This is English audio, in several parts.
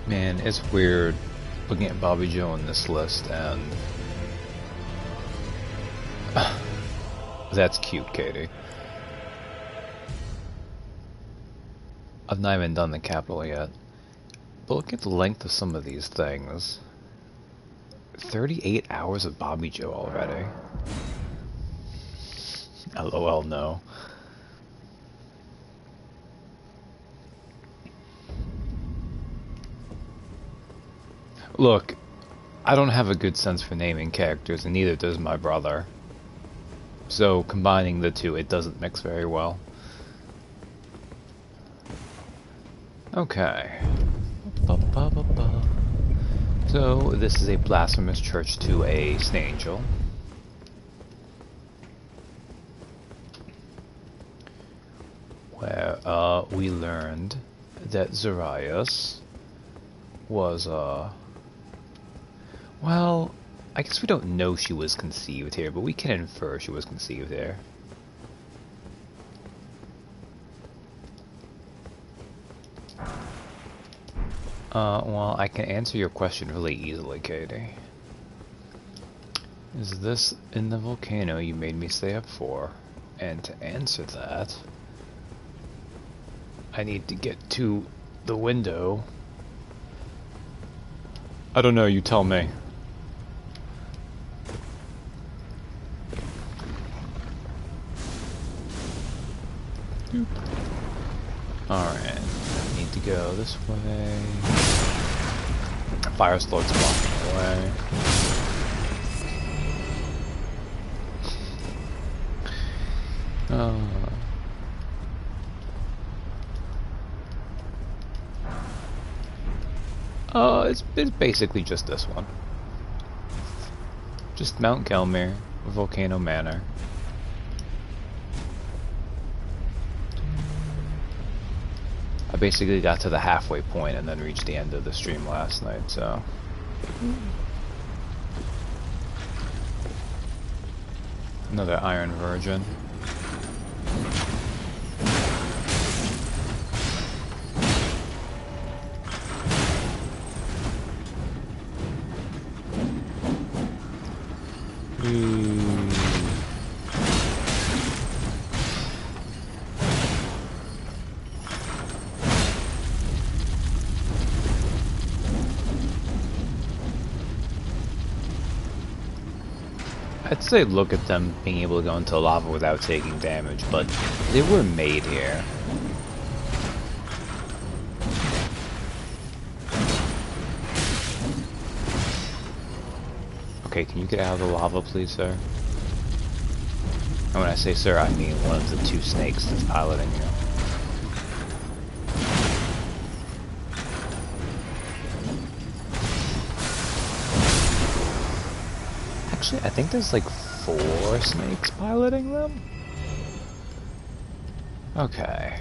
Man, it's weird looking at Bobby Joe on this list, and that's cute, Katie. I've not even done the capital yet. But look at the length of some of these things. 38 hours of Bobby Joe already. LOL, no. Look, I don't have a good sense for naming characters, and neither does my brother. So combining the two, it doesn't mix very well. Okay. So this is a blasphemous church to a snake angel. Where we learned that Zarias was well, I guess we don't know she was conceived here, but we can infer she was conceived here. Well, I can answer your question really easily, Katie. Is this in the volcano you made me stay up for? And to answer that, I need to get to the window. I don't know, you tell me. Alright, I need to go this way. Fire Slug's blocking the way. It's basically just this one. Just Mount Gelmir, Volcano Manor. I basically got to the halfway point and then reached the end of the stream last night, so... Another Iron Virgin. I'd say look at them being able to go into lava without taking damage, but they were made here. Okay, can you get out of the lava, please, sir? And when I say sir, I mean one of the two snakes that's piloting you. Actually, I think there's like 4 snakes piloting them? Okay.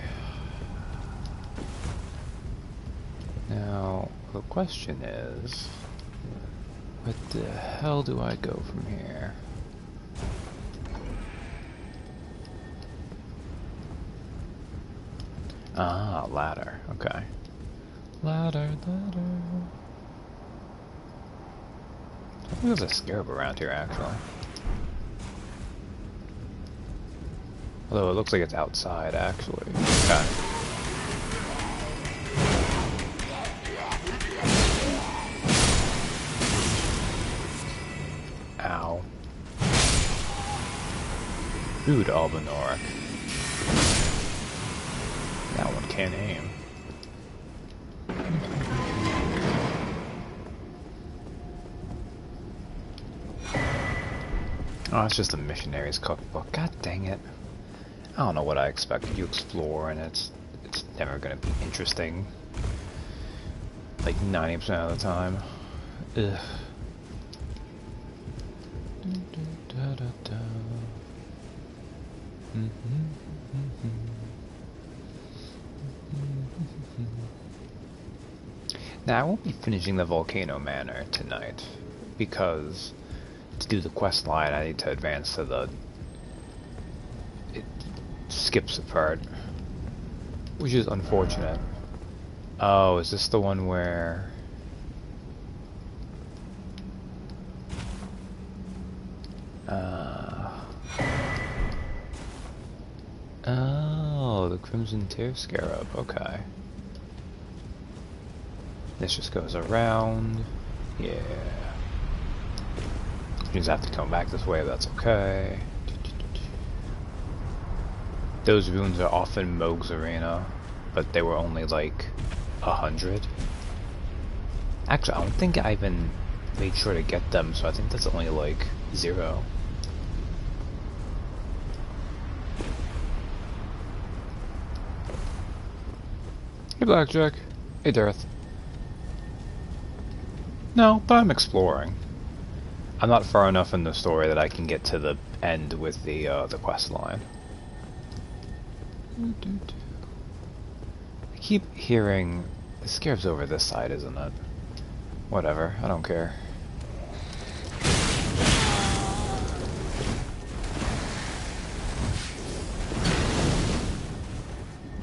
Now, the question is... What the hell do I go from here? Ah, ladder. Okay. Ladder, ladder. I think there's a scarab around here, actually. Although it looks like it's outside, actually. Okay. Ow. Dude, Albinoric. That one can't aim. Oh, it's just a missionary's cookbook. God dang it. I don't know what I expected. You explore and it's never gonna be interesting. Like 90% of the time. Ugh. Now I won't be finishing the Volcano Manor tonight because to do the quest line I need to advance to the... It skips a part, which is unfortunate. Oh, is this the one where... Oh, the Crimson Tear Scarab, okay. This just goes around. Yeah. You just have to come back this way, that's okay. Those runes are often Moog's Arena, but they were only like 100. Actually, I don't think I even made sure to get them, so I think that's only like 0. Hey Blackjack. Hey Darth. No, but I'm exploring. I'm not far enough in the story that I can get to the end with the quest line. I keep hearing... The scarab's over this side, isn't it? Whatever, I don't care.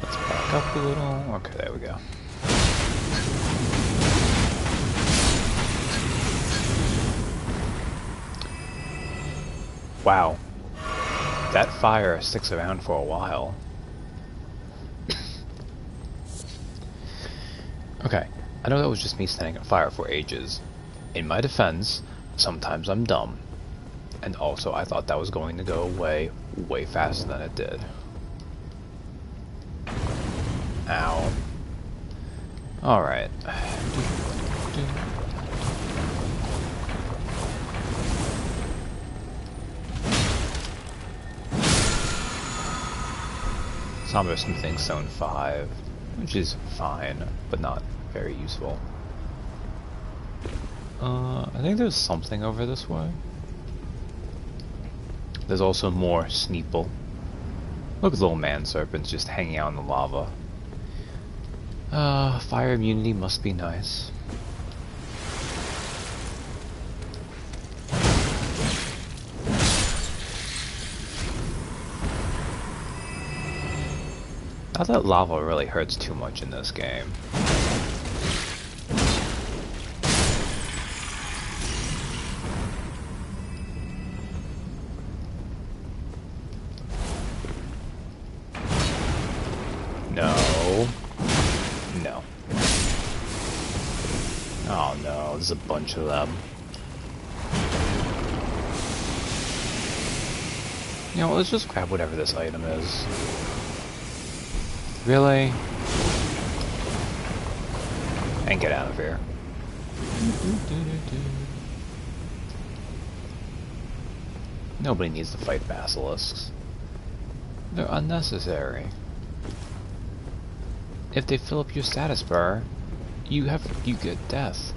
Let's back up a little. Okay, there we go. Wow. That fire sticks around for a while. Okay, I know that was just me standing on fire for ages. In my defense, sometimes I'm dumb. And also, I thought that was going to go away way faster than it did. Ow. Alright. Somber Smithing Stone 5, which is fine, but not very useful. I think there's something over this way. There's also more Sneeple. Look at little man serpents just hanging out in the lava. Fire immunity must be nice. Not that lava really hurts too much in this game. No. No. Oh no, there's a bunch of them. You know, let's just grab whatever this item is. Really? And get out of here. Nobody needs to fight basilisks. They're unnecessary. If they fill up your status bar, you get death.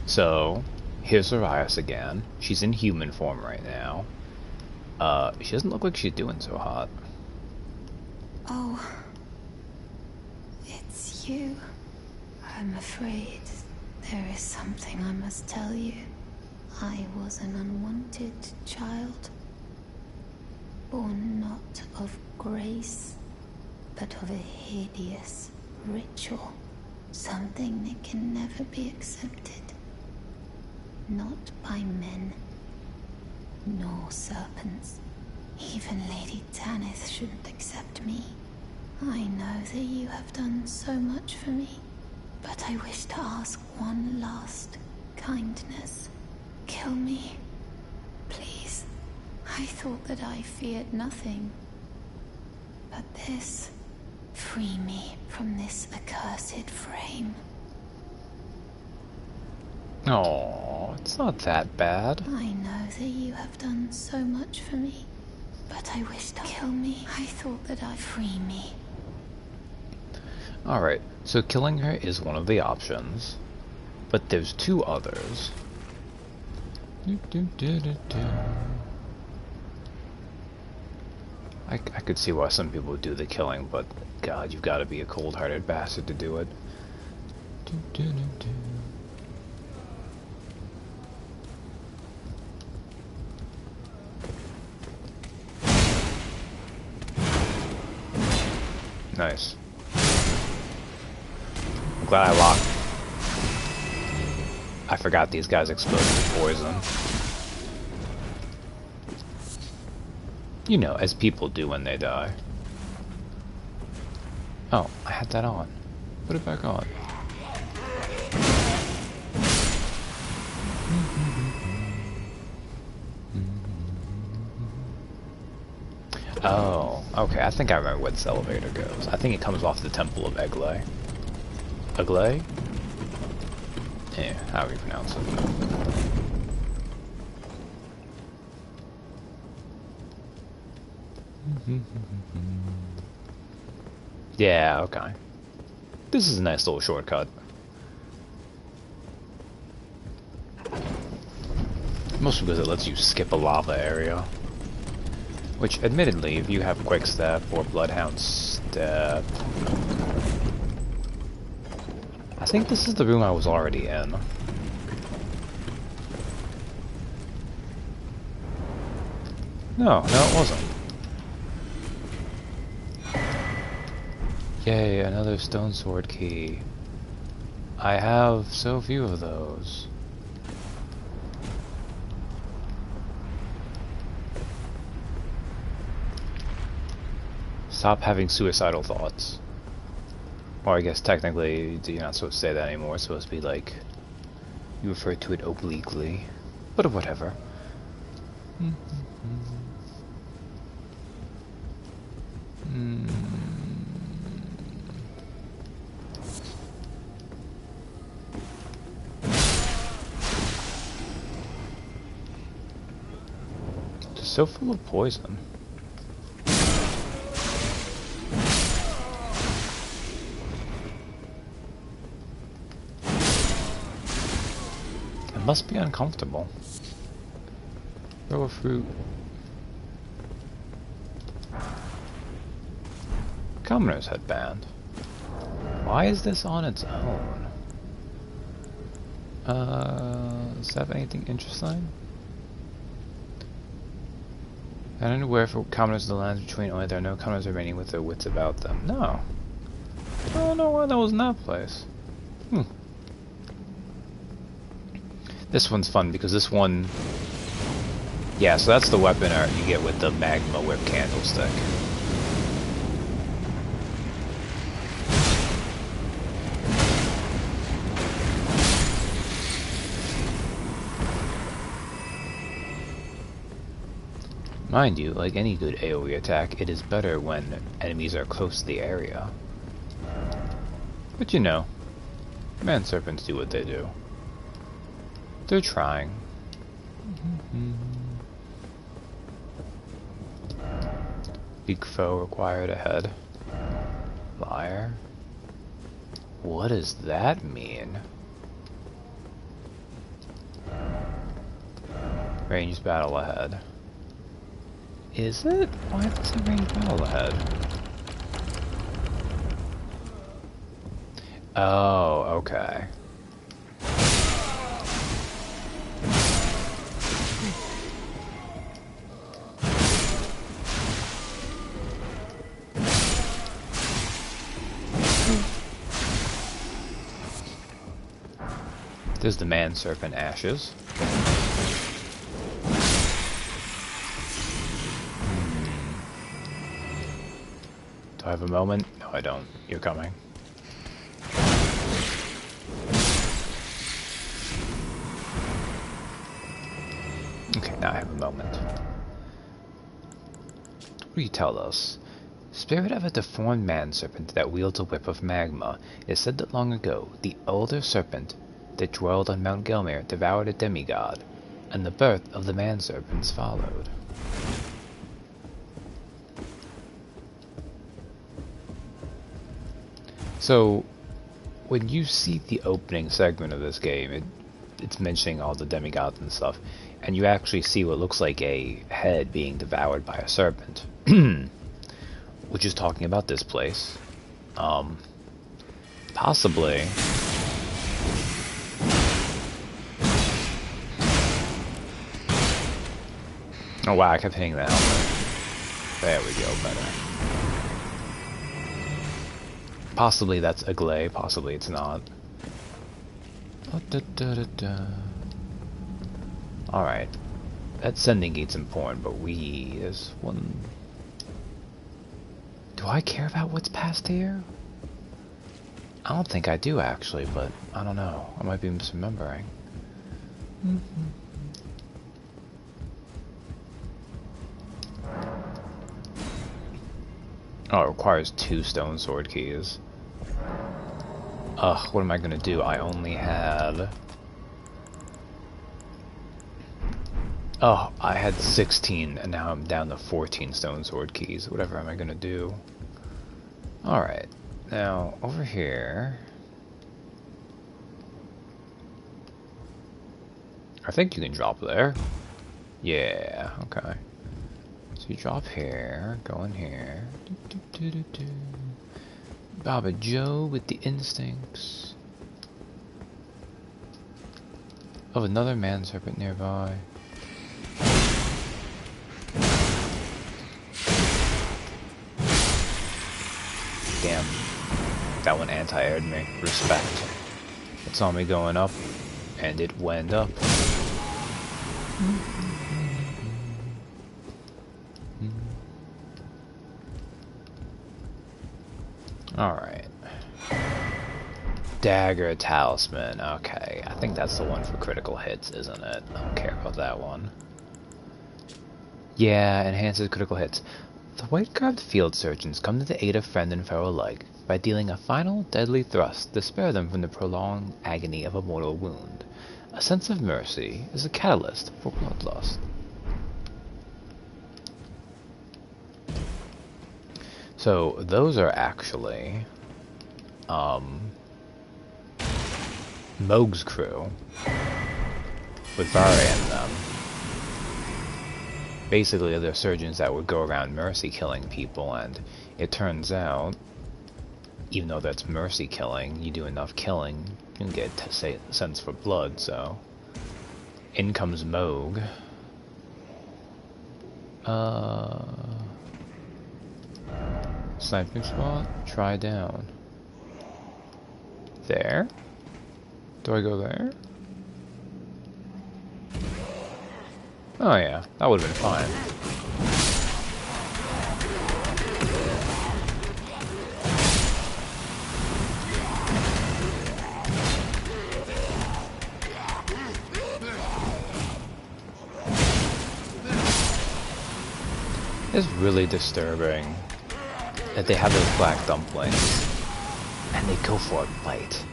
So, here's Arias again. She's in human form right now. She doesn't look like she's doing so hot. Oh, it's you. I'm afraid there is something I must tell you. I was an unwanted child, born not of grace, but of a hideous ritual, something that can never be accepted. Not by men, nor serpents. Even Lady Tanith shouldn't accept me. I know that you have done so much for me, but I wish to ask one last kindness. Kill me, please. I thought that I feared nothing, but this... Free me from this accursed frame. Oh, it's not that bad. I know that you have done so much for me, but I wish to kill me. I thought that I'd free me. Alright, so killing her is one of the options, but there's 2 others. I could see why some people do the killing, but God, you've got to be a cold-hearted bastard to do it. Nice. I'm glad I locked. I forgot these guys explode to poison. You know, as people do when they die. Oh, I had that on. Put it back on. Oh, okay. I think I remember where this elevator goes. I think it comes off the Temple of Eglay. Eglay? Yeah, however you pronounce it. Yeah, okay. This is a nice little shortcut. Mostly because it lets you skip a lava area. Which, admittedly, if you have Quick Step or Bloodhound Step... I think this is the room I was already in. No, it wasn't. Yay, another stone sword key. I have so few of those. Stop having suicidal thoughts. Or I guess technically you're not supposed to say that anymore. It's supposed to be like, you refer to it obliquely. But whatever. It's so full of poison. It must be uncomfortable. Throw a fruit. Commoner's headband. Why is this on its own? Does that have anything interesting? I don't know where for commoners the lines between only there are no commoners remaining with their wits about them. No. I don't know why that was in that place. This one's fun because this one... Yeah, so that's the weapon art you get with the magma whip candlestick. Mind you, like any good AoE attack, it is better when enemies are close to the area. But you know, man serpents do what they do. They're trying. Big foe required ahead. Liar. What does that mean? Ranged battle ahead. Is it? Why is it ranged battle ahead? Oh, okay. There's the man serpent ashes. Do I have a moment? No, I don't. You're coming. Okay, now I have a moment. What do you tell us? Spirit of a deformed man serpent that wields a whip of magma. It is said that long ago, the older serpent that dwelled on Mount Gelmir devoured a demigod, and the birth of the man serpents followed. So, when you see the opening segment of this game, it's mentioning all the demigods and stuff, and you actually see what looks like a head being devoured by a serpent, which is talking about this place. Possibly. Oh wow, I kept hitting that helmet. There we go, better. Possibly that's a glay, possibly it's not. Alright. That sending gate's important, but there's one... Do I care about what's past here? I don't think I do, actually, but I don't know. I might be misremembering. Oh, it requires 2 stone sword keys. Ugh, what am I gonna do? I only had... Oh, I had 16, and now I'm down to 14 stone sword keys. Whatever am I gonna do? Alright, now, over here... I think you can drop there. Yeah, okay. So you drop here, go in here. Baba Joe with the instincts of another man serpent nearby. Damn, that one anti-aired me. Respect. It saw me going up, and it went up. Alright. Dagger Talisman. Okay, I think that's the one for critical hits, isn't it? I don't care about that one. Yeah, enhances critical hits. The white-garbed field surgeons come to the aid of friend and foe alike by dealing a final deadly thrust to spare them from the prolonged agony of a mortal wound. A sense of mercy is a catalyst for bloodlust. So, those are actually, Moog's crew, with Varya in them. Basically, they're surgeons that would go around mercy killing people, and it turns out, even though that's mercy killing, you do enough killing, you can get to sense for blood, so... In comes Moog. Sniping spot? Try down. There? Do I go there? Oh yeah, that would have been fine. It's really disturbing that they have those black dumplings and they go for a bite.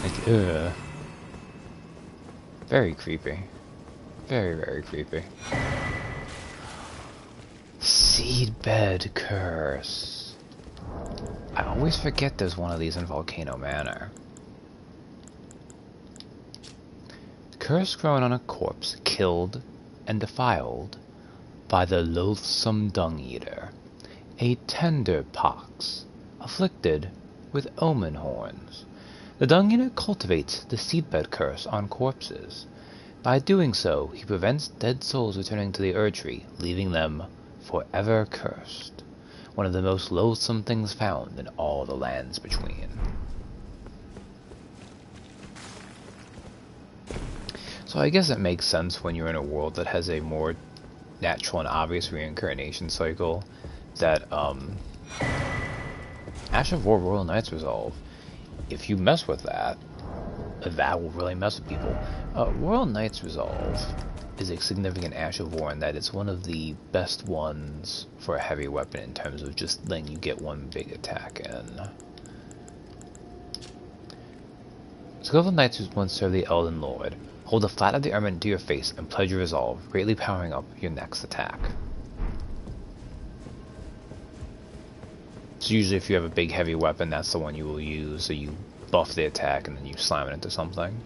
Like, ugh. Very creepy. Very, very creepy. Seedbed Curse. I always forget there's one of these in Volcano Manor. Curse grown on a corpse killed and defiled by the loathsome dung-eater, a tender pox, afflicted with omen horns. The dung-eater cultivates the seedbed curse on corpses. By doing so, he prevents dead souls returning to the Erdtree, leaving them forever cursed. One of the most loathsome things found in all the lands between. So I guess it makes sense when you're in a world that has a more natural and obvious reincarnation cycle that Ash of War Royal Knight's Resolve, if you mess with that, that will really mess with people. Royal Knight's Resolve is a significant Ash of War in that it's one of the best ones for a heavy weapon in terms of just letting you get one big attack in. Skillful Knights who once served the Elden Lord. Hold the flat of the armament to your face and pledge your resolve, greatly powering up your next attack. So usually if you have a big heavy weapon, that's the one you will use, so you buff the attack and then you slam it into something.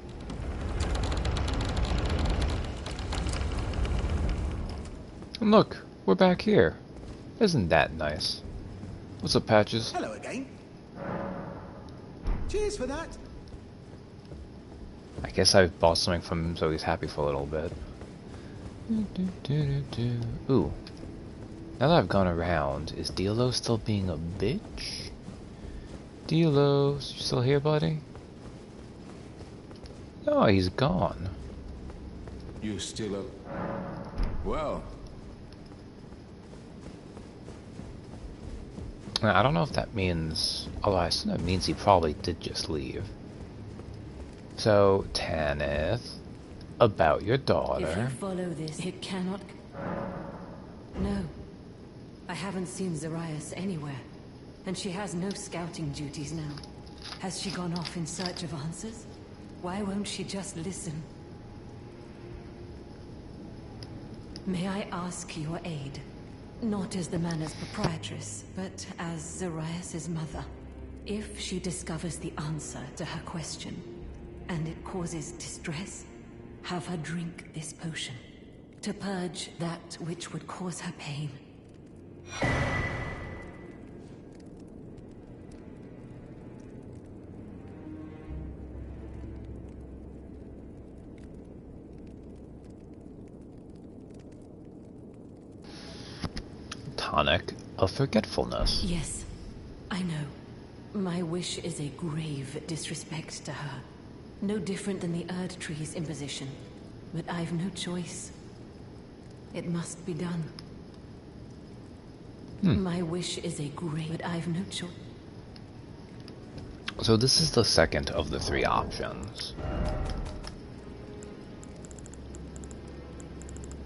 And look, we're back here. Isn't that nice? What's up, Patches? Hello again. Cheers for that. I guess I bought something from him, so he's happy for a little bit. Ooh. Now that I've gone around, is Diolo still being a bitch? Diolo, you still here, buddy? No, he's gone. You still up? Well, Now, I don't know if that means... Although I assume that means he probably did just leave. So, Tanith, about your daughter. If you follow this, it cannot... No. I haven't seen Zarias anywhere. And she has no scouting duties now. Has she gone off in search of answers? Why won't she just listen? May I ask your aid? Not as the manor's proprietress, but as Zarias' mother. If she discovers the answer to her question, and it causes distress, have her drink this potion, to purge that which would cause her pain. Tonic of forgetfulness. Yes, I know. My wish is a grave disrespect to her. No different than the Erd Tree's imposition. But I've no choice. It must be done. My wish is a grave, but I've no choice. So this is the second of the three options.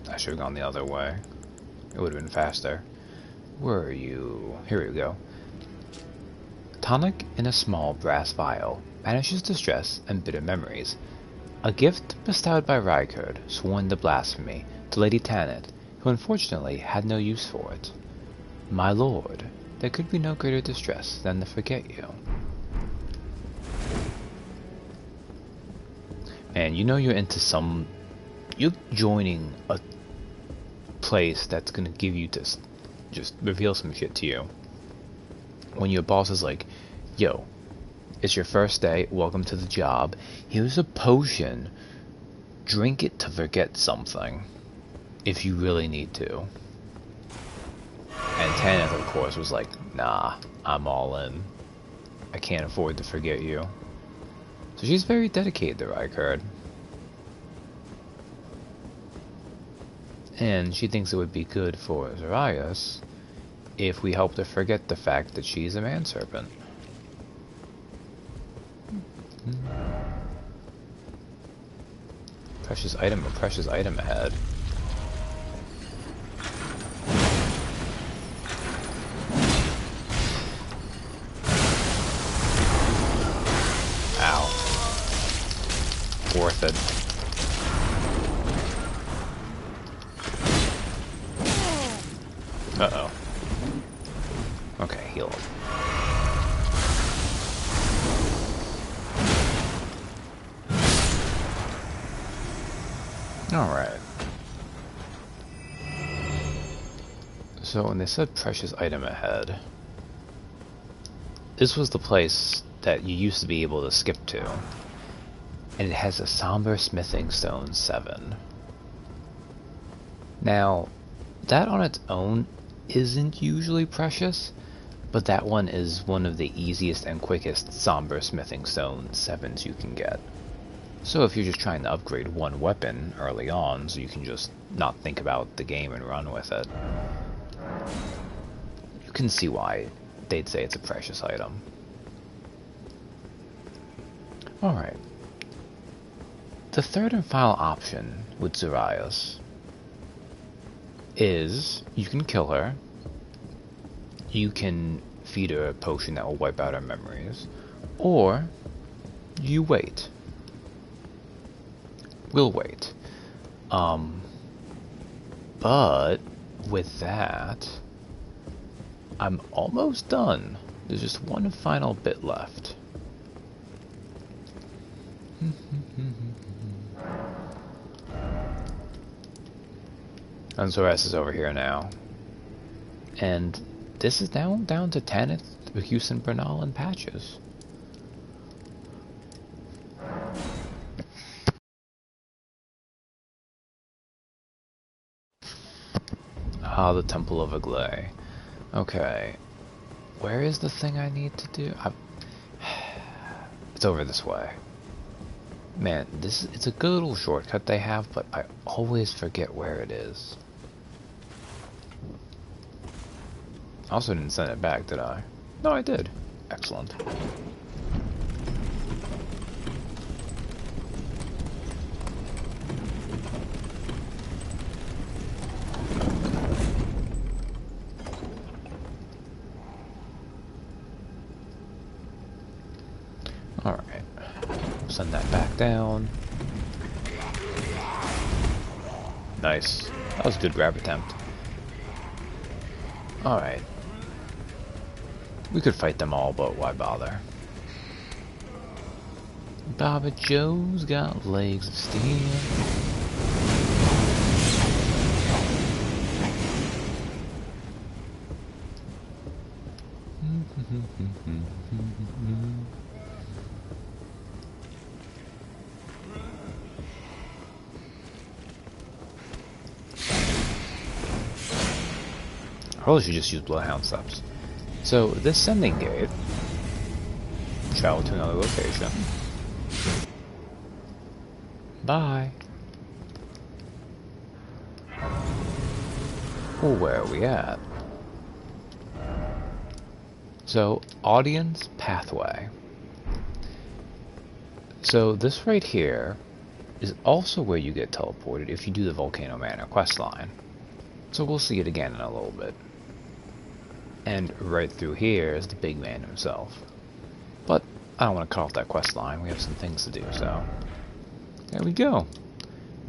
I should have gone the other way. It would have been faster. Where are you? Here we go. Tonic in a small brass vial banishes distress and bitter memories. A gift bestowed by Rykard, sworn to blasphemy, to Lady Tanith, who unfortunately had no use for it. My lord, there could be no greater distress than to forget you. And you know you're into some... You're joining a place that's gonna give you this... just reveal some shit to you. When your boss is like, yo, it's your first day, welcome to the job, here's a potion, drink it to forget something, if you really need to. And Tanith, of course, was like, nah, I'm all in. I can't afford to forget you. So she's very dedicated to Rykard. And she thinks it would be good for Zarias if we helped her forget the fact that she's a manserpent. Precious item ahead. Ow. Worth it. Uh-oh. Okay, heal him. Alright. So when they said precious item ahead, this was the place that you used to be able to skip to. And it has a somber smithing stone 7. Now, that on its own isn't usually precious, but that one is one of the easiest and quickest somber smithing stone 7s you can get. So if you're just trying to upgrade one weapon early on, so you can just not think about the game and run with it, you can see why they'd say it's a precious item. Alright. The third and final option with Zarias is you can kill her, you can feed her a potion that will wipe out her memories, or you wait. We'll wait. But with that, I'm almost done. There's just one final bit left. And Zarias is over here now. And this is now down to Tanith, Houston, Bernal, and Patches. Ah, the Temple of Aglay. Okay. Where is the thing I need to do? It's over this way. Man, it's a good little shortcut they have, but I always forget where it is. I also didn't send it back, did I? No, I did. Excellent. Alright. Send that back down. Nice. That was a good grab attempt. Alright. We could fight them all, but why bother? Baba Joe's got legs of steel. I probably should just use Bloodhound Steps. So, this sending gate, travel to another location. Bye. Well, where are we at? So, audience pathway. So, this right here is also where you get teleported if you do the Volcano Manor questline. So, we'll see it again in a little bit. And right through here is the big man himself. But I don't want to cut off that quest line. We have some things to do, so there we go.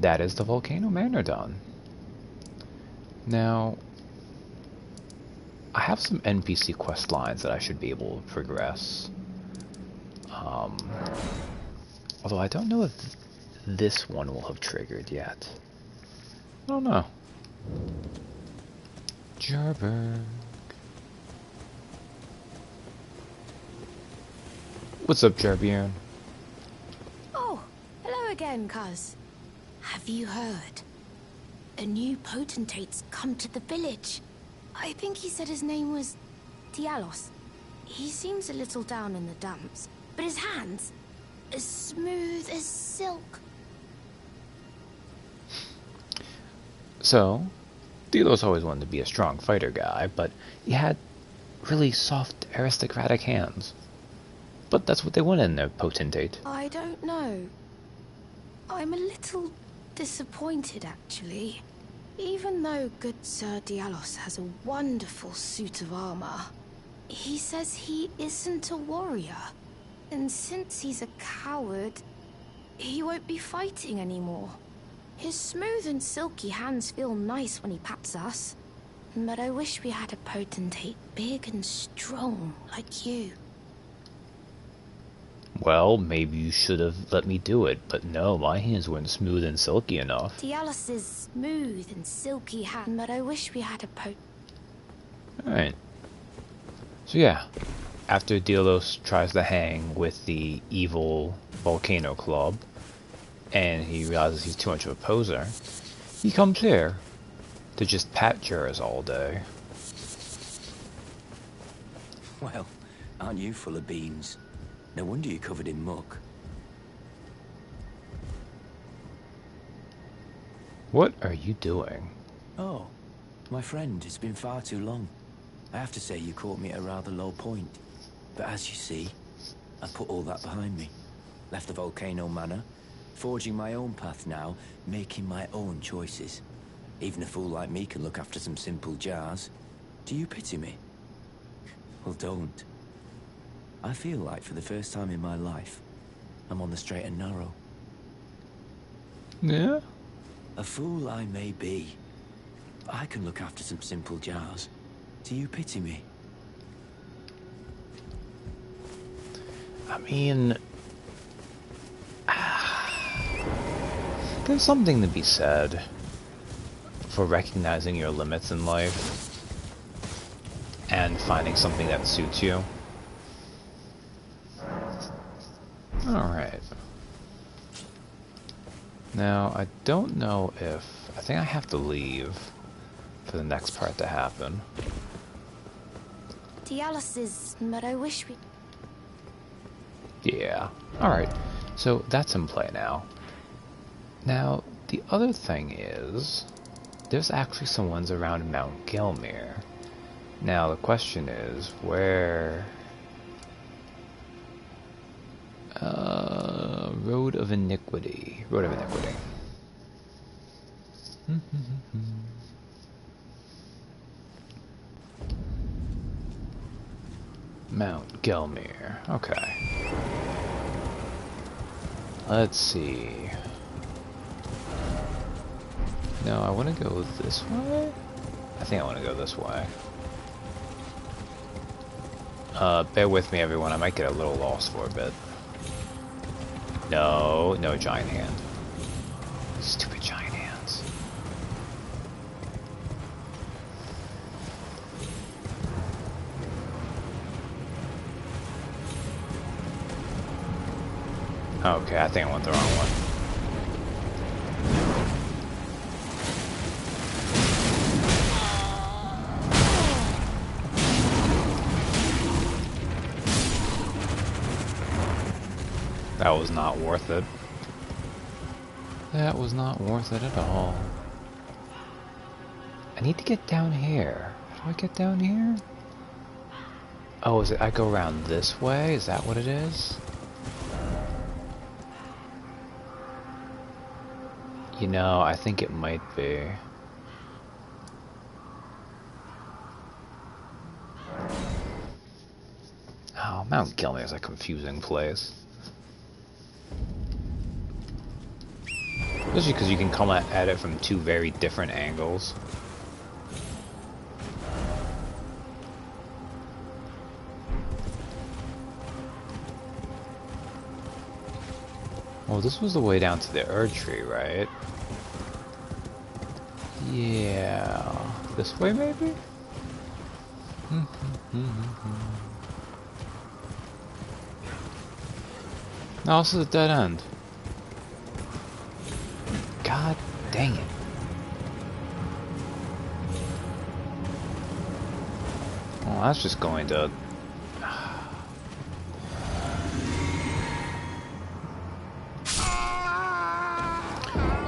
That is the Volcano Manor done. Now, I have some NPC quest lines that I should be able to progress. Although I don't know if this one will have triggered yet. I don't know. Jarberg. What's up, Jarbian? Oh, hello again, cuz. Have you heard? A new potentate's come to the village. I think he said his name was Dialos. He seems a little down in the dumps, but his hands, as smooth as silk. So, Dialos always wanted to be a strong fighter guy, but he had really soft, aristocratic hands. But that's what they want in their potentate. I don't know. I'm a little disappointed, actually. Even though good Sir Dialos has a wonderful suit of armor, he says he isn't a warrior. And since he's a coward, he won't be fighting anymore. His smooth and silky hands feel nice when he pats us. But I wish we had a potentate big and strong like you. Well, maybe you should have let me do it, but no, my hands weren't smooth and silky enough. Dialos' smooth and silky hand, but I wish we had a Alright. So yeah, after Dialos tries to hang with the evil Volcano Club, and he realizes he's too much of a poser, he comes here to just pat jurors all day. Well, aren't you full of beans? No wonder you're covered in muck. What are you doing? Oh, my friend, it's been far too long. I have to say you caught me at a rather low point. But as you see, I put all that behind me. Left the Volcano Manor, forging my own path now, making my own choices. Even a fool like me can look after some simple jars. Do you pity me? Well, don't. I feel like for the first time in my life, I'm on the straight and narrow. Yeah? A fool I may be, but I can look after some simple jars. Do you pity me? I mean, there's something to be said for recognizing your limits in life and finding something that suits you. Alright. Now, I don't know if... I think I have to leave for for the next part to happen. Dialos is, but I wish we... Yeah. Alright. So that's in play now. Now, the other thing is, there's actually some ones around Mount Gelmir. Now, the question is, where... Road of Iniquity. Road of Iniquity. Mount Gelmir. Okay. Let's see. No, I want to go this way? I think I want to go this way. Bear with me, everyone. I might get a little lost for a bit. No, no giant hand. Stupid giant hands. Okay, I think I went the wrong one. That was not worth it. That was not worth it at all. I need to get down here. How do I get down here? Oh, is it I go around this way? Is that what it is? You know, I think it might be. Oh, Mount Gelmir is a confusing place. Especially because you can come at it from two very different angles. Well, this was the way down to the Erdtree, right? Yeah. This way, maybe? No, this is a dead end. God dang it. Well, that's just going to...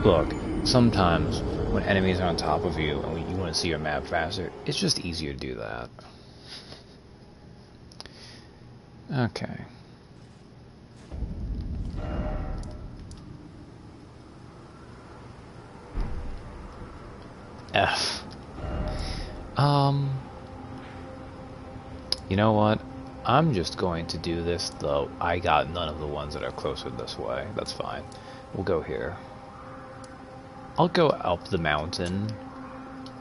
Look, sometimes when enemies are on top of you and you want to see your map faster, it's just easier to do that. Okay. F. You know what? I'm just going to do this, though I got none of the ones that are closer this way. That's fine. We'll go here. I'll go up the mountain.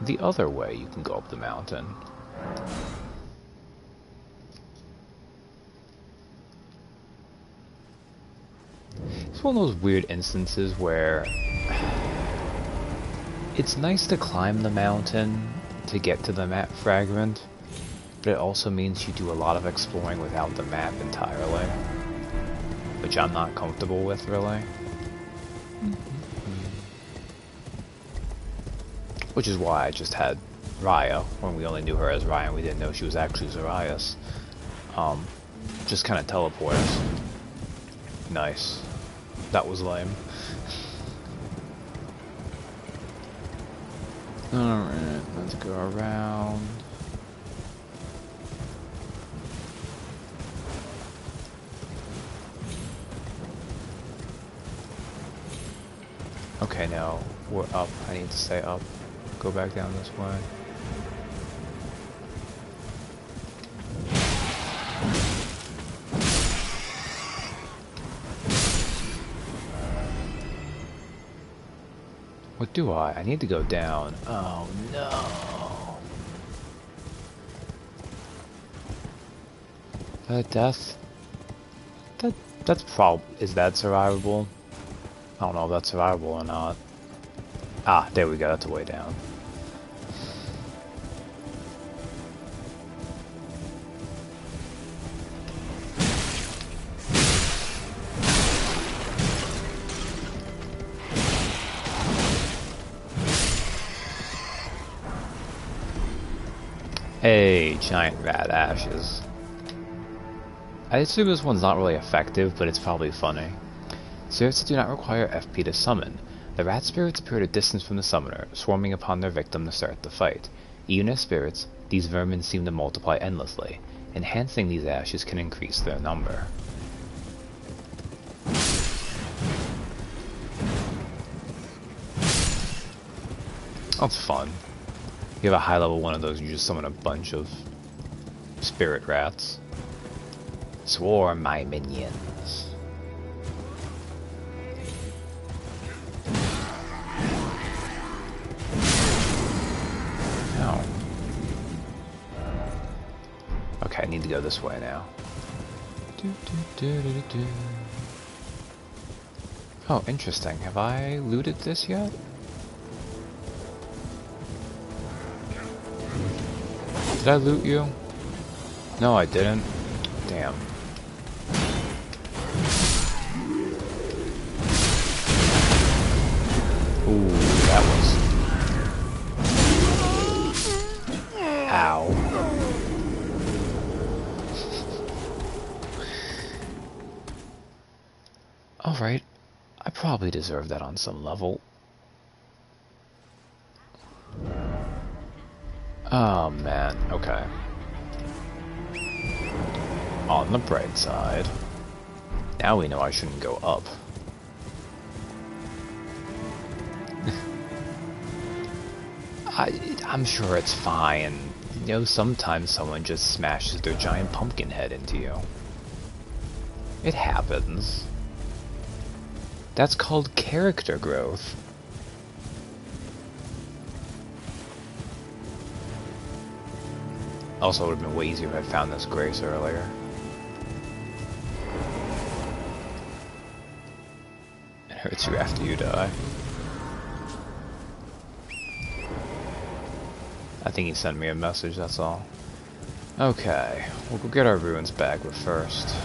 The other way you can go up the mountain. It's one of those weird instances where it's nice to climb the mountain to get to the map fragment, but it also means you do a lot of exploring without the map entirely, which I'm not comfortable with, really. Which is why I just had Raya, when we only knew her as Raya and we didn't know she was actually Zarias. Just kind of teleport us. Nice. That was lame. Alright, let's go around. Okay, now we're up. I need to stay up. Go back down this way. What do I? I need to go down. Oh no. Death? That's is that survivable? I don't know if that's survivable or not. Ah, there we go, that's a way down. Hey, giant rat ashes. I assume this one's not really effective, but it's probably funny. Spirits do not require FP to summon. The rat spirits appear at a distance from the summoner, swarming upon their victim to start the fight. Even as spirits, these vermin seem to multiply endlessly. Enhancing these ashes can increase their number. That's fun. You have a high level one of those, you just summon a bunch of spirit rats. Swarm my minions. Ow. Okay, I need to go this way now. Oh, interesting. Have I looted this yet? Did I loot you? No, I didn't. Damn. Ooh, that was... Ow. Alright. I probably deserve that on some level. Oh man, okay. On the bright side, now we know I shouldn't go up. I'm sure it's fine. You know, sometimes someone just smashes their giant pumpkin head into you. It happens. That's called character growth. Also, it would have been way easier if I found this grace earlier. It hurts you after you die. I think he sent me a message, that's all. Okay, we'll go get our ruins back, but first...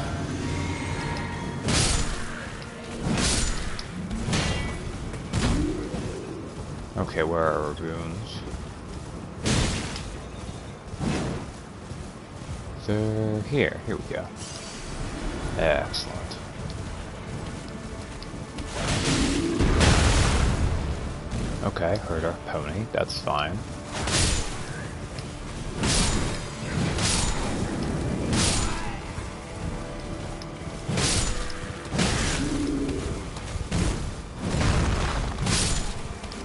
Okay, where are our ruins? They're here. Here we go. Excellent. Okay, heard our pony. That's fine.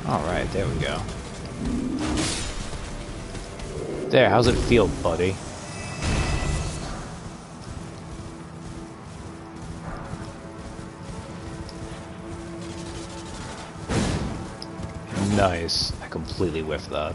Alright, there we go. There, how's it feel, buddy? Nice. I completely whiffed that.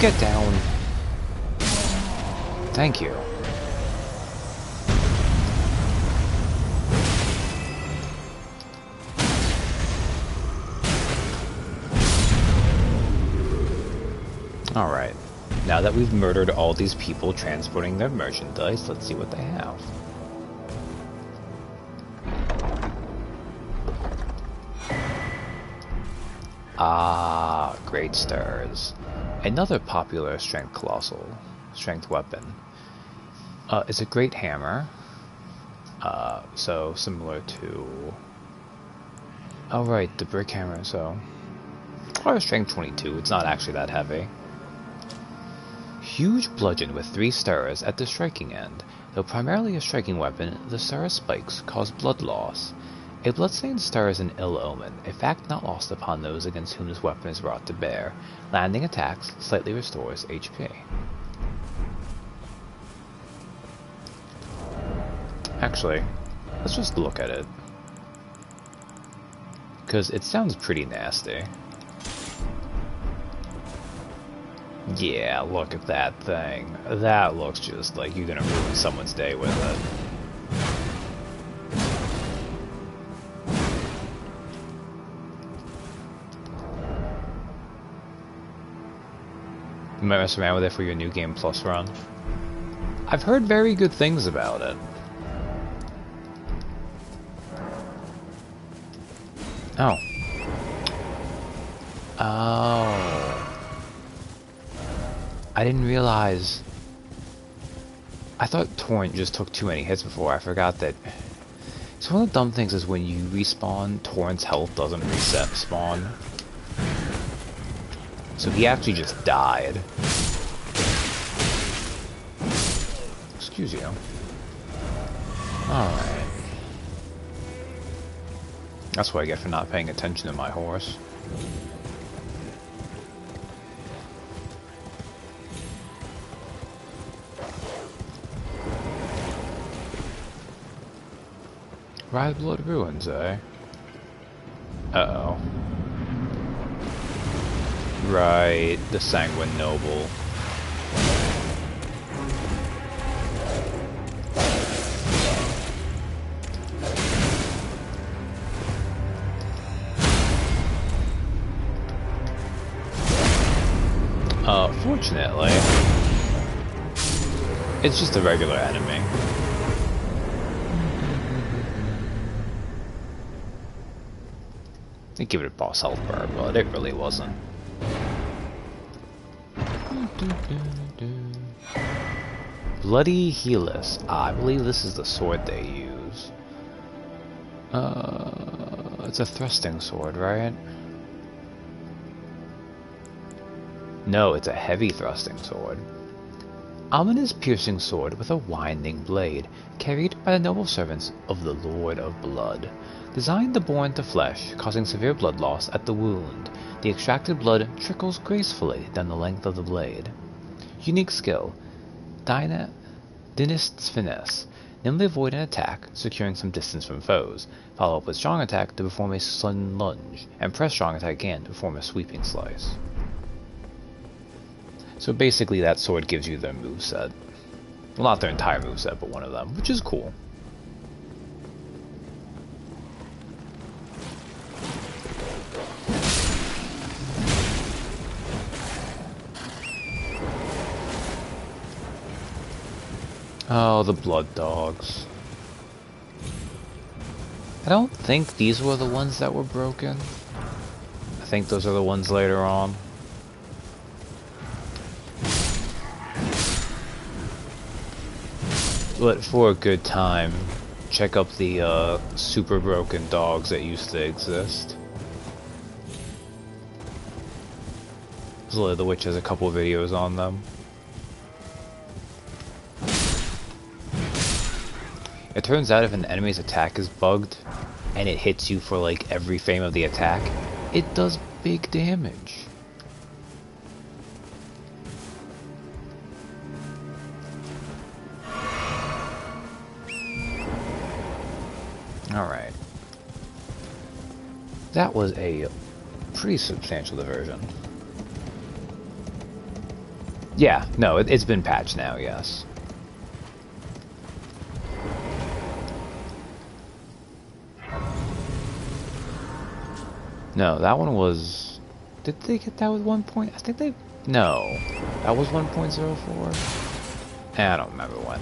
Get down. Thank you. Alright. Now that we've murdered all these people transporting their merchandise, let's see what they have. Ah, great stars. Another popular strength weapon. It's a great hammer. So similar to... Oh right, the brick hammer, so... Or strength 22, it's not actually that heavy. Huge bludgeon with 3 stars at the striking end. Though primarily a striking weapon, the star spikes cause blood loss. A bloodstained star is an ill omen, a fact not lost upon those against whom this weapon is brought to bear. Landing attacks slightly restores HP. Actually, let's just look at it. Because it sounds pretty nasty. Yeah, look at that thing. That looks just like you're gonna ruin someone's day with it. You might mess around with it for your New Game Plus run. I've heard very good things about it. Oh. Oh. I didn't realize. I thought Torrent just took too many hits before. I forgot that. So one of the dumb things is when you respawn, Torrent's health doesn't reset spawn. So he actually just died. Excuse you. Alright. That's what I get for not paying attention to my horse. Ride Blood Ruins, eh? Uh-oh. Right, the Sanguine Noble. Fortunately, it's just a regular enemy. They give it a boss health bar, but it really wasn't. Bloody Helus. I believe this is the sword they use. It's a thrusting sword, right? No, it's a heavy thrusting sword. Ominous piercing sword with a winding blade, carried by the noble servants of the Lord of Blood. Designed to bore into flesh, causing severe blood loss at the wound. The extracted blood trickles gracefully down the length of the blade. Unique skill. Dynast's Finesse. Nimbly avoid an attack, securing some distance from foes. Follow up with strong attack to perform a sudden lunge, and press strong attack again to perform a sweeping slice. So basically that sword gives you their moveset. Well, not their entire moveset, but one of them, which is cool. Oh, the blood dogs. I don't think these were the ones that were broken. I think those are the ones later on. But for a good time, check up the super broken dogs that used to exist. Slay of the Witch has a couple of videos on them. It turns out if an enemy's attack is bugged, and it hits you for like every frame of the attack, it does big damage. Alright. That was a pretty substantial diversion. Yeah, no, it's been patched now, yes. No, that one was... Did they get that with 1 point? I think they... No. That was 1.04? I don't remember when.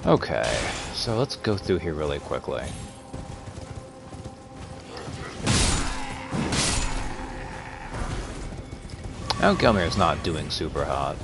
Okay, so let's go through here really quickly. Now Gelmir's not doing super hot.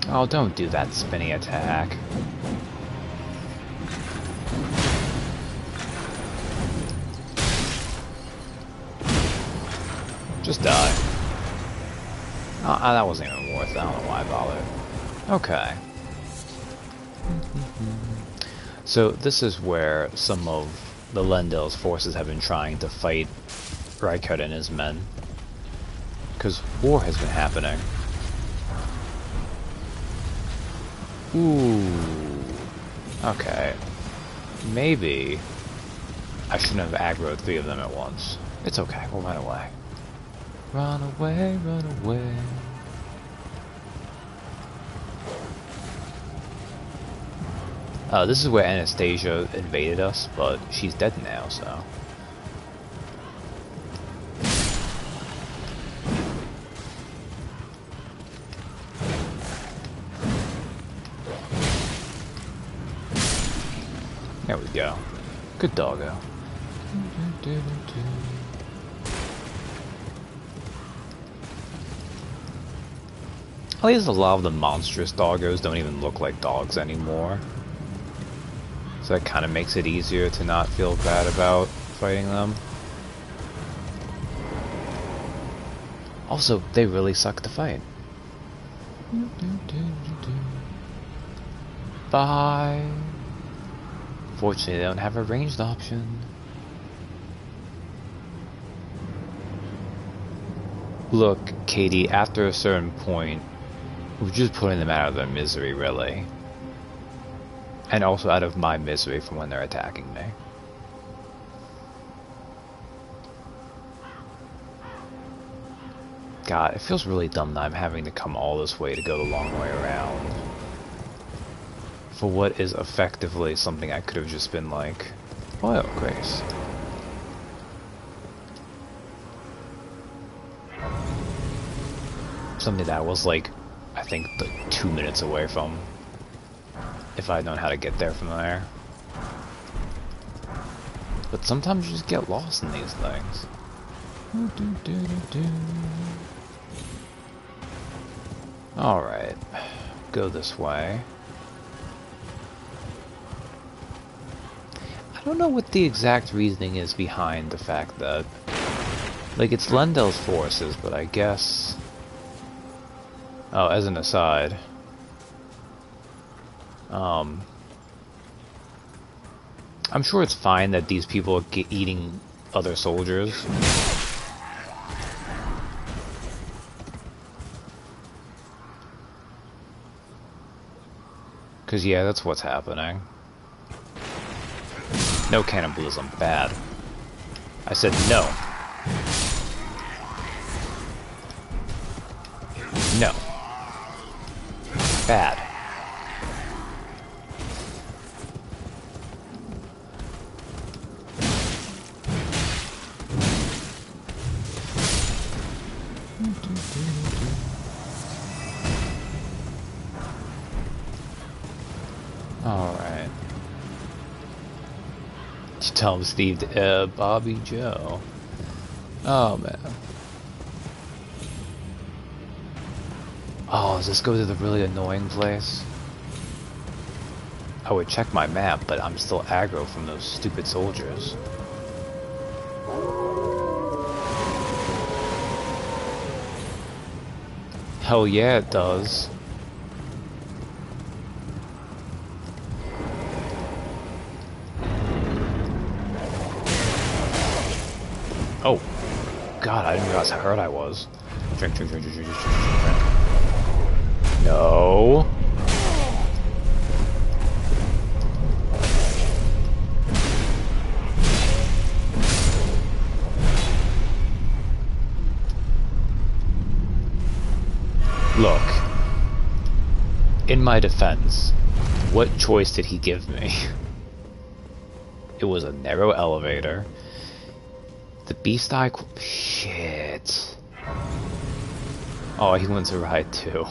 Oh, don't do that spinny attack. Just die. That wasn't even worth it. I don't know why I bothered. Okay. So this is where some of the Lendel's forces have been trying to fight Rykard and his men. Because war has been happening. Ooh. Okay. Maybe I shouldn't have aggroed 3 of them at once. It's okay, we'll run away. Run away, run away. This is where Anastasia invaded us, but she's dead now, so... There we go. Good doggo. At least a lot of the monstrous doggos don't even look like dogs anymore. So that kind of makes it easier to not feel bad about fighting them. Also, they really suck to fight. Bye. Fortunately, they don't have a ranged option. Look, Katie, after a certain point, we're just putting them out of their misery, really. And also out of my misery from when they're attacking me. God, it feels really dumb that I'm having to come all this way to go the long way around. For what is effectively something I could have just been like, oh, Grace. Something that was like, I think, 2 minutes away from. If I'd known how to get there from there. But sometimes you just get lost in these things. Alright. Go this way. I don't know what the exact reasoning is behind the fact that... Like, it's Lendel's forces, but I guess... Oh, as an aside... I'm sure it's fine that these people are eating other soldiers. Cause yeah, that's what's happening. No cannibalism, bad. I said no. No. Bad. Alright. You tell him Steve, Bobby Joe. Oh man. Oh, does this go to the really annoying place? I would check my map, but I'm still aggro from those stupid soldiers. Hell yeah, it does. Oh, God, I didn't realize how hurt I was. Drink, drink, drink, drink, drink, drink, drink, drink. No. Look, in my defense, what choice did he give me? It was a narrow elevator. The beast eye... Shit. Oh, he wants to ride too.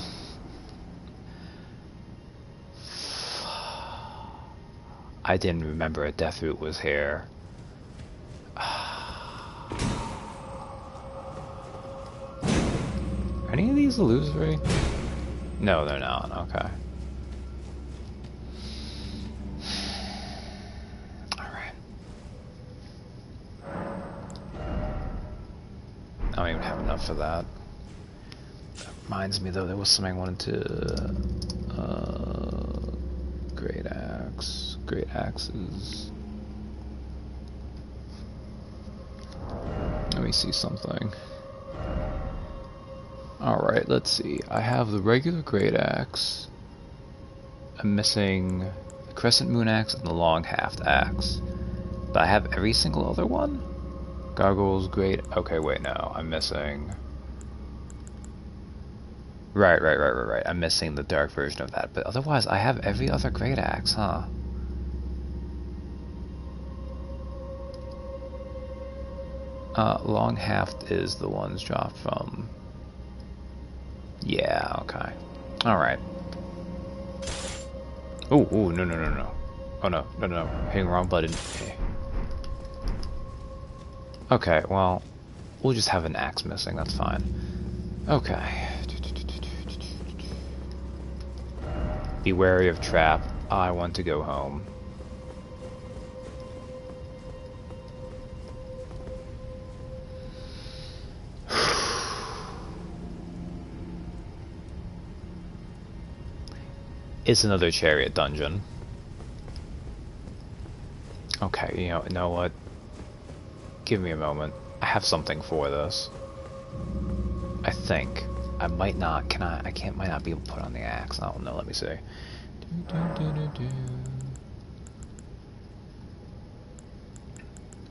I didn't remember a death route was here. Are any of these illusory? No, they're not. Okay. Alright. I don't even have enough for that. That reminds me though, there was something I wanted to... Great axe. Great axes. Let me see something. Alright, let's see. I have the regular great axe. I'm missing the crescent moon axe and the long haft axe. But I have every single other one? Gargoyles, great. Okay, wait, no. I'm missing. Right. I'm missing the dark version of that. But otherwise, I have every other great axe, huh? Long haft is the ones dropped from. Yeah, okay. Alright. Oh, no. Oh, no. Hitting the wrong button. Okay, well, we'll just have an axe missing, that's fine. Okay. Be wary of trap. I want to go home. It's another chariot dungeon. Okay, you know what? Give me a moment. I have something for this. I think. I might not. Might not be able to put on the axe. I don't know. Let me see.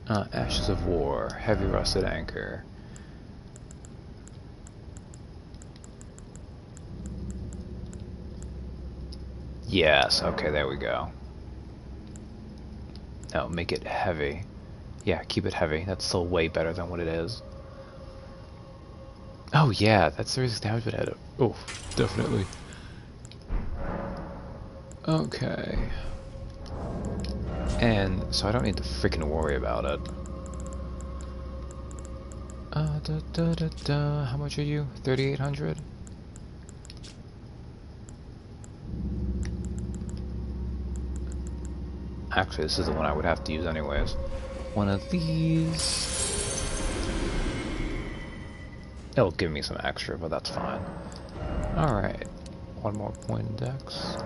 Ashes of War. Heavy rusted anchor. Yes, okay, there we go. No, make it heavy. Yeah, keep it heavy. That's still way better than what it is. Oh yeah, that's the reason damage been added. Oh, definitely. Okay. And so I don't need to freaking worry about it. How much are you? 3,800? Actually, this is the one I would have to use anyways. One of these. It'll give me some extra, but that's fine. Alright. One more point in dex.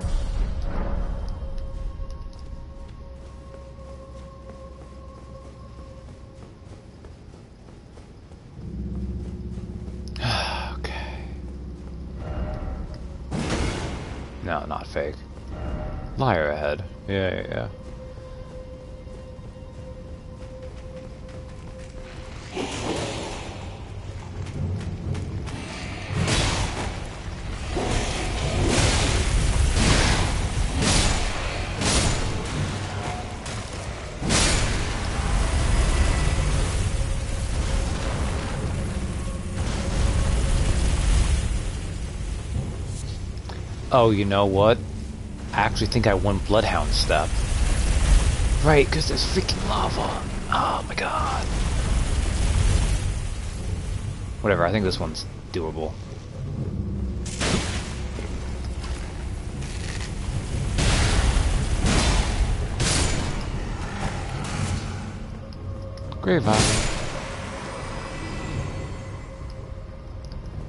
Okay. No, not fake. Liar ahead. Yeah. Oh, you know what? I actually think I won Bloodhound Step. Right, because there's freaking lava. Oh my god. Whatever, I think this one's doable. Grave Island.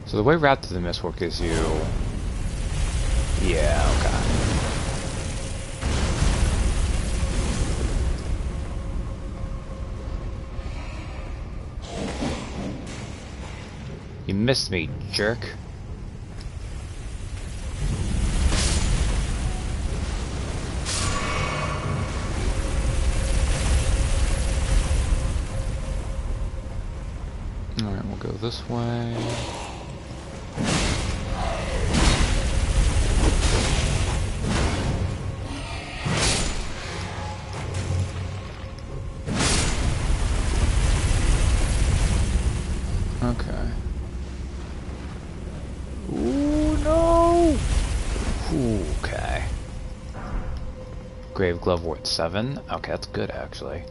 So the way Wrath to the Mistwork is you... Yeah, okay. You missed me, jerk. Alright, we'll go this way. Okay. Ooh, no! Ooh, okay. Grave Glove worth 7. Okay, that's good, actually.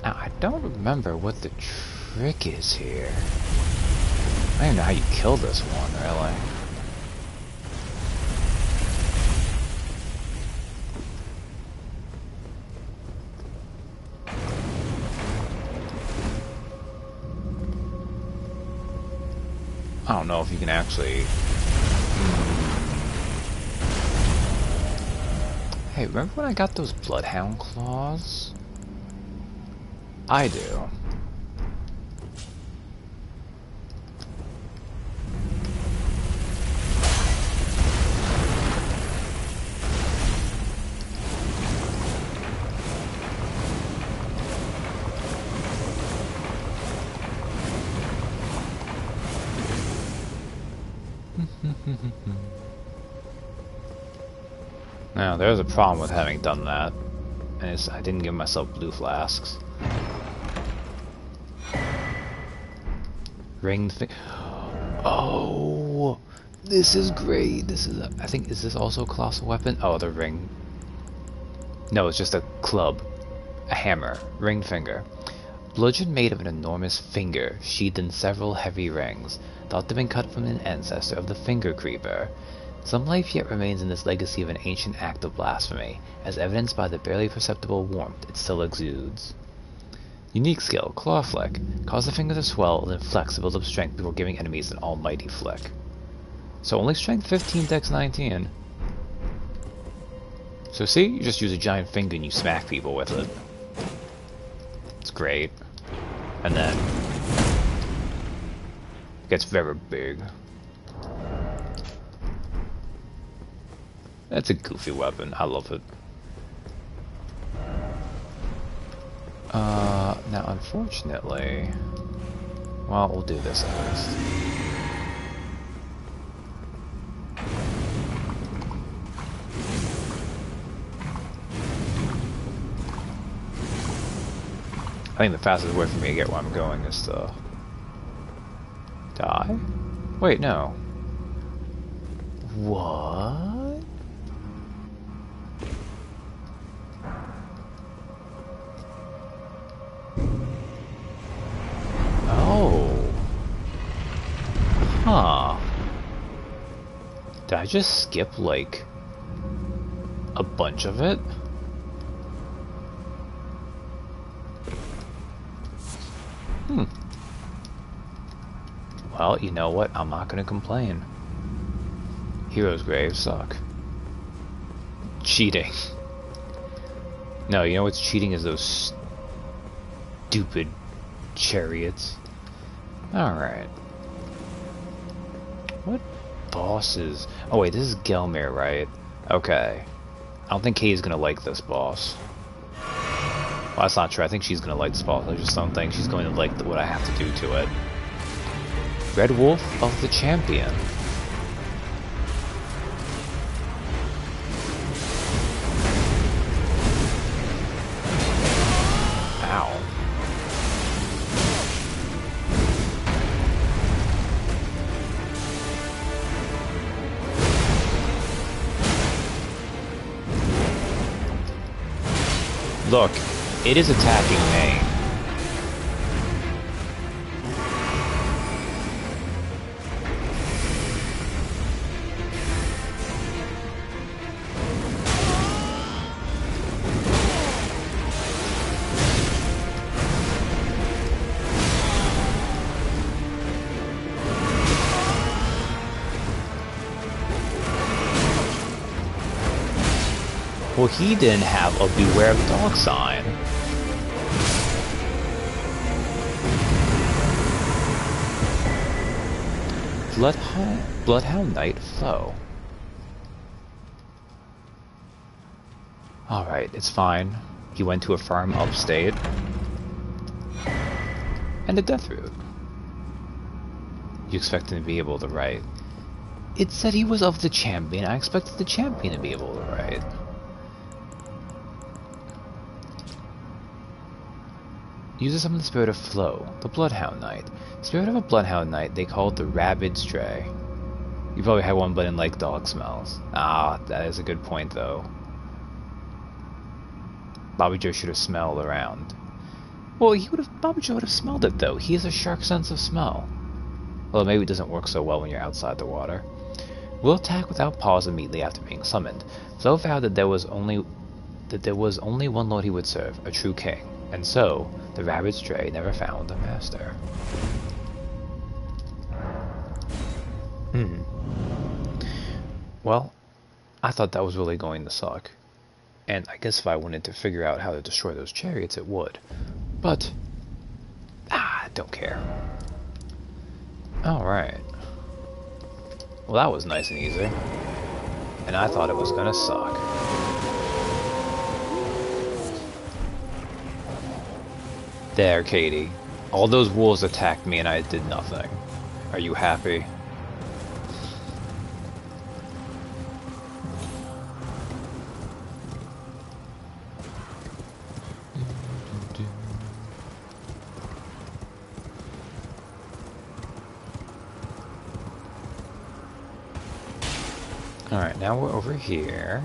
Now, I don't remember what the trick is here. I don't even know how you kill this one, really. I don't know if you can actually... Hey, remember when I got those bloodhound claws? I do. Now, there's a problem with having done that, and it's I didn't give myself blue flasks. Ringed thing. Oh, this is great. This is, I think, is this also a colossal weapon? Oh, the ring. No, it's just a club. A hammer. Ringed finger. Bludgeon made of an enormous finger, sheathed in several heavy rings, thought to have been cut from an ancestor of the finger creeper. Some life yet remains in this legacy of an ancient act of blasphemy, as evidenced by the barely perceptible warmth it still exudes. Unique skill, Claw Flick. Cause the finger to swell and then flex to build up strength before giving enemies an almighty flick. So only strength 15, dex 19. So see, you just use a giant finger and you smack people with it. It's great. And then it gets very big. That's a goofy weapon. I love it. Now unfortunately, well, we'll do this at least. I think the fastest way for me to get where I'm going is to die? Wait, no. What? Oh. Huh. Did I just skip, like, a bunch of it? Well, you know what? I'm not gonna complain. Heroes' graves suck. Cheating. No, you know what's cheating is those stupid chariots. Alright. What bosses? Oh wait, this is Gelmir, right? Okay. I don't think Kay's gonna like this boss. Well, that's not true. I think she's gonna like this boss. I just don't think she's going to like what I have to do to it. Red Wolf of the Champion. Ow. Look, it is attacking me. Well, he didn't have a Beware of Dog sign. Bloodhound Knight Foe. Alright, it's fine. He went to a farm upstate. And a death root. You expect him to be able to write. It said he was of the champion. I expected the champion to be able to write. Uses some of the Spirit of Flow, the Bloodhound Knight. Spirit of a Bloodhound Knight, they call it the Rabid Stray. You probably had one, but in like dog smells. Ah, that is a good point though. Bobby Joe should have smelled around. Well, Bobby Joe would have smelled it though. He has a sharp sense of smell. Although maybe it doesn't work so well when you're outside the water. Will attack without pause immediately after being summoned. Flo vowed that there was only one lord he would serve, a true king. And so, the Rabid Stray never found a master. Well, I thought that was really going to suck. And I guess if I wanted to figure out how to destroy those chariots, it would. But, don't care. Alright. Well, that was nice and easy. And I thought it was gonna suck. There, Katie. All those wolves attacked me and I did nothing. Are you happy? Alright, now we're over here.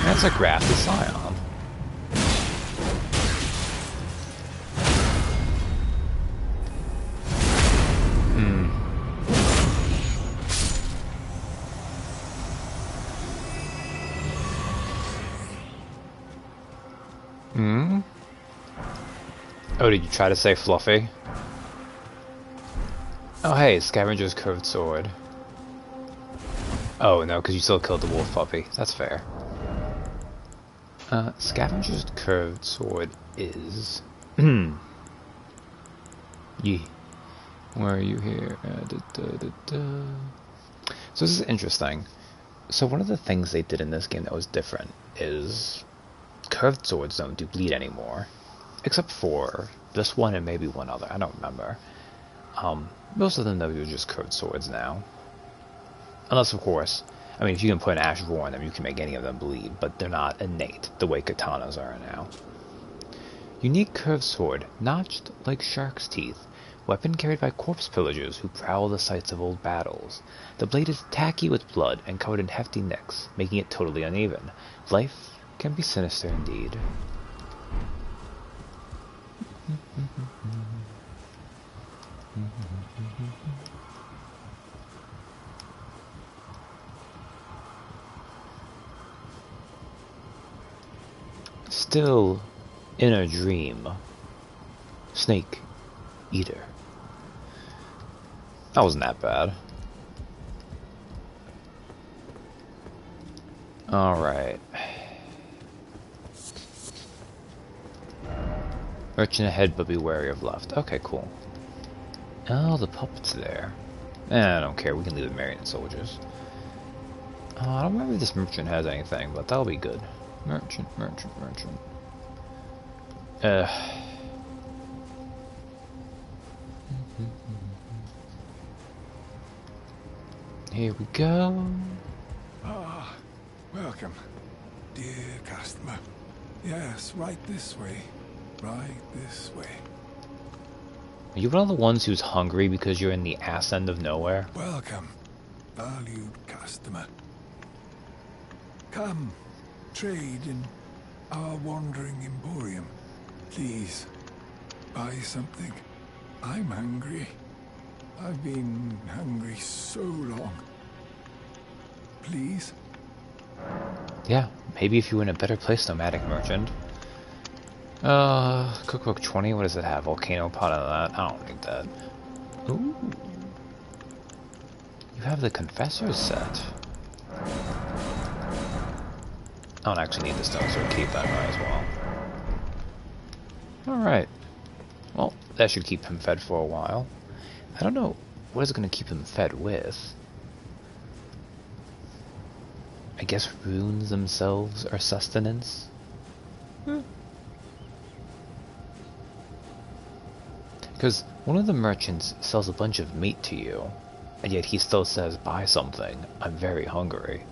That's a grafted scion. Oh, did you try to say Fluffy? Oh, hey, Scavenger's curved sword. Oh, no, because you still killed the wolf puppy. That's fair. Scavenger's curved sword is... Yee. Where are you here? So this is interesting. So one of the things they did in this game that was different is curved swords don't do bleed anymore. Except for this one and maybe one other. I don't remember. Most of them, though, are just curved swords now. Unless, of course, I mean, if you can put an Ash Roar on them, you can make any of them bleed, but they're not innate the way katanas are now. Unique curved sword, notched like shark's teeth. Weapon carried by corpse pillagers who prowl the sites of old battles. The blade is tacky with blood and covered in hefty nicks, making it totally uneven. Life can be sinister indeed. Still in a dream. Snake eater. That wasn't that bad. Alright. Merchant ahead, but be wary of left. Okay, cool. Oh, the puppet's there. I don't care. We can leave the marionette soldiers. I don't remember if this merchant has anything, but that'll be good. Merchant. Here we go. Ah, welcome, dear customer. Yes, right this way. Right this way. Are you one of the ones who's hungry because you're in the ass end of nowhere? Welcome, valued customer. Come, trade in our wandering emporium. Please, buy something. I'm hungry. I've been hungry so long. Please? Yeah, maybe if you were in a better place, nomadic merchant. Cookbook 20, what does it have? Volcano pot of that? I don't need that. Ooh. You have the Confessor's set. I don't actually need the stone, so keep that might as well. Alright. Well, that should keep him fed for a while. I don't know what is going to keep him fed with. I guess runes themselves are sustenance? Because one of the merchants sells a bunch of meat to you, and yet he still says, buy something. I'm very hungry.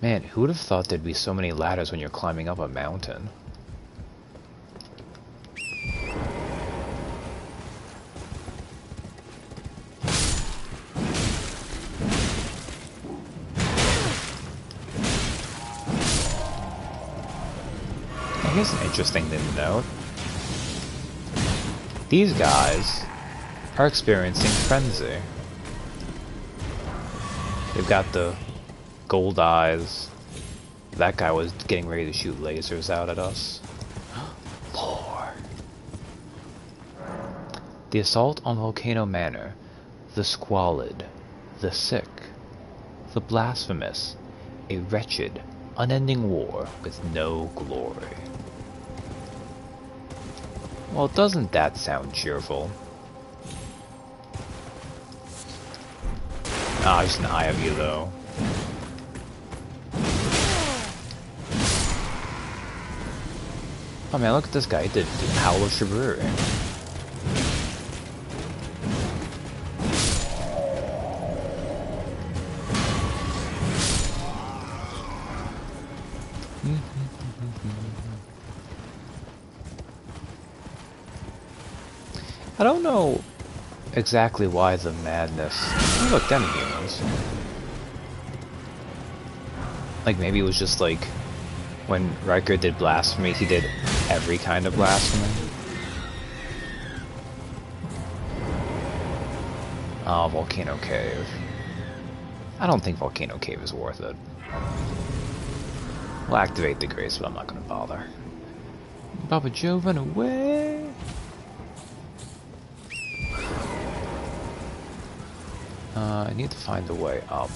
Man, who would have thought there'd be so many ladders when you're climbing up a mountain? Here's an interesting thing to note. These guys are experiencing frenzy. They've got the gold eyes. That guy was getting ready to shoot lasers out at us. Lore. The assault on Volcano Manor, the squalid, the sick, the blasphemous, a wretched, unending war with no glory. Well, doesn't that sound cheerful? Ah, just an eye of you, though. Oh man, look at this guy. He did Howl of Shibuya. I don't know exactly why the madness... Oh, look, demi-humans. Like, maybe it was just like... When Riker did blasphemy, he did every kind of blasphemy. Oh, Volcano Cave. I don't think Volcano Cave is worth it. We'll activate the grace, but I'm not gonna bother. Baba Joe, run away! I need to find a way up.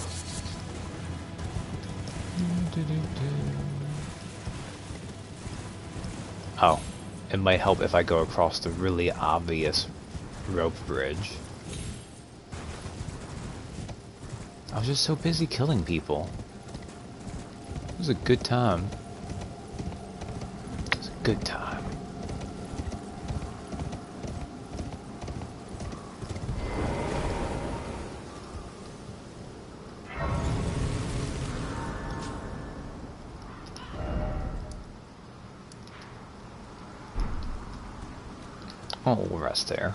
Oh, it might help if I go across the really obvious rope bridge. I was just so busy killing people. It was a good time. It was a good time. Oh, we'll rest there.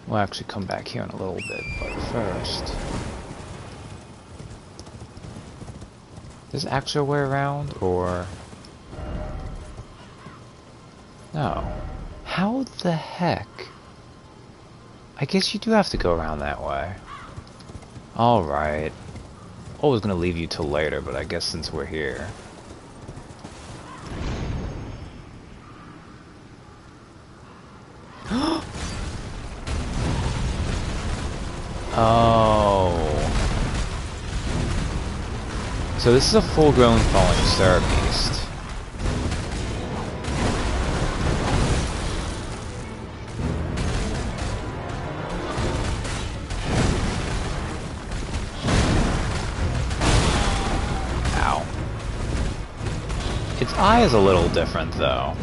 We'll actually come back here in a little bit, but first... Is actually a way around, or... No. How the heck? I guess you do have to go around that way. Alright. I was gonna leave you till later, but I guess since we're here... Oh. So this is a full-grown falling star beast. Ow. Its eye is a little different, though.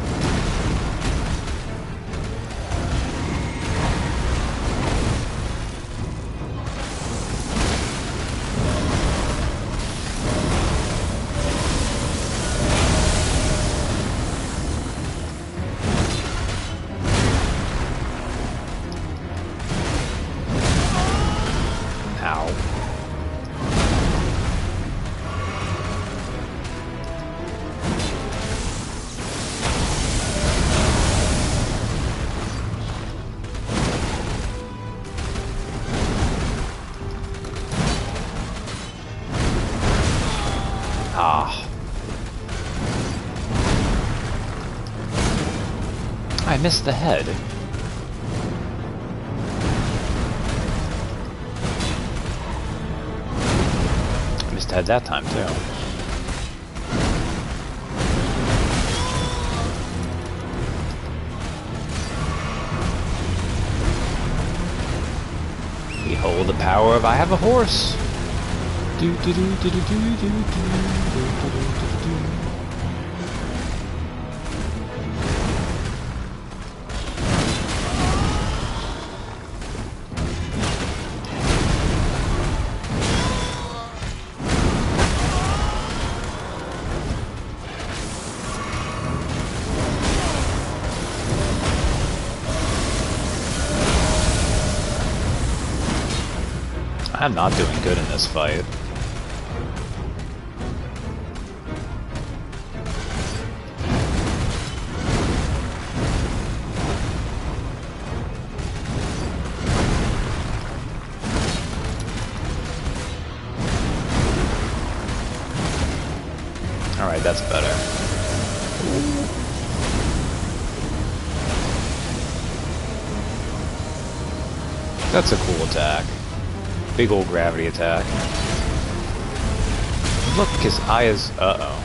I missed the head. I missed the head that time, too. Behold the power of I have a horse! Do do do do do do do do do do do. I'm not doing good in this fight. Alright, that's better. That's a cool attack. Big old gravity attack. Look, his eye is... Uh-oh.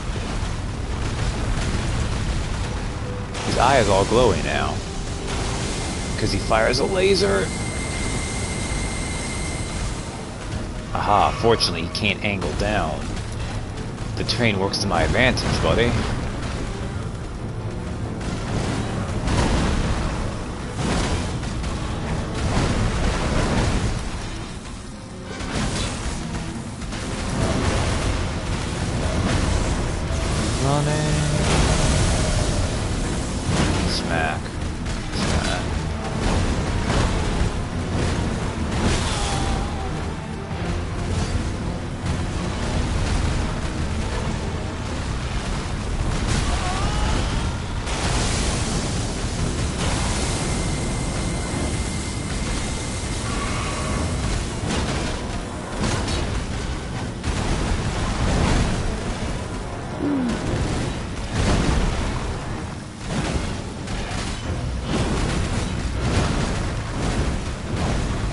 His eye is all glowy now. Because he fires a laser. Aha, fortunately he can't angle down. The terrain works to my advantage, buddy. Smack. Smack.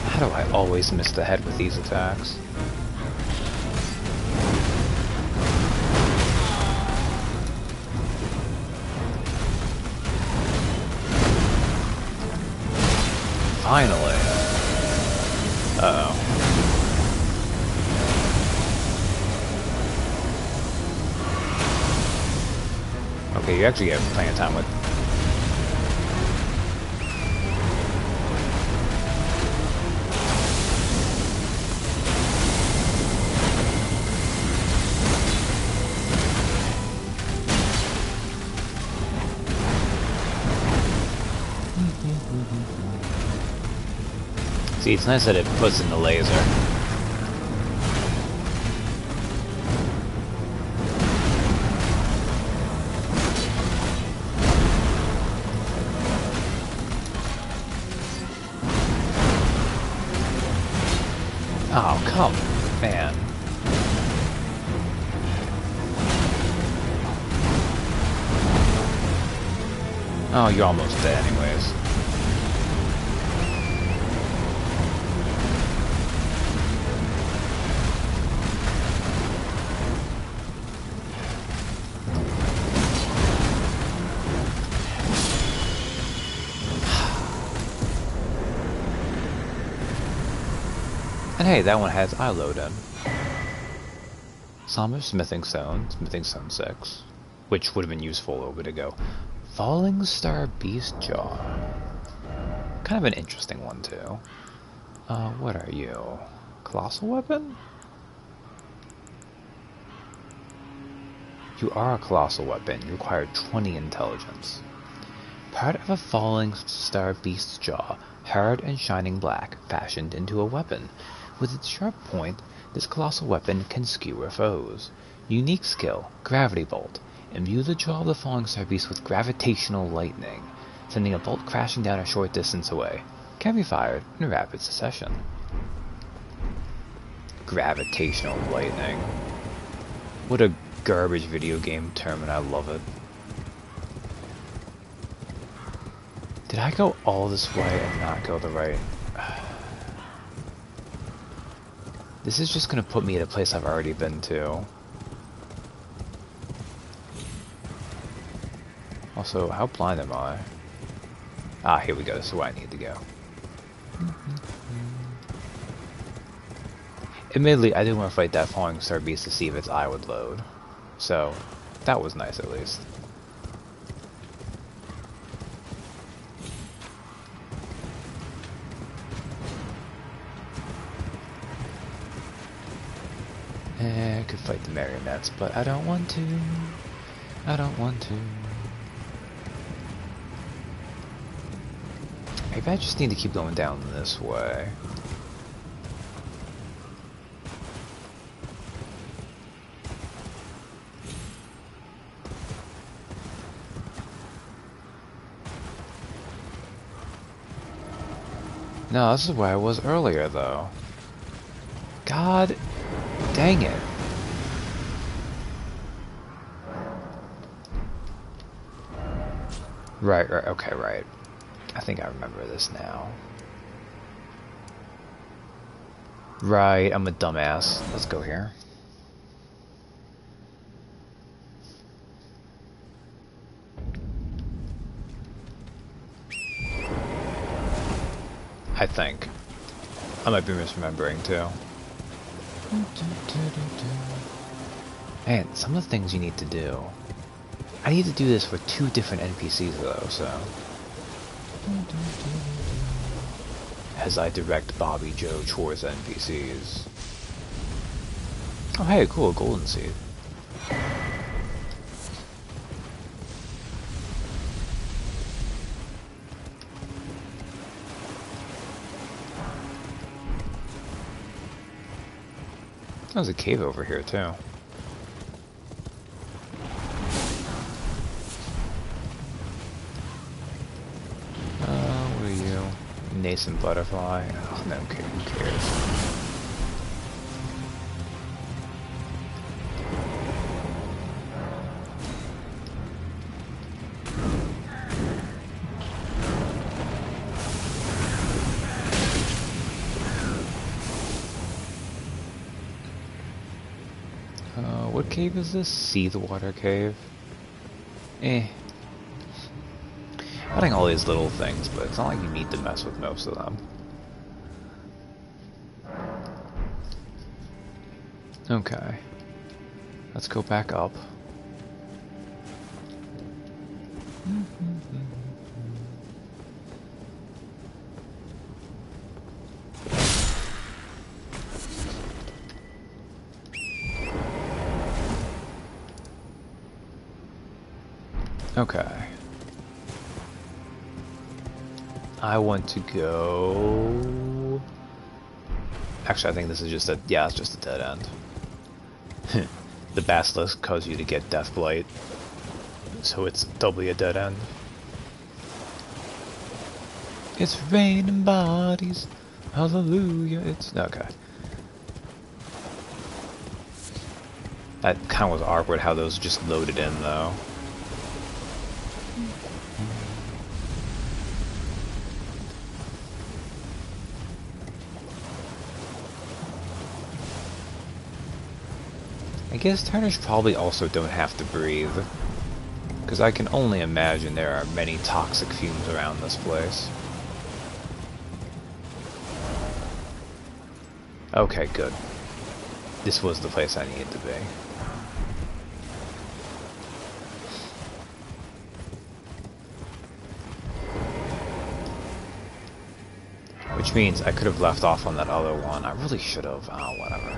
How do I always miss the head with these attacks? Finally. Uh-oh. Okay, you actually get plenty of time with... See, it's nice that it puts in the laser. Oh, come on, man. Oh, you're almost dead anyways. And hey, that one has eye load in. Somber Smithing Stone 6, which would have been useful a little bit ago. Falling Star Beast Jaw. Kind of an interesting one too. What are you? Colossal Weapon? You are a Colossal Weapon. You require 20 intelligence. Part of a Falling Star Beast's jaw, hard and shining black, fashioned into a weapon. With its sharp point, this colossal weapon can skewer foes. Unique skill, Gravity Bolt. Imbue the jaw of the Falling Star Beast with gravitational lightning, sending a bolt crashing down a short distance away. Can be fired in rapid succession. Gravitational lightning. What a garbage video game term, and I love it. Did I go all this way and not go the right? This is just gonna put me at a place I've already been to. Also, how blind am I? Ah, here we go. This is where I need to go. Admittedly, I did want to fight that Falling Star Beast to see if its eye would load. So, that was nice at least. I could fight the marionettes, but I don't want to. I don't want to. Maybe I just need to keep going down this way. No, this is where I was earlier, though. God dang it. Right, okay, right. I think I remember this now. Right, I'm a dumbass. Let's go here. I think. I might be misremembering too. Man, some of the things you need to do. I need to do this for 2 different NPCs though, so. As I direct Bobby Joe towards NPCs. Oh hey, cool, golden seed. There's a cave over here too. What are you? Nascent butterfly? Oh, no, okay, who cares? What cave is this? Seethe water cave? Eh. I think all these little things, but it's not like you need to mess with most of them. Okay. Let's go back up. Okay. I want to go... Actually, I think this is just a... Yeah, it's just a dead end. The basilisk causes you to get death blight, so it's doubly a dead end. It's raining bodies, hallelujah, it's... Okay. That kind of was awkward how those just loaded in, though. I guess Tarnished probably also don't have to breathe, because I can only imagine there are many toxic fumes around this place. Okay, good. This was the place I needed to be. Which means I could have left off on that other one. I really should have. Oh, whatever.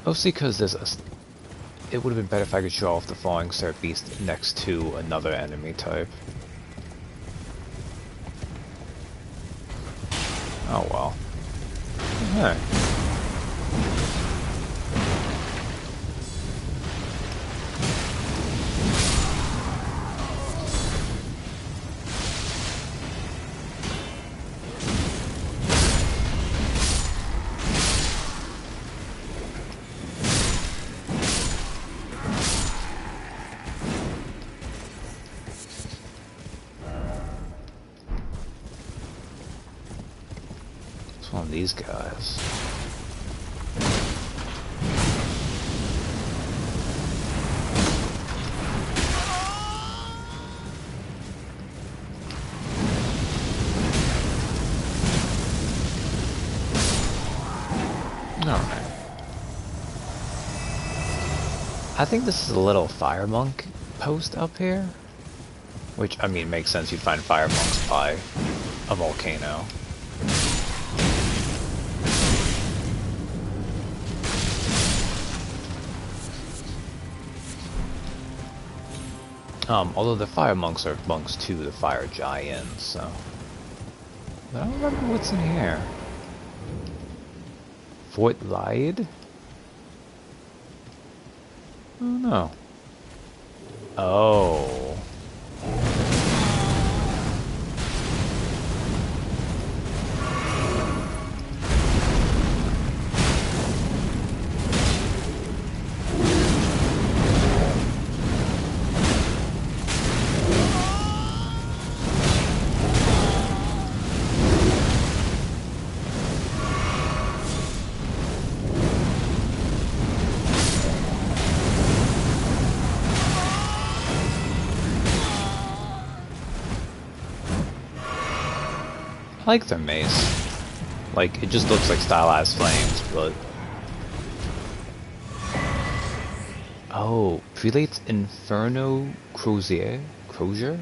Mostly because there's a... It would have been better if I could show off the Falling Star Beast next to another enemy type. Oh well. Hey. One of these guys. Alright. I think this is a little fire monk post up here. Which, I mean, makes sense. You'd find fire monks by a volcano. Although the fire monks are monks too, the fire giants, so... But I don't remember what's in here. Fort Lyde? Oh no. Oh. I like their mace. Like, it just looks like stylized flames, but... Oh, Prelate's Inferno Crozier? Crozier?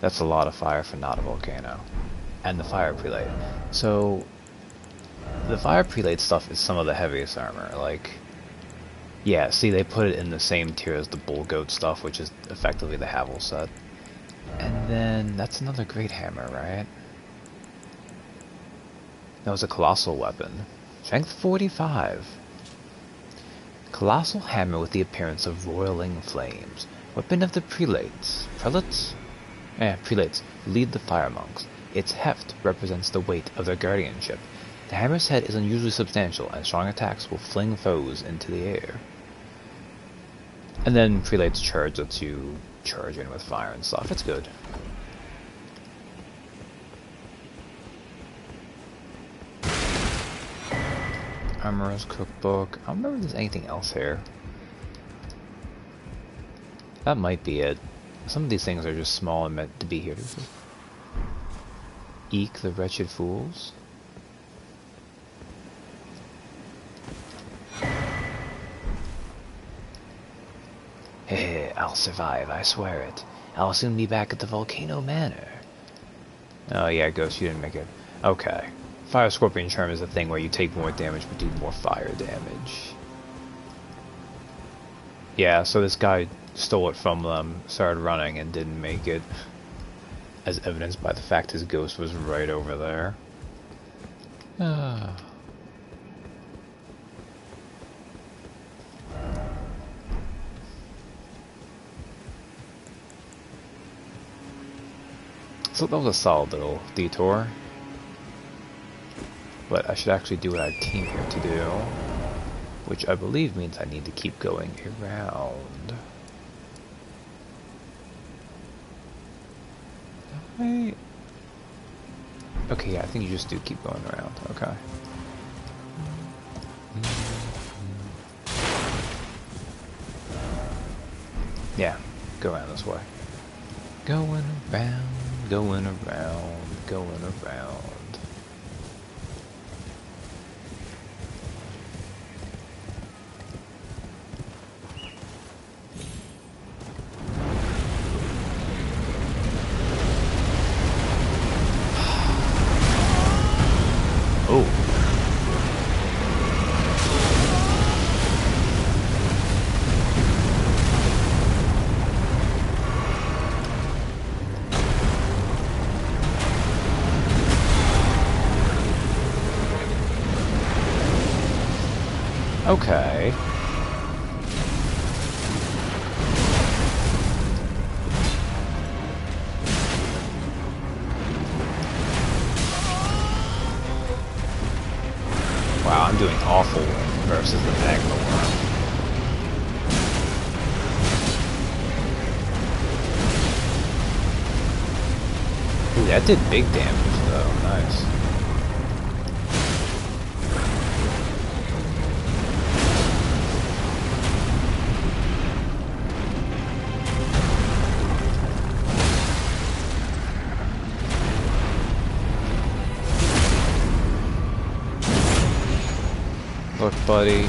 That's a lot of fire for not a volcano. And the Fire Prelate. So, the Fire Prelate stuff is some of the heaviest armor. Like, yeah, see, they put it in the same tier as the Bull Goat stuff, which is effectively the Havel set. And then, that's another great hammer, right? That was a colossal weapon. Strength 45. Colossal hammer with the appearance of roiling flames. Weapon of the prelates. Prelates? Prelates lead the fire monks. Its heft represents the weight of their guardianship. The hammer's head is unusually substantial, and strong attacks will fling foes into the air. And then prelate's charge lets you charge in with fire and stuff. It's good. Armorer's Cookbook. I don't remember if there's anything else here. That might be it. Some of these things are just small and meant to be here. Eek the wretched fools. Hey, I'll survive, I swear it. I'll soon be back at the Volcano Manor. Oh yeah, Ghost, you didn't make it. Okay. Fire Scorpion Charm is a thing where you take more damage but do more fire damage. Yeah, so this guy stole it from them, started running, and didn't make it. As evidenced by the fact his ghost was right over there. So that was a solid little detour. But I should actually do what I came here to do. Which I believe means I need to keep going around. Right. Okay, yeah, I think you just do keep going around. Okay. Yeah, go around this way. Going around, going around, going around. Okay. Wow, I'm doing awful versus the magma worm. Ooh, that did big damage though. Nice. Look, buddy,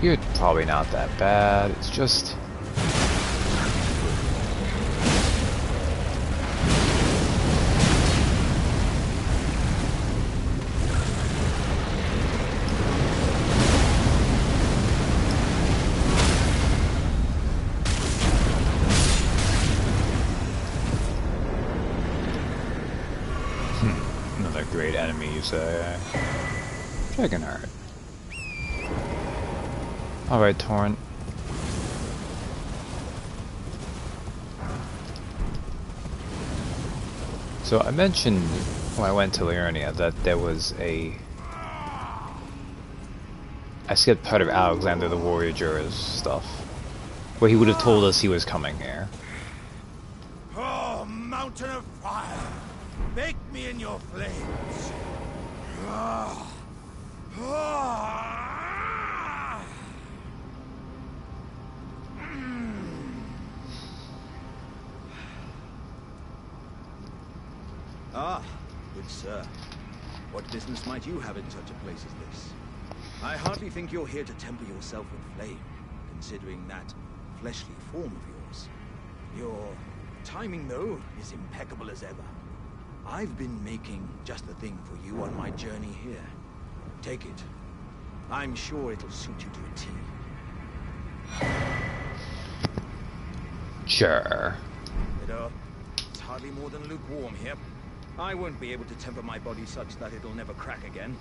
you're probably not that bad. It's just... Another great enemy, you say? Dragonheart. Alright, Torrent. So I mentioned when I went to Liurnia that there was a... I skipped part of Alexander the Warrior Juror's stuff, where he would have told us he was coming here. Oh, mountain of fire! Bake me in your flames! Ah, good sir. What business might you have in such a place as this? I hardly think you're here to temper yourself with flame, considering that fleshly form of yours. Your timing, though, is impeccable as ever. I've been making just the thing for you on my journey here. Take it. I'm sure it'll suit you to a T. Sure. It's hardly more than lukewarm here. I won't be able to temper my body such that it'll never crack again.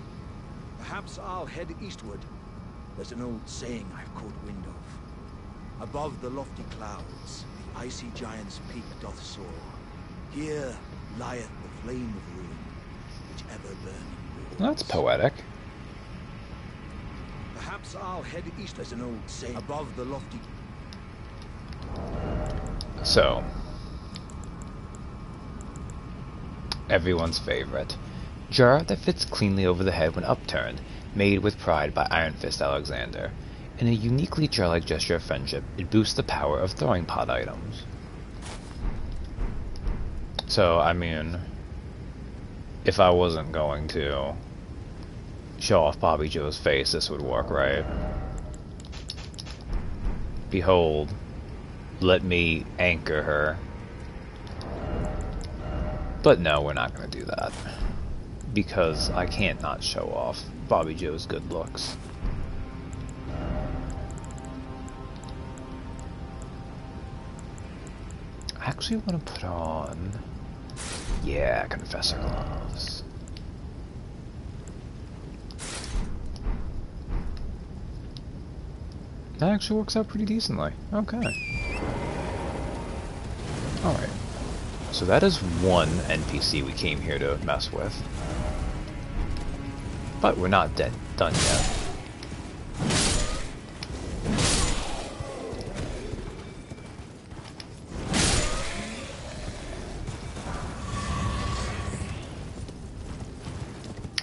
Perhaps I'll head eastward. There's an old saying I've caught wind of. Above the lofty clouds, the icy giant's peak doth soar. Here lieth the flame of ruin, which ever burning roars. That's poetic. Perhaps I'll head east. There's an old saying. Above the lofty... So, everyone's favorite. Jar that fits cleanly over the head when upturned, made with pride by Iron Fist Alexander. In a uniquely Jar-like gesture of friendship, it boosts the power of throwing pot items. So, I mean, if I wasn't going to show off Bobby Joe's face, this would work, right? Behold, let me anchor her. But no, we're not going to do that. Because I can't not show off Bobby Joe's good looks. I actually want to put on... yeah, Confessor gloves. That actually works out pretty decently. Okay. Alright. So that is one NPC we came here to mess with. But we're not done yet.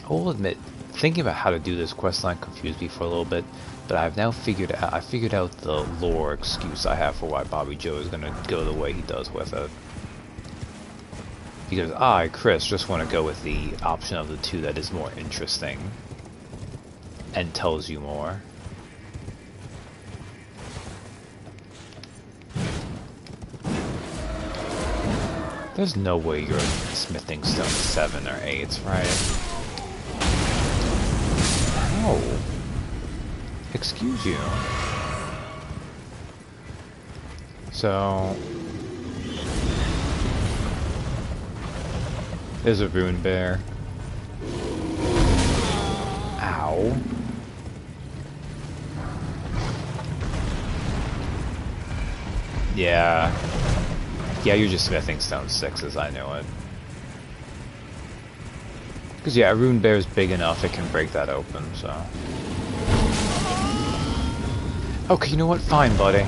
I will admit, thinking about how to do this questline confused me for a little bit, but I've now figured out the lore excuse I have for why Bobby Joe is gonna go the way he does with it. Because I, Chris, just want to go with the option of the two that is more interesting and tells you more. There's no way you're smithing stone 7 or 8, right? Oh. Excuse you. So... there's a rune bear. Ow. Yeah. Yeah, you're just smithing stone 6s, I know it. Because yeah, a rune bear is big enough it can break that open, so... okay, you know what? Fine, buddy.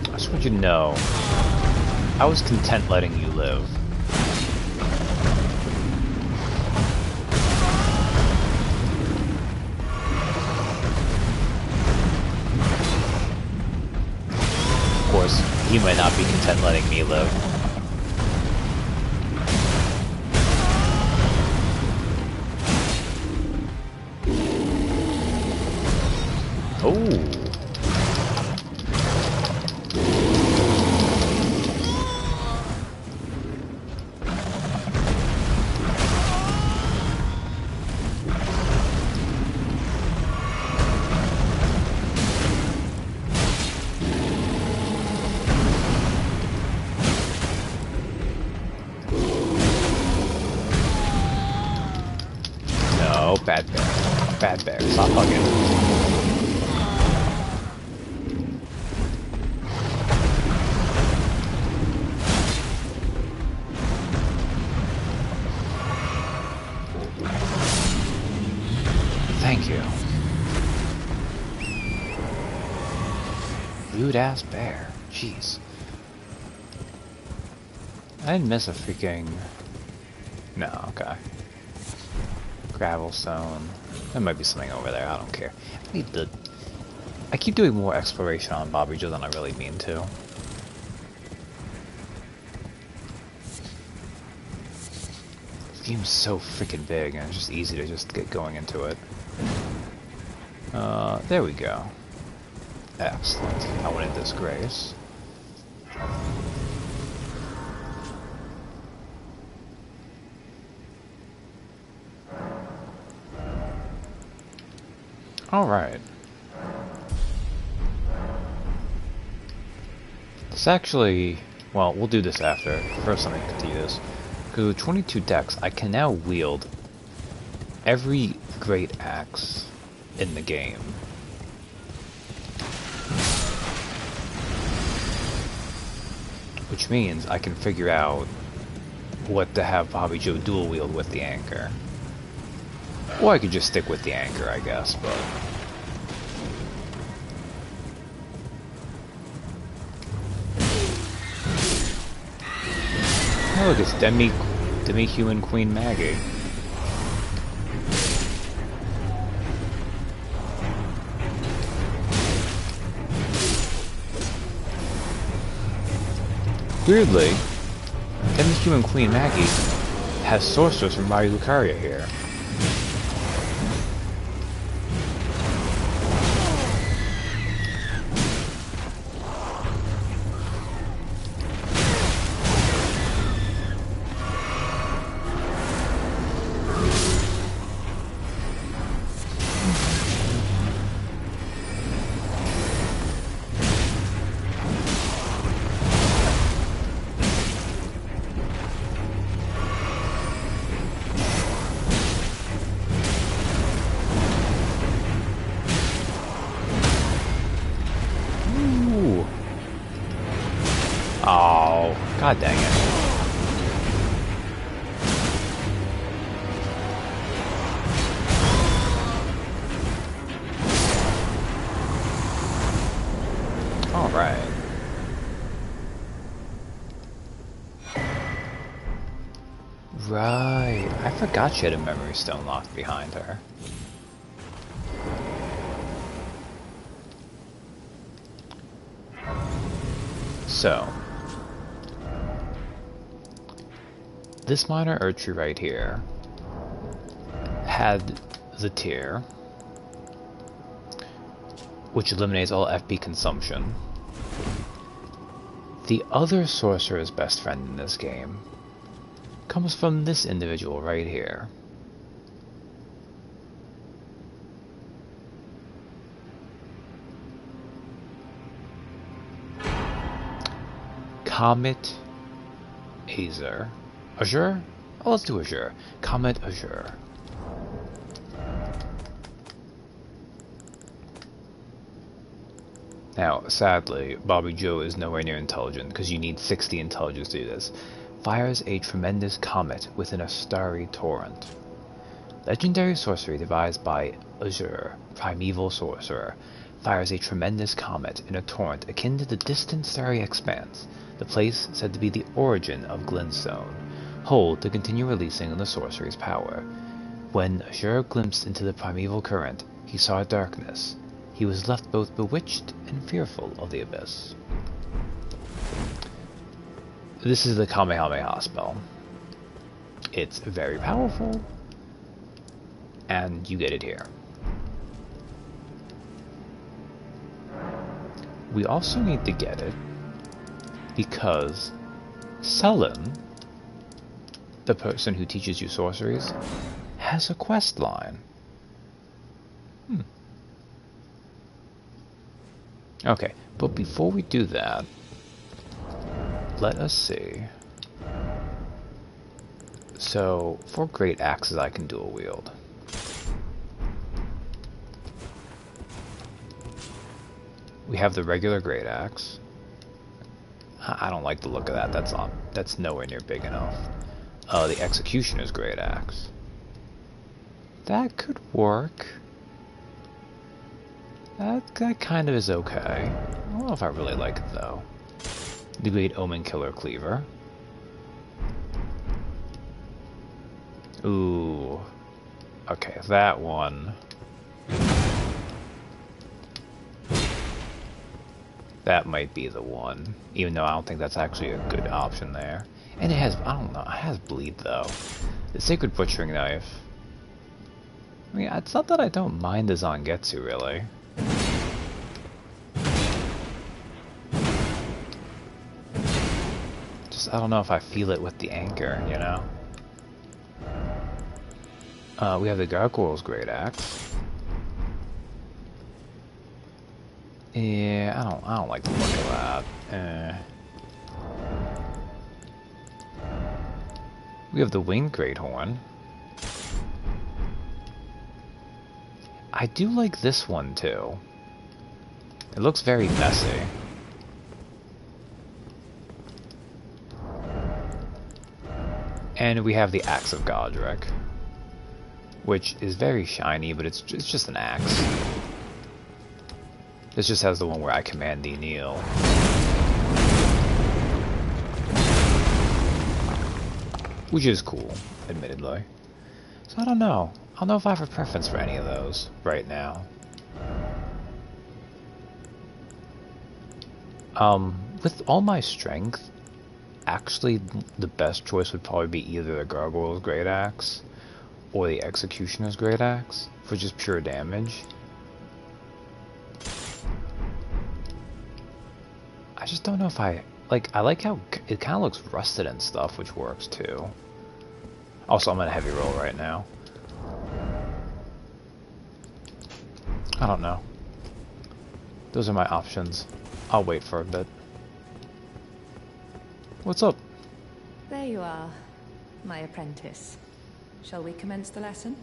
I just want you to know, I was content letting you live. He might not be content letting me live. Oh. Bad bear. Bad bear. Stop hugging. Thank you. Rude ass bear. Jeez. I didn't miss a freaking... No, okay. Gravelstone. There might be something over there, I don't care. I keep doing more exploration on Bobby Joe than I really mean to. This game's so freaking big, and it's just easy to just get going into it. There we go. Excellent. I wanted this grace. Alright. This actually... Well, we'll do this after. First, let me continue this. Because with 22 decks, I can now wield every great axe in the game. Which means I can figure out what to have Bobby Joe dual wield with the anchor. Or I could just stick with the anchor, I guess, but... Oh, look, it's Demi-Human Queen Maggie. Weirdly, Demi-Human Queen Maggie has sorcerers from Mario Lucaria here. Oh, god dang it. Alright. Right. I forgot she had a memory stone locked behind her. So, this minor Erdtree right here had the tier, which eliminates all FP consumption. The other sorcerer's best friend in this game comes from this individual right here. Comet Azure. Azure? Oh, let's do Azure. Comet Azure. Now, sadly, Bobby Joe is nowhere near intelligent, because you need 60 intelligence to do this. Fires a tremendous comet within a starry torrent. Legendary sorcery devised by Azure, primeval sorcerer, fires a tremendous comet in a torrent akin to the distant starry expanse, the place said to be the origin of Glintstone. Hold to continue releasing the sorcery's power. When Azure glimpsed into the primeval current, he saw darkness. He was left both bewitched and fearful of the abyss. This is the Kamehameha spell. It's very powerful, and you get it here. We also need to get it because Selen, the person who teaches you sorceries, has a quest line. Okay, but before we do that, let us see. So, for great axes I can dual wield. We have the regular great axe. I don't like the look of that. That's nowhere near big enough. The executioner's great axe. That could work. That kind of is okay. I don't know if I really like it though. The Great Omen Killer Cleaver. Ooh. Okay, that one. That might be the one. Even though I don't think that's actually a good option there. And it has, I don't know, it has bleed though. The Sacred Butchering Knife. I mean, it's not that I don't mind the Zangetsu, really. Just, I don't know if I feel it with the anchor, you know? We have the Gargoyle's Great Axe. Yeah, I don't like the look of that. We have the Winged Great Horn. I do like this one too. It looks very messy. And we have the Axe of Godric, which is very shiny, but it's just an axe. This just has the one where I command thee kneel. Which is cool, admittedly. So I don't know. I don't know if I have a preference for any of those right now. With all my strength, actually the best choice would probably be either the Gargoyle's Great Axe or the Executioner's Great Axe for just pure damage. I just don't know if I like how it kind of looks rusted and stuff, which works too. Also, I'm in a heavy roll right now. I don't know. Those are my options. I'll wait for a bit. What's up? There you are, my apprentice. Shall we commence the lesson?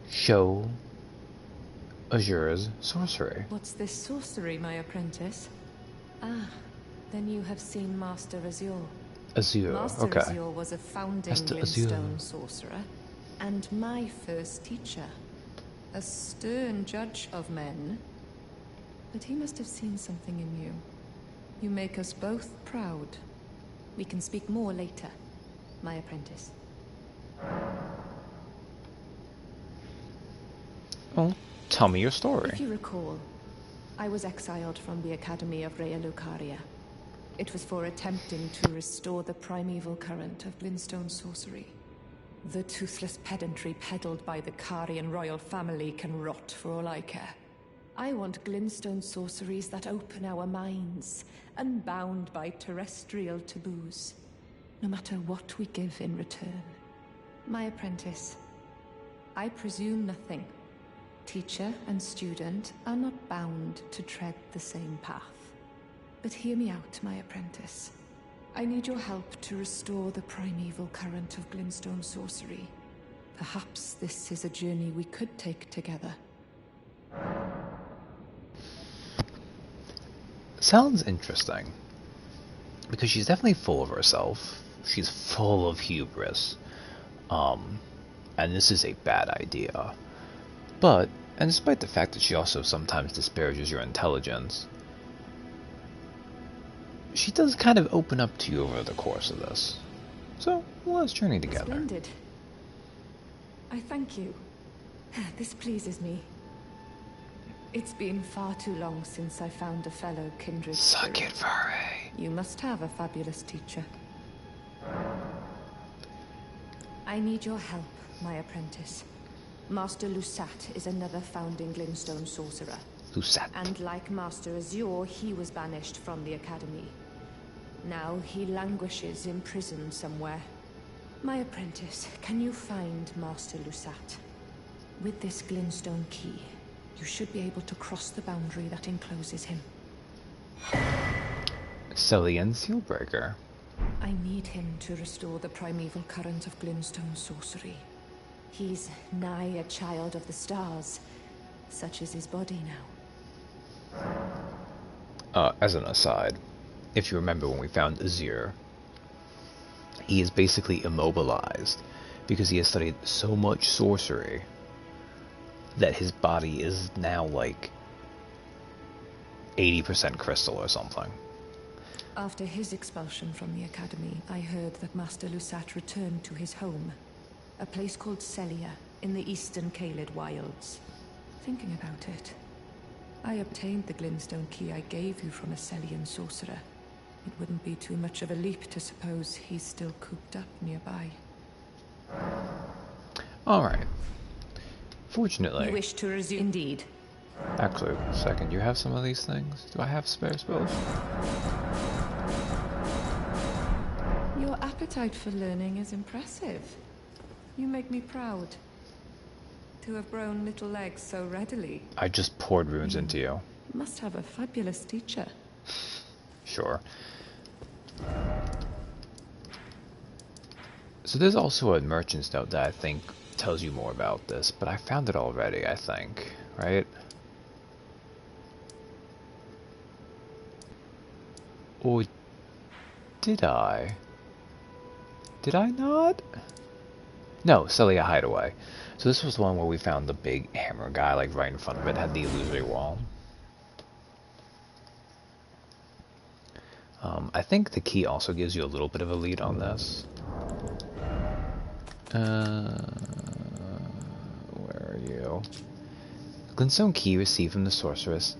Show Azure's sorcery. What's this sorcery, my apprentice? Ah, then you have seen Master Azure. Azure, Master okay. Azure was a founding Glintstone sorcerer, and my first teacher. A stern judge of men. But he must have seen something in you. You make us both proud. We can speak more later, my apprentice. Well, tell me your story. If you recall, I was exiled from the Academy of Rhea Lucaria. It was for attempting to restore the primeval current of Glintstone sorcery. The toothless pedantry peddled by the Carian royal family can rot for all I care. I want Glintstone sorceries that open our minds, unbound by terrestrial taboos, no matter what we give in return. My apprentice, I presume nothing. Teacher and student are not bound to tread the same path. But hear me out, my apprentice. I need your help to restore the primeval current of Glintstone sorcery. Perhaps this is a journey we could take together. Sounds interesting. Because she's definitely full of herself. She's full of hubris. And this is a bad idea. But, and despite the fact that she also sometimes disparages your intelligence, she does kind of open up to you over the course of this. So, let's journey together. Splendid. I thank you. This pleases me. It's been far too long since I found a fellow kindred Suck it, spirit. Furry. You must have a fabulous teacher. I need your help, my apprentice. Master Lusat is another founding Glintstone sorcerer. Lusat. And like Master Azure, he was banished from the Academy. Now he languishes in prison somewhere. My apprentice, can you find Master Lusat? With this Glintstone key, you should be able to cross the boundary that encloses him. Celian Sealbreaker. I need him to restore the primeval current of Glintstone sorcery. He's nigh a child of the stars. Such is his body now. As an aside, if you remember when we found Azure, he is basically immobilized because he has studied so much sorcery that his body is now like 80% crystal or something. After his expulsion from the Academy, I heard that Master Lusat returned to his home, a place called Celia in the eastern Caelid wilds. Thinking about it, I obtained the glintstone key I gave you from a Celian sorcerer. It wouldn't be too much of a leap to suppose he's still cooped up nearby. Alright. Fortunately. You wish to resume? Indeed. Actually, a second, you have some of these things? Do I have spare spells? Your appetite for learning is impressive. You make me proud to have grown little legs so readily. I just poured runes into you. Must have a fabulous teacher. Sure. So there's also a merchant's note that I think tells you more about this, but I found it already, I think, right? Or did I? Did I not? No, Celia Hideaway. So this was the one where we found the big hammer guy, like right in front of it, had the illusory wall. I think the key also gives you a little bit of a lead on this. Where are you? Glintstone key received from the sorceress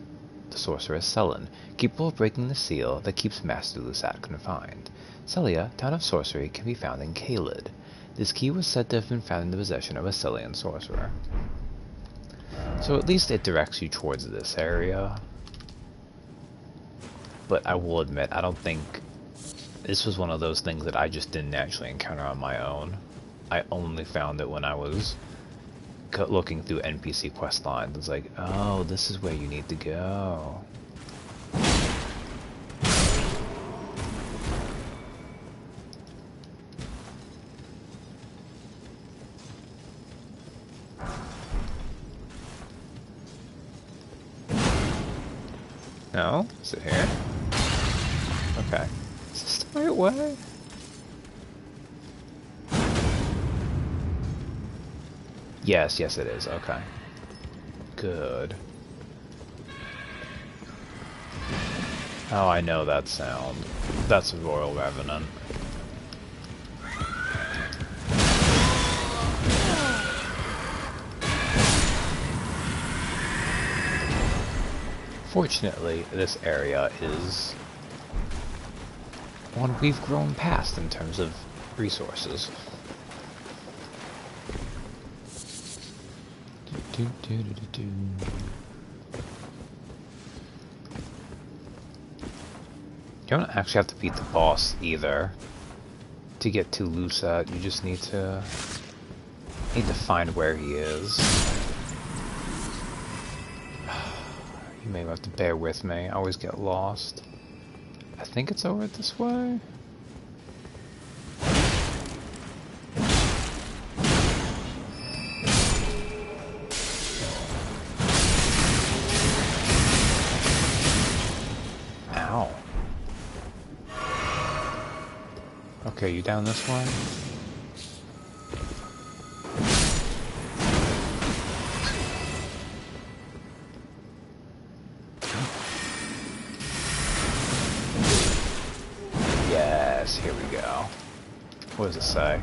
Sullen, capable of breaking the seal that keeps Master Lusat confined. Celia, town of sorcery, can be found in Caelid. This key was said to have been found in the possession of a Celian sorcerer. So at least it directs you towards this area. But I will admit, I don't think this was one of those things that I just didn't actually encounter on my own. I only found it when I was looking through NPC quest lines. It's like, oh, this is where you need to go. No? Is it here? Okay. Is this the right way? Yes, yes it is. Okay. Good. Oh, I know that sound. That's a Royal Revenant. Fortunately, this area is one we've grown past in terms of resources. You don't actually have to beat the boss either to get to Lusat. You just need to find where he is. You may have to bear with me. I always get lost. I think it's over this way. Ow. Okay, you down this way? Yes, here we go. What does it say?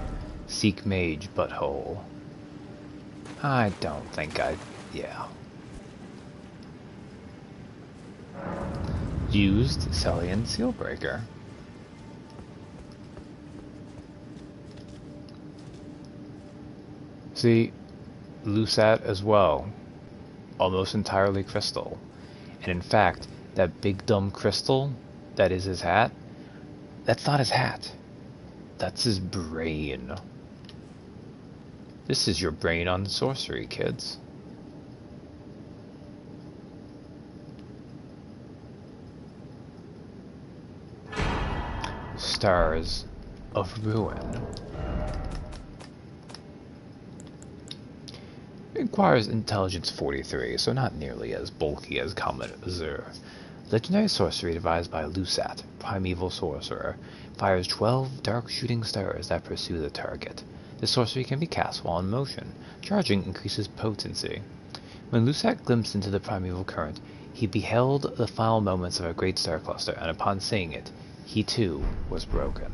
Seek mage butthole. I don't think yeah. Used Celian Sealbreaker. See, Lusat as well. Almost entirely crystal. And in fact, that big dumb crystal that is his hat, that's not his hat. That's his brain. This is your brain on sorcery, kids. Stars of Ruin. It requires intelligence 43, so not nearly as bulky as Comet Azure. Legendary sorcery devised by Lusat, primeval sorcerer, fires 12 dark shooting stars that pursue the target. The sorcery can be cast while in motion. Charging increases potency. When Lusat glimpsed into the primeval current, he beheld the final moments of a great star cluster, and upon seeing it, he too was broken.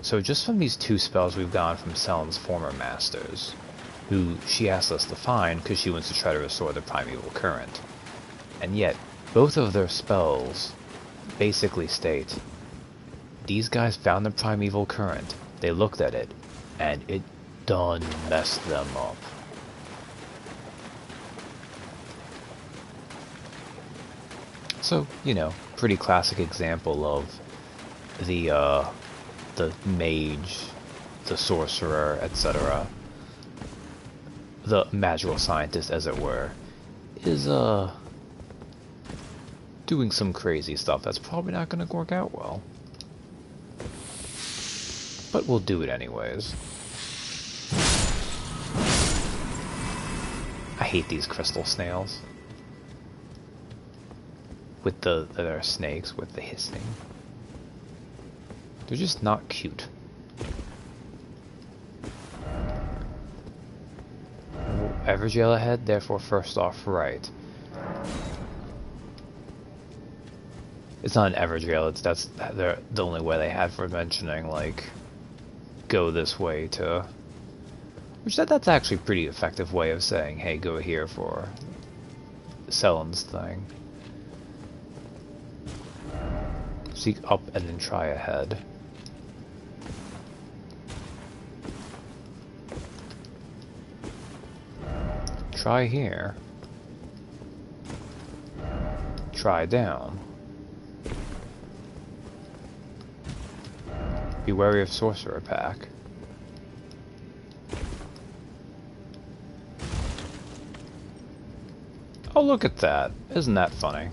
So just from these 2 spells we've gone from Selen's former masters, who she asked us to find because she wants to try to restore the primeval current. And yet, both of their spells basically state, these guys found the primeval current, they looked at it, and it done messed them up. So, you know, pretty classic example of the mage, the sorcerer, etc., the magical scientist, as it were, is doing some crazy stuff that's probably not going to work out well. But we'll do it anyways. I hate these crystal snails. With that are snakes, with the hissing. They're just not cute. Evergaol ahead, therefore first off right. It's not an Evergaol, that's the only way they had for mentioning, like, go this way to... Which that's actually a pretty effective way of saying, hey, go here for Selen's thing. Seek up and then try ahead. Try here. Try down. Be wary of sorcerer pack. Oh, look at that. Isn't that funny?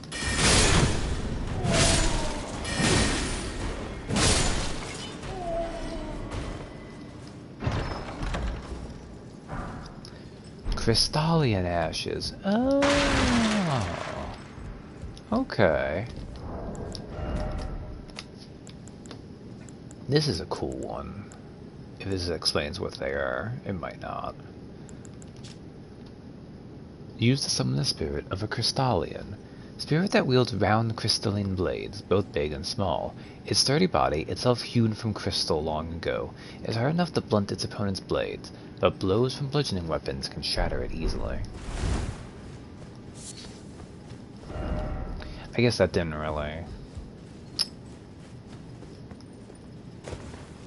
Crystallian ashes. Oh. Okay. This is a cool one. If this explains what they are, it might not. Use to summon the spirit of a Crystallian. Spirit that wields round crystalline blades, both big and small. Its sturdy body, itself hewn from crystal long ago, is hard enough to blunt its opponent's blades, but blows from bludgeoning weapons can shatter it easily. I guess that didn't really...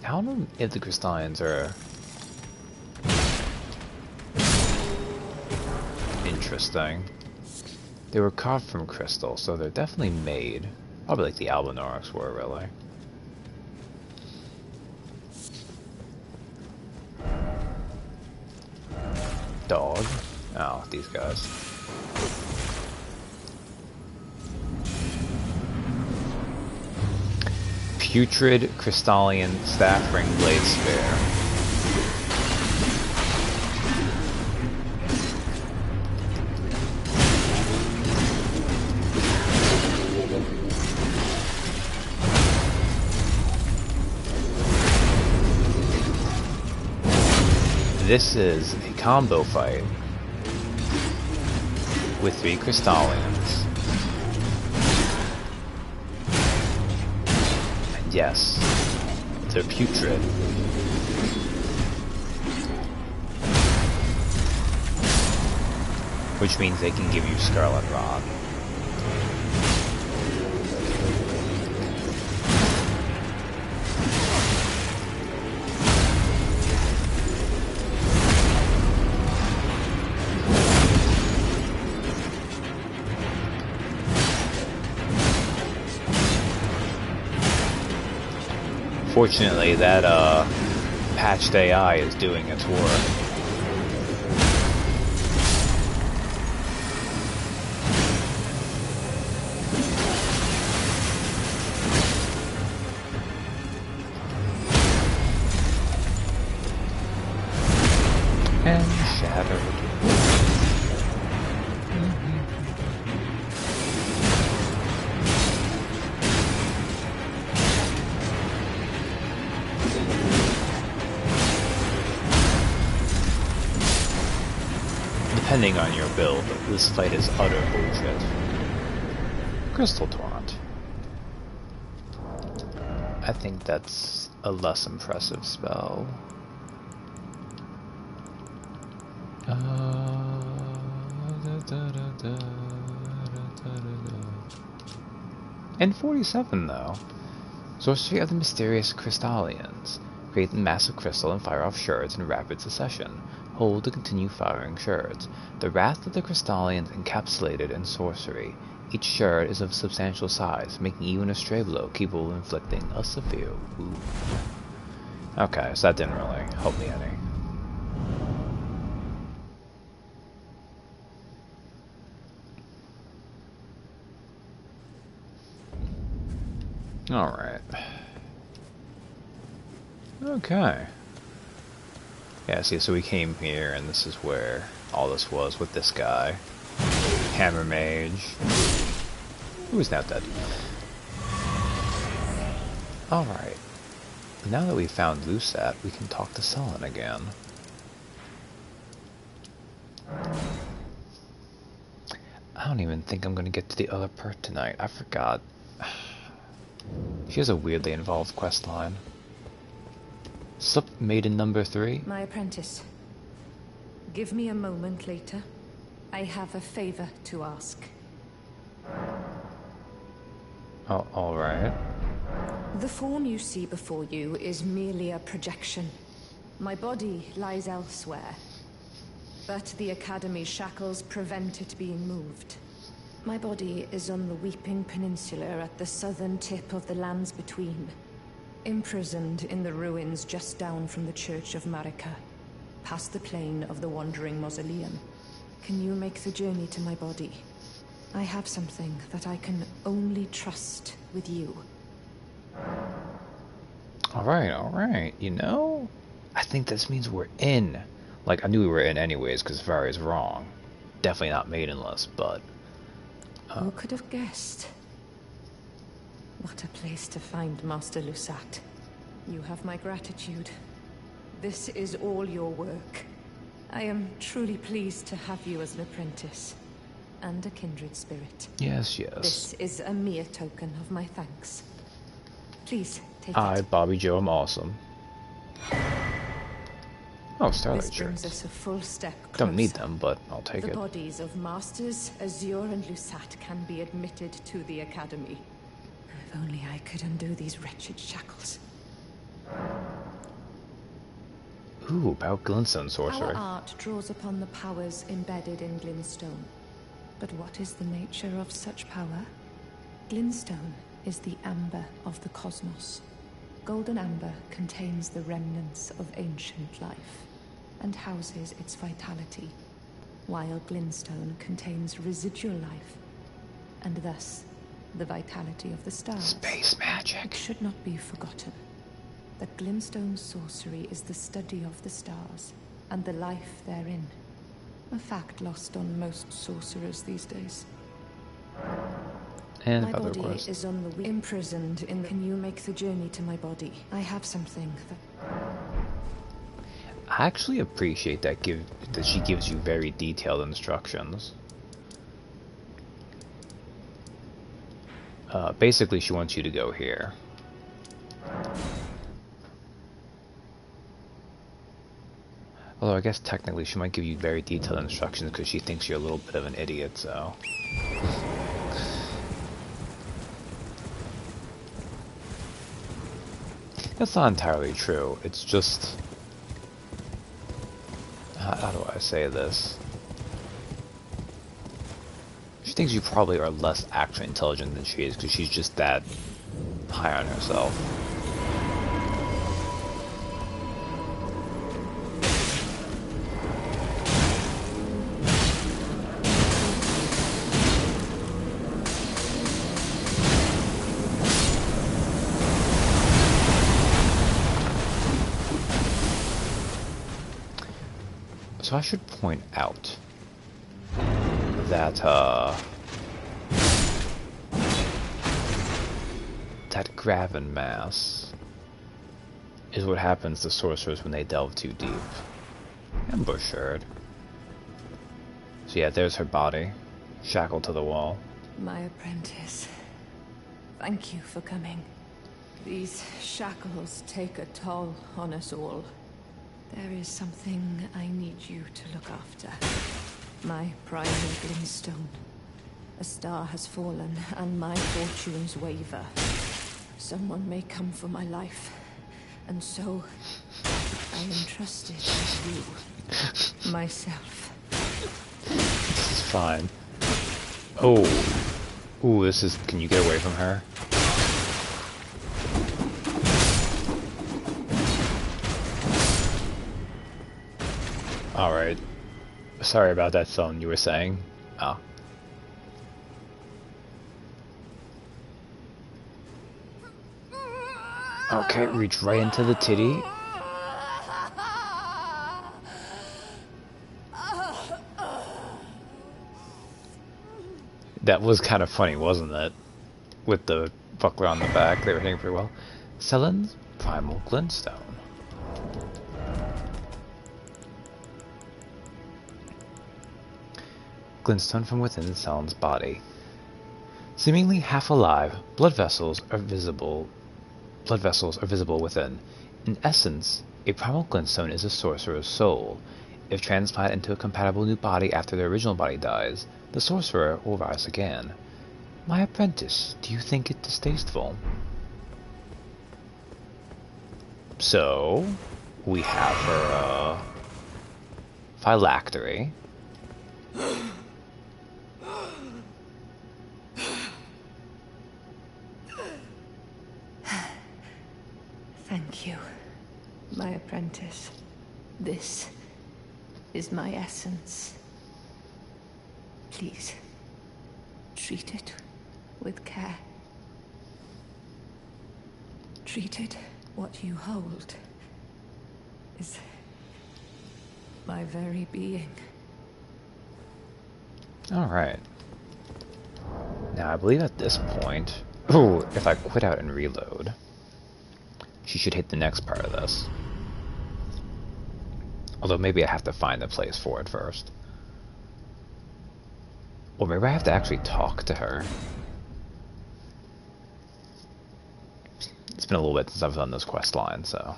I don't know if the Crystallians are... interesting. They were carved from crystal, so they're definitely made. Probably like the Albinorics were, really. Dog? Oh, these guys. Putrid Crystallian Staff Ring Blade Spear. This is a combo fight with 3 Crystallians. And yes, they're putrid. Which means they can give you Scarlet Rot. Fortunately, that patched AI is doing its work. And shattered. Depending on your build, this fight is utter bullshit. Crystal Torrent. I think that's a less impressive spell. And 47 though. Sorcery of the Mysterious Crystallians. Create a massive crystal and fire off shards in rapid succession. Hold to continue firing shards. The wrath of the Crystallians encapsulated in sorcery. Each shard is of substantial size, making even a stray blow capable of inflicting a severe wound. Okay, so that didn't really help me any. Alright. Okay. Yeah, see, so we came here, and this is where all this was with this guy. Hammer Mage. Who is now dead. Alright. Now that we've found Lusat, we can talk to Sullen again. I don't even think I'm gonna get to the other part tonight. I forgot. She has a weirdly involved quest line. Slip Maiden number 3? My apprentice. Give me a moment later. I have a favor to ask. Oh, alright. The form you see before you is merely a projection. My body lies elsewhere. But the Academy's shackles prevent it being moved. My body is on the Weeping Peninsula at the southern tip of the lands between. Imprisoned in the ruins just down from the Church of Marika, past the plain of the Wandering Mausoleum. Can you make the journey to my body? I have something that I can only trust with you. Alright. You know, I think this means we're in. Like, I knew we were in anyways, because Varia's wrong. Definitely not maidenless, but... Who could have guessed? What a place to find Master Lusat. You have my gratitude. This is all your work. I am truly pleased to have you as an apprentice. And a kindred spirit. Yes. This is a mere token of my thanks. Please, take I, it. Bobby Joe, am awesome. Oh, Starlight This brings shirts. us a full step closer. Don't need them, but I'll take The it. bodies of Masters Azure and Lusat can be admitted to the Academy. If only I could undo these wretched shackles. Ooh, about glintstone sorcery. Our art draws upon the powers embedded in glintstone. But what is the nature of such power? Glintstone is the amber of the cosmos. Golden amber contains the remnants of ancient life and houses its vitality, while glintstone contains residual life and thus the vitality of the stars. Space It magic. should not be forgotten that glintstone sorcery is the study of the stars and the life therein. A fact lost on most sorcerers these days. And My other body quests. is on the imprisoned in the... Can you make the journey to my body? I have something that... I actually appreciate that she gives you very detailed instructions. Basically, she wants you to go here. Although I guess technically she might give you very detailed instructions because she thinks you're a little bit of an idiot, so... That's not entirely true. It's just... How do I say this? She thinks you probably are less actually intelligent than she is because she's just that high on herself. So I should point out that that Graven Mass is what happens to sorcerers when they delve too deep. Ambush shard. So yeah, there's her body, shackled to the wall. My apprentice. Thank you for coming. These shackles take a toll on us all. There is something I need you to look after. My primal glintstone. A star has fallen, and my fortunes waver. Someone may come for my life, and so I entrusted you myself. This is fine. Oh. Ooh, this is... Can you get away from her? Alright. Sorry about that phone you were saying. Oh. Okay, reach right into the titty. That was kind of funny, wasn't it? With the buckler on the back, they were hitting pretty well. Selen's primal glintstone. Glintstone from within Selen's body. Seemingly half alive, blood vessels are visible within. In essence, a primal glintstone is a sorcerer's soul. If transplanted into a compatible new body after their original body dies, the sorcerer will rise again. My apprentice, do you think it distasteful? So, we have her, phylactery. Thank you, my apprentice. This is my essence. Please, treat it with care. Treat it what you hold is my very being. Alright. Now, I believe at this point... Ooh, if I quit out and reload, she should hit the next part of this. Although maybe I have to find a place for it first. Or maybe I have to actually talk to her. It's been a little bit since I've done this quest line, so...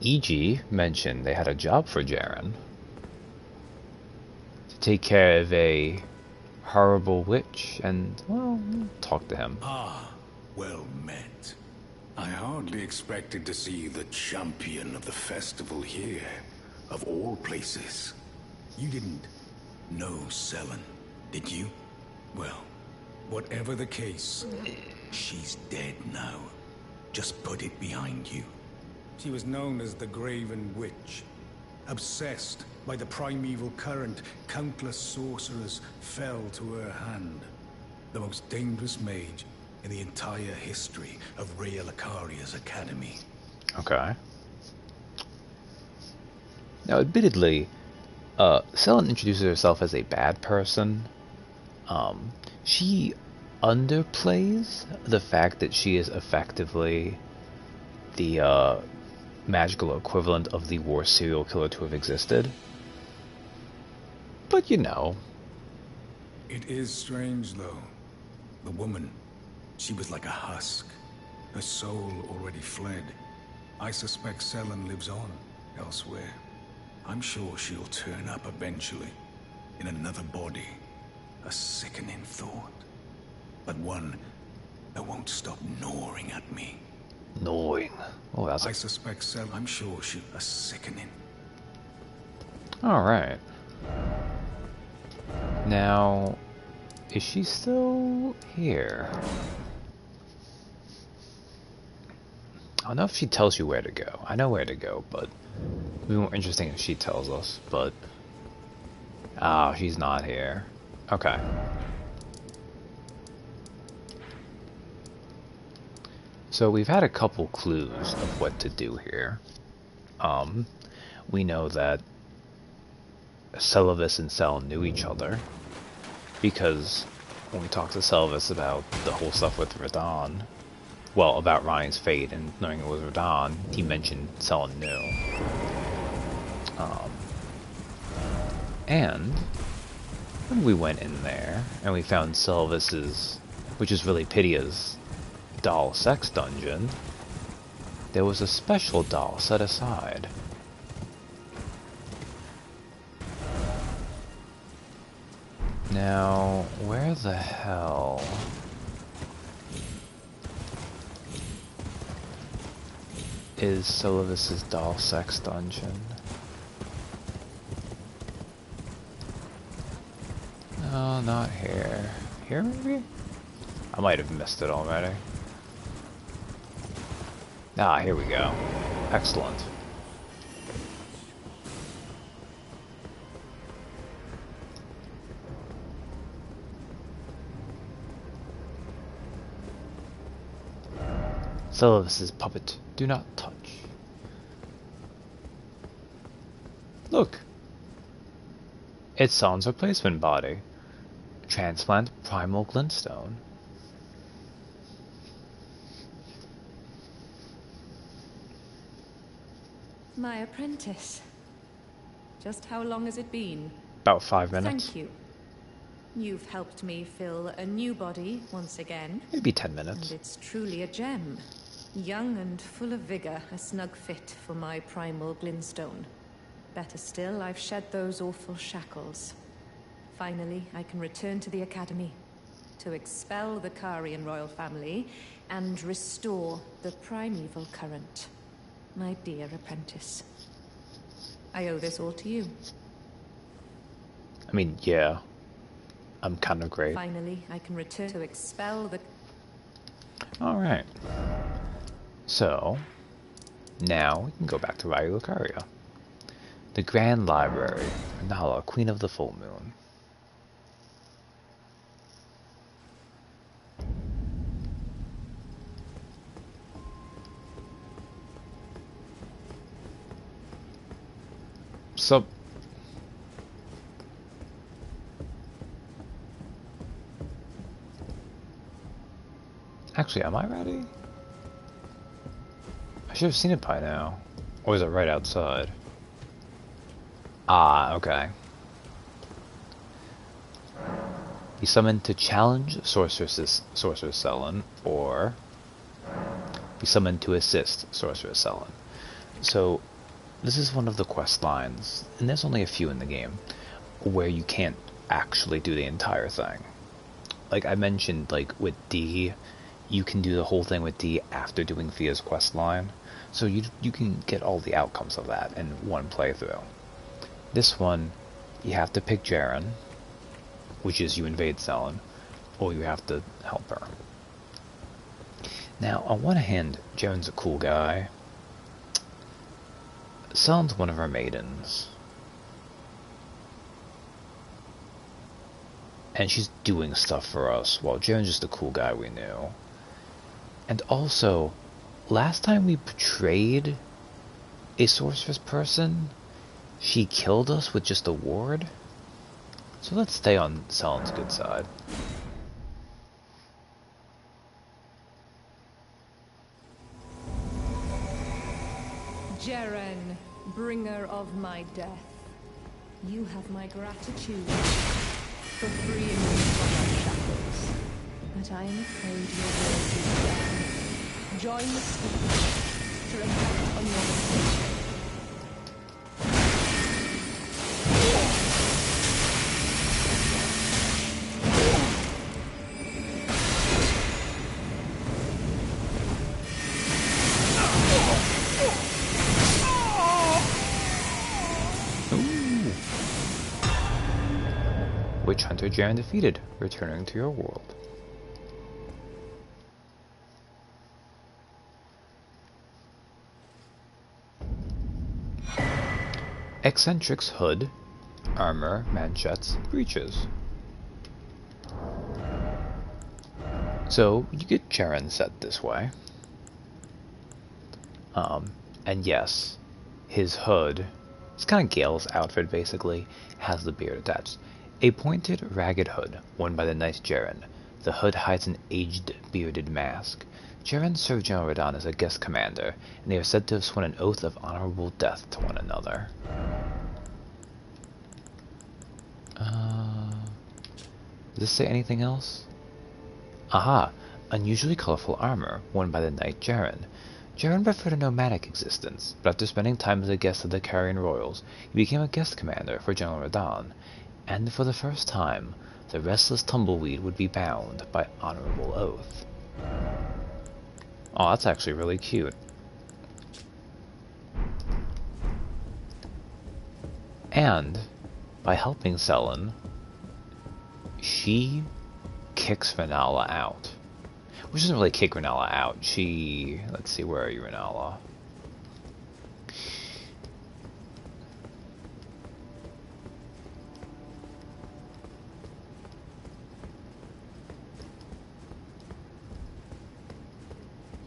E.G. mentioned they had a job for Jaren. To take care of a horrible witch and, well, talk to him. Ah, well met. I hardly expected to see the champion of the festival here, of all places. You didn't know Selen, did you? Well, whatever the case, she's dead now. Just put it behind you. She was known as the Graven Witch. Obsessed by the primeval current, countless sorcerers fell to her hand. The most dangerous mage in the entire history of Rhea Lacaria's academy. Okay. Now, admittedly, Selen introduces herself as a bad person. She underplays the fact that she is effectively the magical equivalent of the worst serial killer to have existed. But you know. It is strange, though. The woman, she was like a husk. Her soul already fled. I suspect Selen lives on elsewhere. I'm sure she'll turn up eventually, in another body. A sickening thought. But one that won't stop gnawing at me. Gnawing. Oh, that's I suspect Selen. I'm sure she's a sickening. Alright. Now, is she still here? I don't know if she tells you where to go. I know where to go, but it'd be more interesting if she tells us, but... Ah, she's not here. Okay. So we've had a couple clues of what to do here. We know that Seluvis and Selen knew each other, because when we talked to Seluvis about the whole stuff with Radahn, well, about Ryan's fate and knowing it was Radahn, he mentioned Selen knew. And when we went in there and we found Sylvis's, which is really Pidia's, doll sex dungeon, there was a special doll set aside. Now, where the hell is Sylvis's doll sex dungeon? No, not here. Here, maybe? I might have missed it already. Ah, here we go. Excellent. Sylvis's puppet, do not touch. Look! It's Son's replacement body. Transplant primal glintstone. My apprentice. Just how long has it been? About 5 minutes. Thank you. You've helped me fill a new body once again. Maybe 10 minutes. And it's truly a gem. Young and full of vigor, a snug fit for my primal glintstone. Better still, I've shed those awful shackles. Finally, I can return to the Academy to expel the Karian royal family and restore the primeval current. My dear apprentice. I owe this all to you. I mean, yeah. I'm kind of great. Finally, I can return to expel the... Alright. So, now we can go back to Ryu Lucaria. The Grand Library, Nala, Queen of the Full Moon. So, actually, am I ready? I should have seen it by now. Or is it right outside? Ah, okay. Be summoned to challenge Sorceress Sellen, or be summoned to assist Sorceress Sellen. So, this is one of the quest lines, and there's only a few in the game, where you can't actually do the entire thing. Like I mentioned, like with D, you can do the whole thing with D after doing Thea's quest line, so you can get all the outcomes of that in one playthrough. This one, you have to pick Jaren, which is you invade Sellen, or you have to help her. Now, on one hand, Jaren's a cool guy. Sellen's one of our maidens. And she's doing stuff for us, while Jaren's just a cool guy we knew. And also, last time we betrayed a sorceress person, she killed us with just a ward. So let's stay on Sellen's good side. Jaren, bringer of my death. You have my gratitude for freeing me from my shackles. But I am afraid your work is done. Join the speakers to reflect on your mistake. Witch Hunter Jaren defeated, returning to your world. Eccentric's hood, armor, manchettes, breeches. So you get Jaren set this way. And yes, his hood, it's kind of Gale's outfit basically, has the beard attached. A pointed, ragged hood, worn by the nice Jaren. The hood hides an aged, bearded mask. Jaren served General Radahn as a guest commander, and they are said to have sworn an oath of honorable death to one another. Does this say anything else? Aha! Unusually colorful armor, worn by the knight Jaren. Jaren preferred a nomadic existence, but after spending time as a guest of the Carian royals, he became a guest commander for General Radahn, and for the first time, the restless tumbleweed would be bound by honorable oath. Oh, that's actually really cute. And, by helping Selen, she kicks Renala out. Which doesn't really kick Renala out. She... Let's see, where are you, Renala?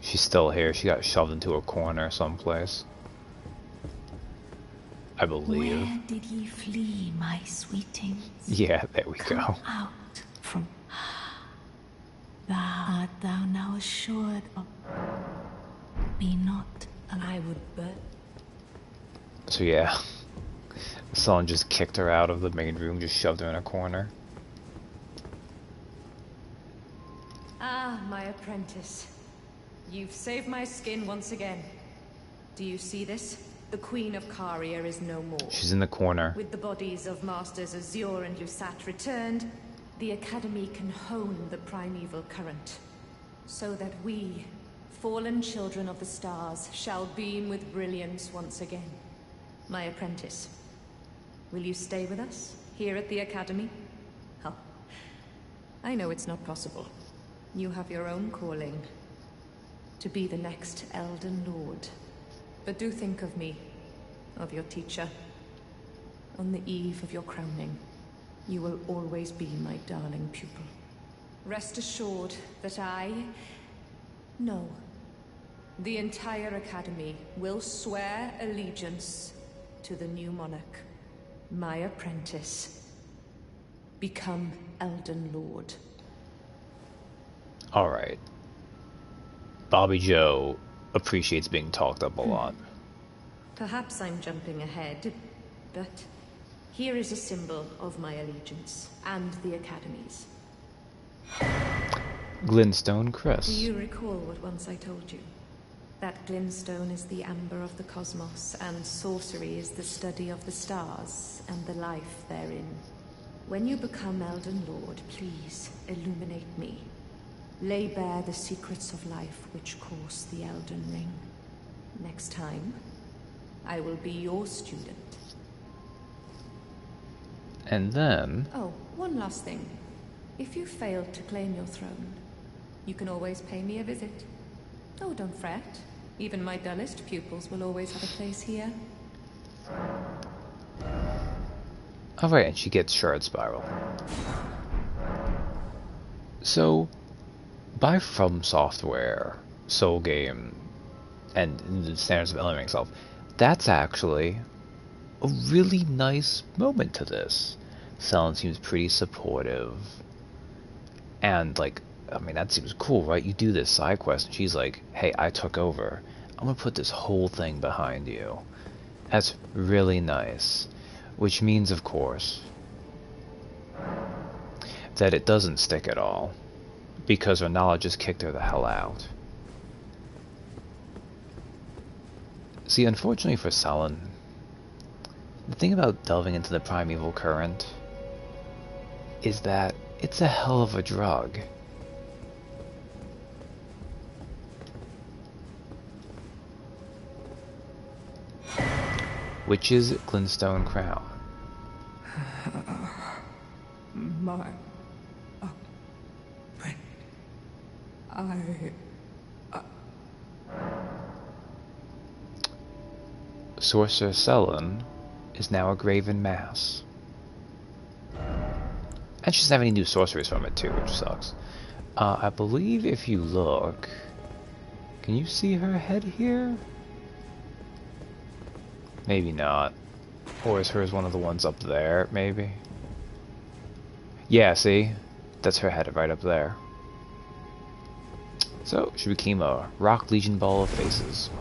She's still here. She got shoved into a corner someplace, I believe. Where did ye flee, my sweetings? Yeah, there we go. Come out from... Art thou now assured of... Be not... I would but... So yeah, someone just kicked her out of the main room, just shoved her in a corner. Ah, my apprentice. You've saved my skin once again. Do you see this? The Queen of Caria is no more. She's in the corner. With the bodies of Masters Azure and Lusat returned, the Academy can hone the primeval current, so that we, fallen children of the stars, shall beam with brilliance once again. My apprentice, will you stay with us, here at the Academy? Oh, I know it's not possible. You have your own calling, to be the next Elden Lord. But do think of me, of your teacher. On the eve of your crowning, you will always be my darling pupil. Rest assured that no, the entire Academy will swear allegiance to the new monarch, my apprentice. Become Elden Lord. Alright. Bobby Joe appreciates being talked up a lot. Perhaps I'm jumping ahead, but here is a symbol of my allegiance and the Academy's. Glintstone Chris. Do you recall what once I told you? That glintstone is the amber of the cosmos, and sorcery is the study of the stars and the life therein. When you become Elden Lord, please illuminate me. Lay bare the secrets of life which course the Elden Ring. Next time, I will be your student. And then... Oh, one last thing. If you fail to claim your throne, you can always pay me a visit. Oh, don't fret. Even my dullest pupils will always have a place here. Alright, and she gets Shard Spiral. So, by From Software, Soul Game, and the standards of Elden Ring itself, that's actually a really nice moment to this. Selen seems pretty supportive. And, like, I mean, that seems cool, right? You do this side quest, and she's like, hey, I took over. I'm gonna put this whole thing behind you. That's really nice. Which means, of course, that it doesn't stick at all. Because Renala just kicked her the hell out. See, unfortunately for Selen, the thing about delving into the primeval current is that it's a hell of a drug. Witch's Glintstone Crown. My... Sorcerer Selen is now a graven mass. And she doesn't have any new sorceries from it too, which sucks. I believe if you look... Can you see her head here? Maybe not. Or is hers one of the ones up there, maybe? Yeah, see? That's her head right up there. So, she became a Rock Legion Ball of Faces.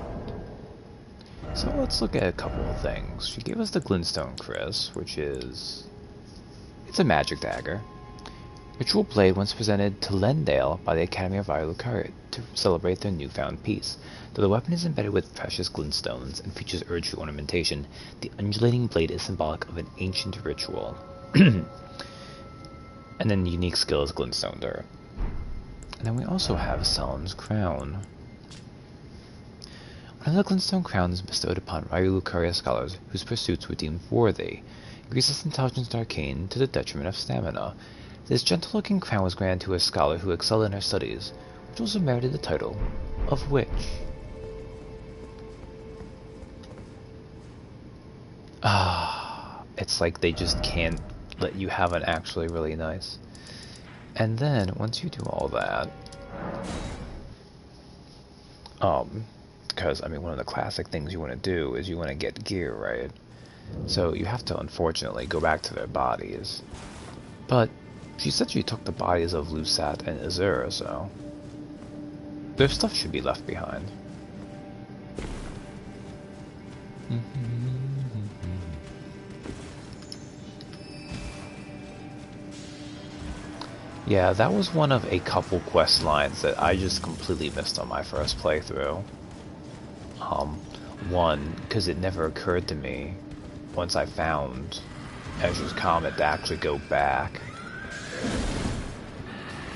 So let's look at a couple of things. She gave us the Glintstone Chris, which is... It's a magic dagger. Ritual Blade once presented to Lendale by the Academy of Lucaria to celebrate their newfound peace. Though the weapon is embedded with precious glintstones and features Erdtree ornamentation, the undulating blade is symbolic of an ancient ritual. And then the unique skill is Glintstone Dirt. And then we also have Selim's Crown. One of the Glintstone Crowns bestowed upon Lucaria scholars whose pursuits were deemed worthy. Increases intelligence and arcane to the detriment of stamina. This gentle-looking crown was granted to a scholar who excelled in her studies, which also merited the title of Witch. It's like they just can't let you have an actually really nice. And then, once you do all that, because, I mean, one of the classic things you want to do is you want to get gear, right? So you have to, unfortunately, go back to their bodies. But she said she took the bodies of Lusat and Azura, so their stuff should be left behind. Yeah, that was one of a couple quest lines that I just completely missed on my first playthrough. One, because it never occurred to me once I found Ezra's Comet to actually go back.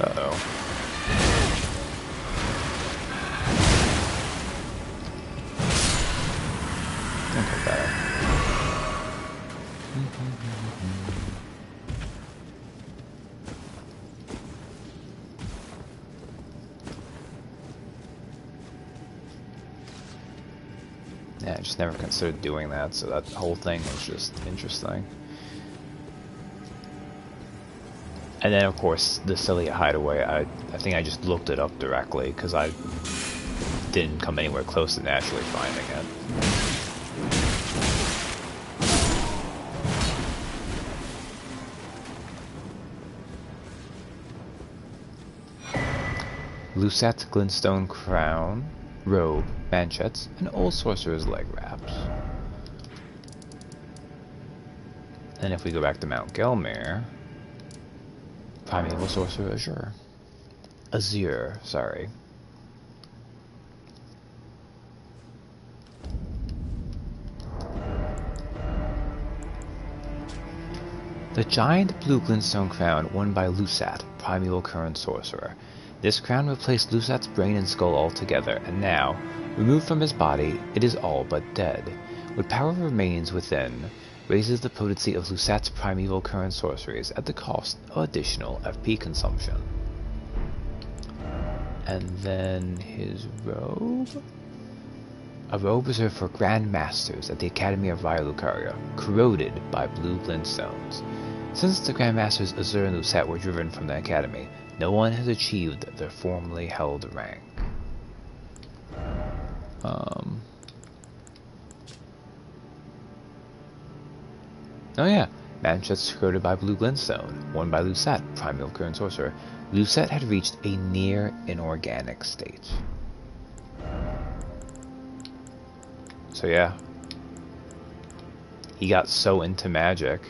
Uh-oh. Okay, better. Yeah, I just never considered doing that, so that whole thing was just interesting. And then, of course, the Cilia Hideaway, I think I just looked it up directly, because I didn't come anywhere close to naturally finding it. Lusat's Glintstone Crown, Robe, Manchettes, and Old Sorcerer's Leg Wraps. And if we go back to Mount Gelmir, Primeval Sorcerer Azure, sorry. The giant blue glintstone crown won by Lusat, Primeval Current Sorcerer. This crown replaced Lusat's brain and skull altogether, and now, removed from his body, it is all but dead. What power remains within raises the potency of Lusat's primeval current sorceries at the cost of additional FP consumption. And then his robe? A robe reserved for Grand Masters at the Academy of Lucaria, corroded by blue glintstones. Since the Grand Masters Azure and Lusat were driven from the Academy, no one has achieved their formerly held rank. Oh yeah, Manchettes corroded by blue glintstone, won by Lusat, primeval current sorcerer. Lusat had reached a near inorganic state. So yeah, he got so into magic,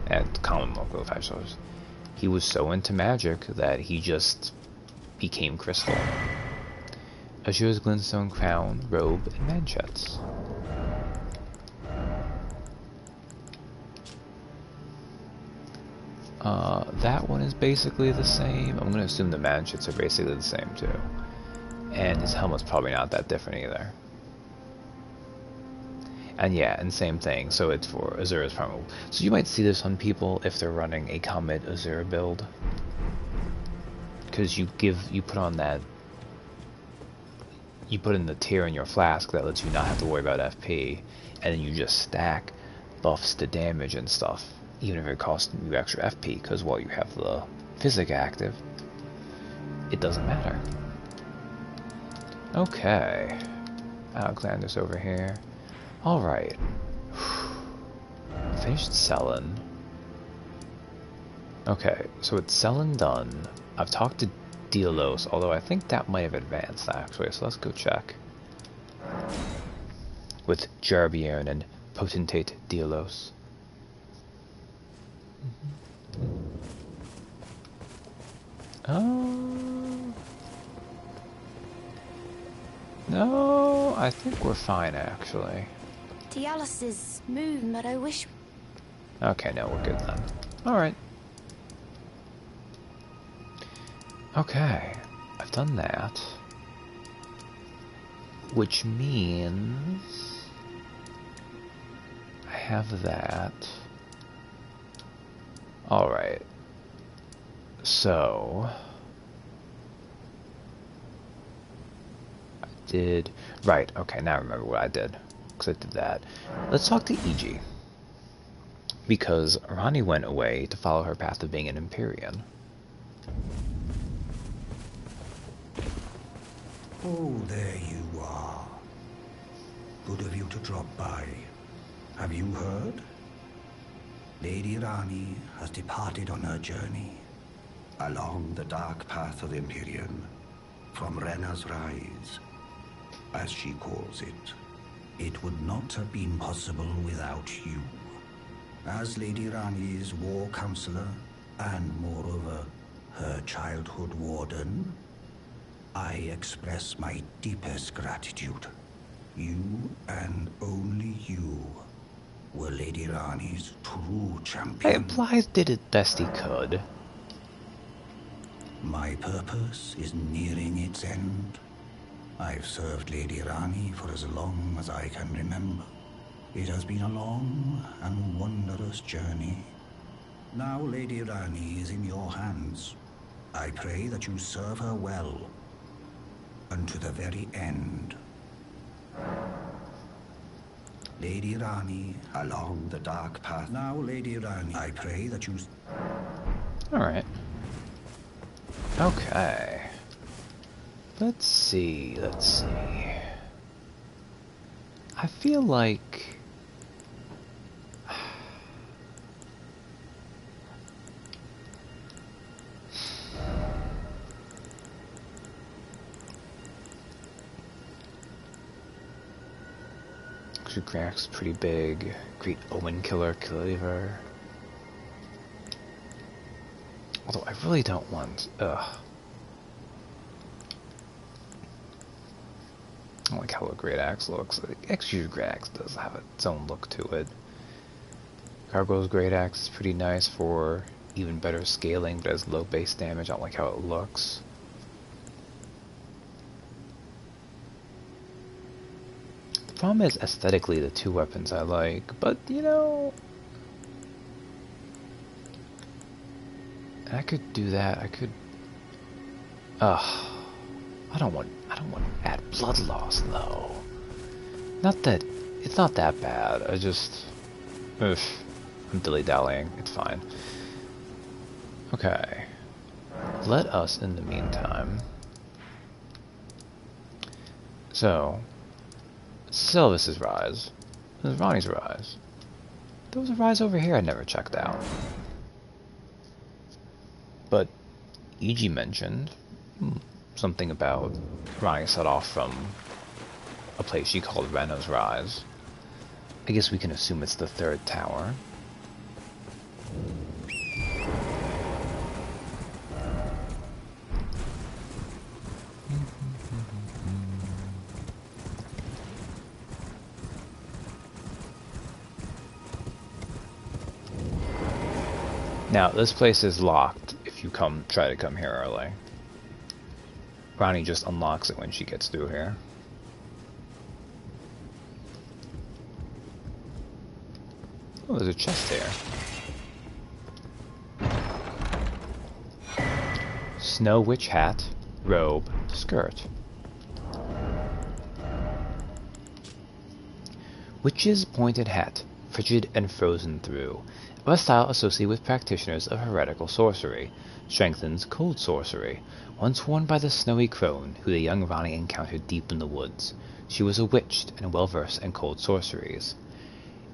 and common local type source. He was so into magic that he just became crystal. Azure's glintstone crown, robe, and manchettes. That one is basically the same. I'm gonna assume the manchettes are basically the same too. And his helmet's probably not that different either. And yeah, and same thing, so it's for Azura's primal. So you might see this on people if they're running a Comet Azura build. Because you put on that, you put in the tier in your flask that lets you not have to worry about FP, and then you just stack buffs to damage and stuff, even if it costs you extra FP, because while you have the physic active, it doesn't matter. Okay, Alexander's over here. Alright. Finished selling. Okay, so it's selling done. I've talked to Delos, although I think that might have advanced actually, so let's go check. With Jarbiern and Potentate Delos. No, I think we're fine actually. Dialos is moon, but I wish... Okay, no, we're good then. Alright. Okay, I've done that. Which means... I have that. Alright. So... I did... Right, okay, now I remember what I did. Because I did that. Let's talk to Iji. Because Ranni went away to follow her path of being an Empyrean. Oh, there you are. Good of you to drop by. Have you heard? Lady Ranni has departed on her journey along the dark path of Empyrean, from Rena's Rise, as she calls it. It would not have been possible without you. As Lady Ranni's war counselor, and moreover, her childhood warden, I express my deepest gratitude. You, and only you, were Lady Ranni's true champion. Blythe did it best he could. My purpose is nearing its end. I've served Lady Ranni for as long as I can remember. It has been a long and wondrous journey. Now Lady Ranni is in your hands. I pray that you serve her well, unto the very end. Lady Ranni, along the dark path. Now Lady Ranni, I pray that you... Alright. Okay. Let's see. I feel like... Grax pretty big. Great Omen Killer, Cleaver. Although I really don't want... I don't like how a Great Axe looks. Executed Great Axe does have its own look to it. Gargoyle's Great Axe is pretty nice for even better scaling, but has low base damage. I don't like how it looks. The problem is aesthetically the two weapons I like, but you know... I could do that. I could... I don't want to add blood loss though. Not that it's not that bad. I just I'm dilly-dallying. It's fine. Okay. Let us in the meantime. So Sylvis's Rise. This is Ranni's Rise. There was a rise over here I never checked out. But Iji mentioned something about Ranni set off from a place she called Rena's Rise. I guess we can assume it's the third tower. Now, this place is locked if you try to come here early. Ranni just unlocks it when she gets through here. Oh, there's a chest here. Snow Witch hat, robe, skirt. Witch's pointed hat, frigid and frozen through. Of a style associated with practitioners of heretical sorcery, strengthens cold sorcery, once worn by the snowy crone who the young Ranni encountered deep in the woods. She was a witch and well-versed in cold sorceries.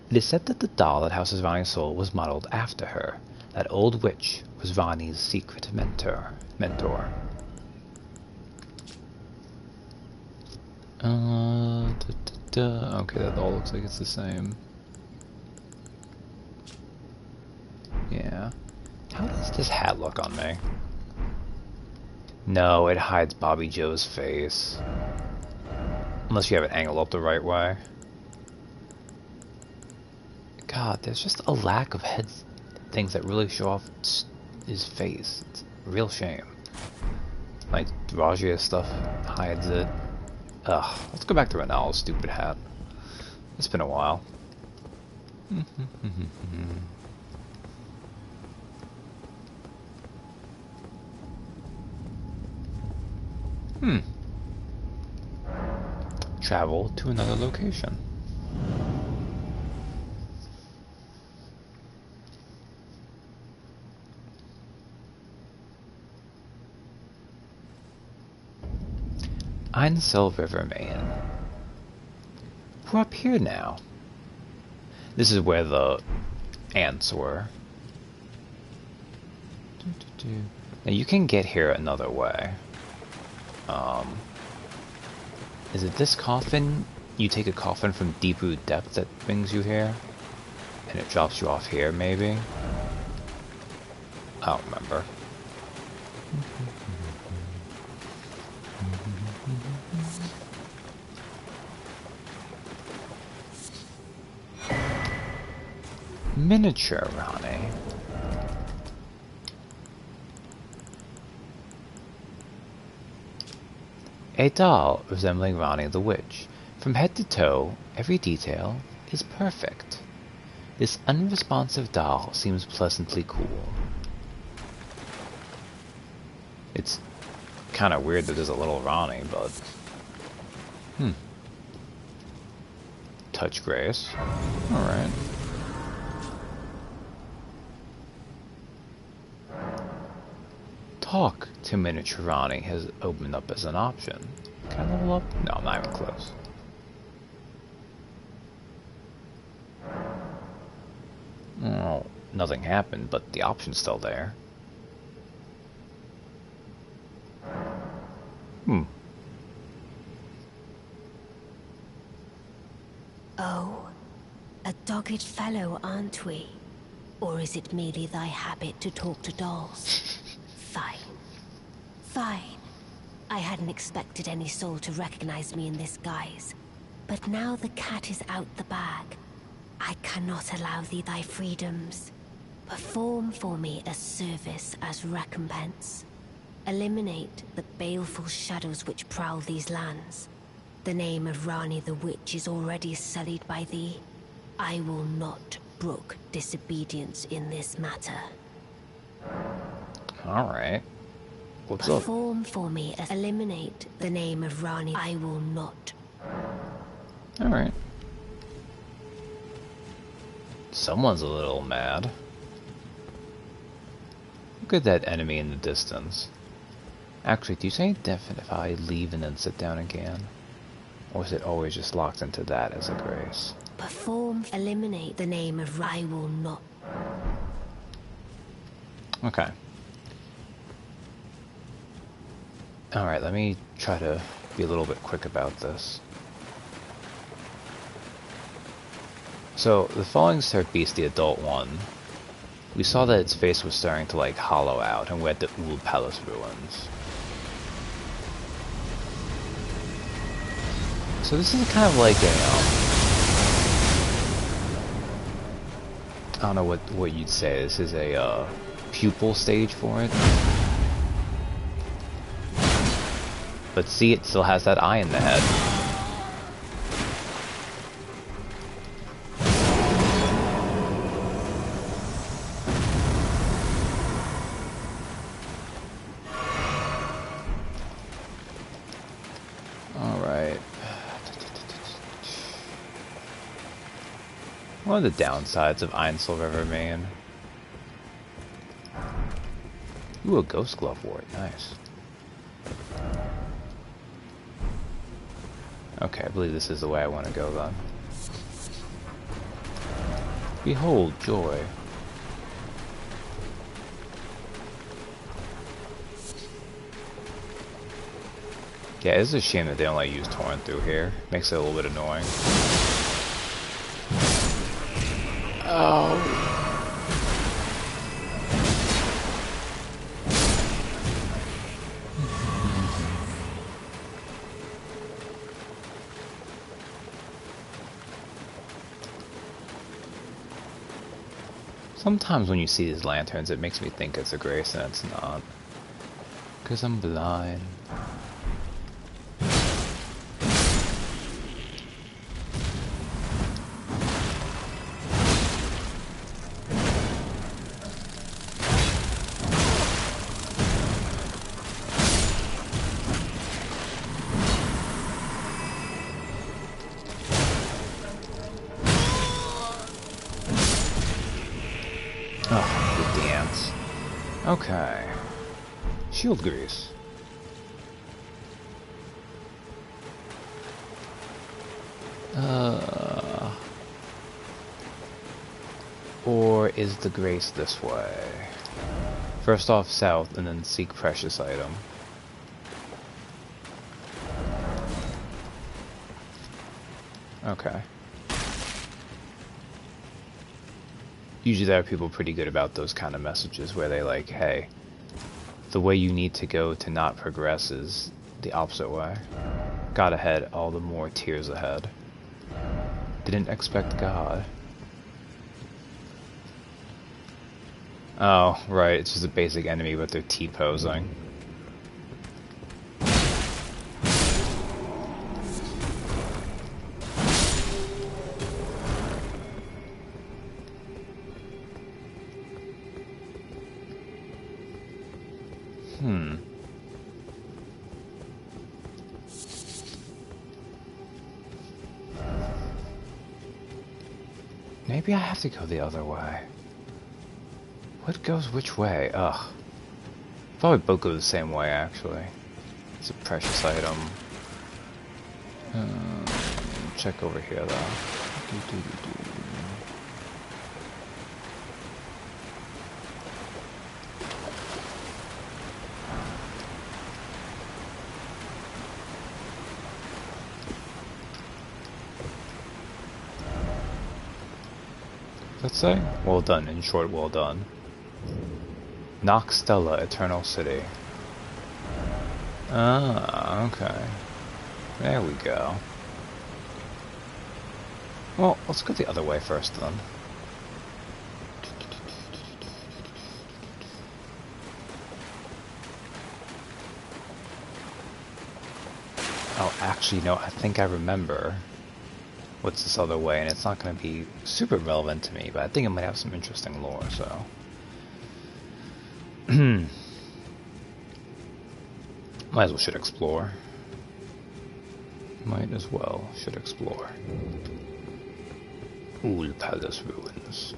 It is said that the doll that houses Ranni's soul was modeled after her. That old witch was Ranni's secret mentor. Okay, that all looks like it's the same. Yeah. How does this hat look on me? No, it hides Bobby Joe's face. Unless you have it angled up the right way. God, there's just a lack of things that really show off his face. It's a real shame. Like, Rajia's stuff hides it. Ugh, let's go back to Renal's stupid hat. It's been a while. Travel to another location. Einsel River, Maine. We're up here now. This is where the ants were. Now you can get here another way. Is it this coffin? You take a coffin from Deep Root Depth that brings you here? And it drops you off here, maybe? I don't remember. Miniature Rani. A doll resembling Rani the Witch. From head to toe, every detail is perfect. This unresponsive doll seems pleasantly cool. It's kind of weird that there's a little Rani, but... Touch Grace. Alright. Talk to Miniature Rani has opened up as an option. Can I level up? No, I'm not even close. Well, nothing happened, but the option's still there. Oh, a dogged fellow, aren't we? Or is it merely thy habit to talk to dolls? Fine. Fine. I hadn't expected any soul to recognize me in this guise. But now the cat is out the bag. I cannot allow thee thy freedoms. Perform for me a service as recompense. Eliminate the baleful shadows which prowl these lands. The name of Rani the Witch is already sullied by thee. I will not brook disobedience in this matter. Alright. What's up? Perform for me as eliminate the name of Rani. I will not. Alright. Someone's a little mad. Look at that enemy in the distance. Actually, do you say definite if I leave and then sit down again? Or is it always just locked into that as a grace? Perform, eliminate the name of I will not. Okay. Alright, let me try to be a little bit quick about this. So, the Falling Star Beast, the adult one, we saw that its face was starting to like hollow out, and we're at the Ul Palace ruins. So this is kind of like a, I don't know what you'd say, this is a pupil stage for it. But see, it still has that eye in the head. Alright. One of the downsides of Einsel River, Maine. Ooh, a ghost glove wart, nice. Okay, I believe this is the way I want to go then. Behold, joy. Yeah, it's a shame that they don't let you use torrent through here. Makes it a little bit annoying. Oh. Sometimes when you see these lanterns, it makes me think it's a grace, and it's not. Because I'm blind. Oh, the dance. Okay. Shield grease. Or is the grace this way? First off south and then seek precious item. Okay. Usually there are people pretty good about those kind of messages where they like, hey, the way you need to go to not progress is the opposite way. Got ahead, all the more tears ahead. Didn't expect God. Oh, right, it's just a basic enemy, but they're T-posing. Maybe I have to go the other way. What goes which way? Ugh. Probably both go the same way, actually. It's a precious item. Check over here, though. Let's say? Well done, in short, well done. Nox Stella, Eternal City. Ah, okay. There we go. Well, let's go the other way first, then. Oh, actually, no, I think I remember what's this other way, and it's not going to be super relevant to me, but I think it might have some interesting lore, so... Might as well should explore. Might as well should explore. Ool Palace Ruins.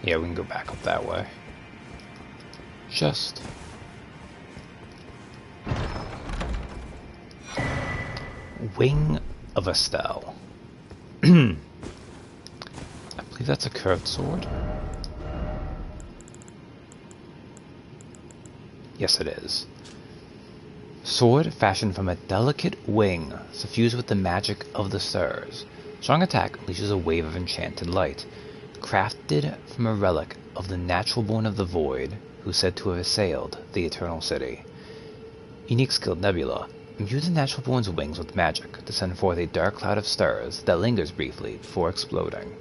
Yeah, we can go back up that way. Just. Wing of Estelle. I believe that's a curved sword. Yes, it is. Sword fashioned from a delicate wing, suffused with the magic of the stars. Strong attack unleashes a wave of enchanted light. Crafted from a relic of the natural born of the void, who said to have assailed the Eternal City. Unique skilled nebula. Imbue the natural born's wings with magic to send forth a dark cloud of stars that lingers briefly before exploding.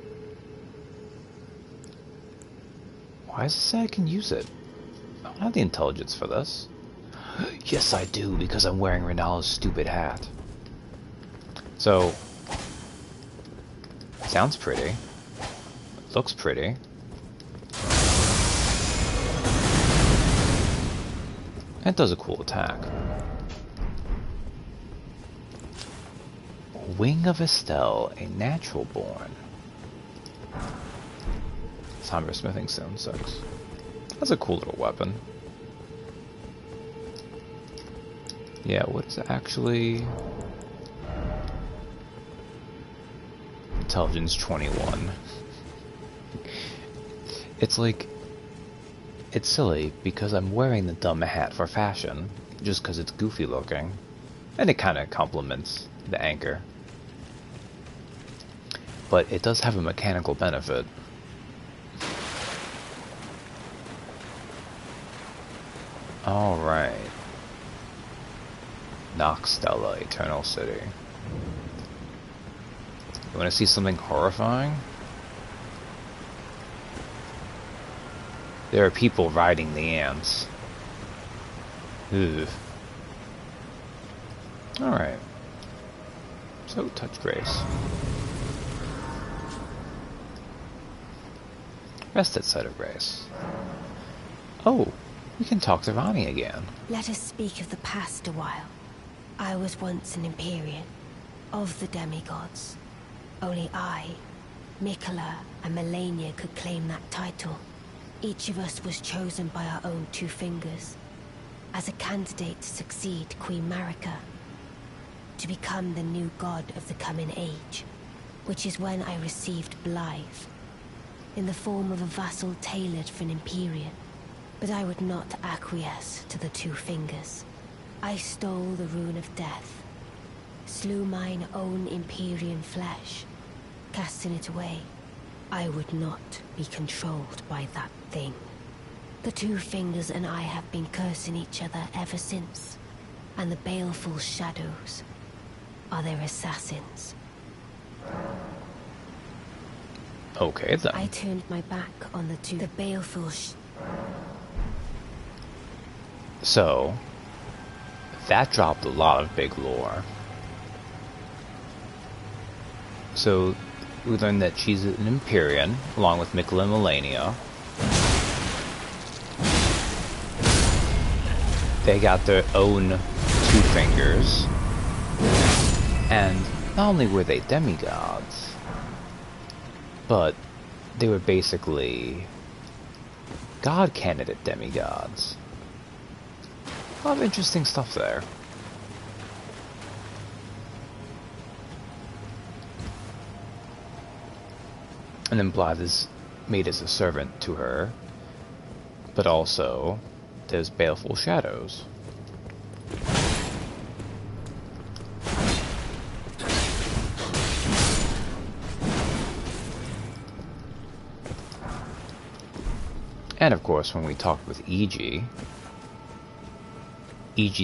Why does it say I can use it? I don't have the intelligence for this. Yes, I do, because I'm wearing Rinaldo's stupid hat. So, sounds pretty. Looks pretty. It does a cool attack. Wing of Estelle, a natural born. Somber Smithing Stone 6. That's a cool little weapon. Yeah, what is it actually? Intelligence 21. It's like, it's silly because I'm wearing the dumb hat for fashion, just because it's goofy looking, and it kind of complements the anchor. but it does have a mechanical benefit. Alright. Noxtella, Eternal City. You want to see something horrifying? There are people riding the ants. Ugh. Alright. So, touch grace. Rest at sight of grace. Oh, we can talk to Rani again. Let us speak of the past a while. I was once an Empyrean, of the demigods. Only I, Mikola, and Melania could claim that title. Each of us was chosen by our own two fingers, as a candidate to succeed Queen Marika, to become the new god of the coming age, which is when I received Blythe, in the form of a vassal tailored for an Empyrean. But I would not acquiesce to the two fingers. I stole the rune of death, slew mine own Empyrean flesh, casting it away. I would not be controlled by that thing. The two fingers and I have been cursing each other ever since, and the baleful shadows are their assassins. Okay, then. I turned my back on the two. The baleful So, that dropped a lot of big lore. So, we learned that she's an Empyrean, along with Mikola and Melania. They got their own two fingers. And not only were they demigods, but they were basically god candidate demigods. A lot of interesting stuff there. And then Blythe is made as a servant to her, but also there's baleful shadows. And of course, when we talked with Iji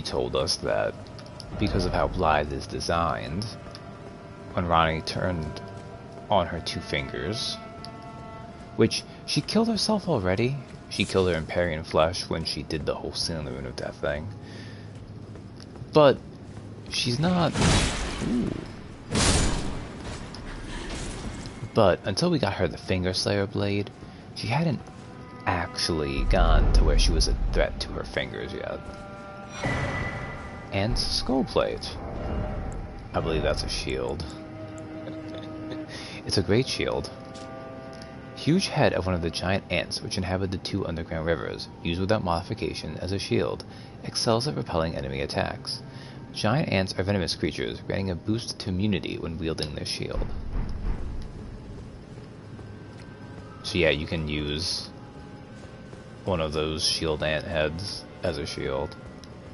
told us that because of how Blythe is designed, when Rani turned on her two fingers, which she killed herself already. She killed her Empyrean flesh when she did the whole sin on the Rune of Death thing. But she's not... Ooh. But until we got her the Finger Slayer blade, she hadn't actually gone to where she was a threat to her fingers yet. And skull plate. I believe that's a shield. It's a great shield. Huge head of one of the giant ants which inhabit the two underground rivers, used without modification as a shield, excels at repelling enemy attacks. Giant ants are venomous creatures, granting a boost to immunity when wielding their shield. So yeah, you can use one of those shield ant heads as a shield,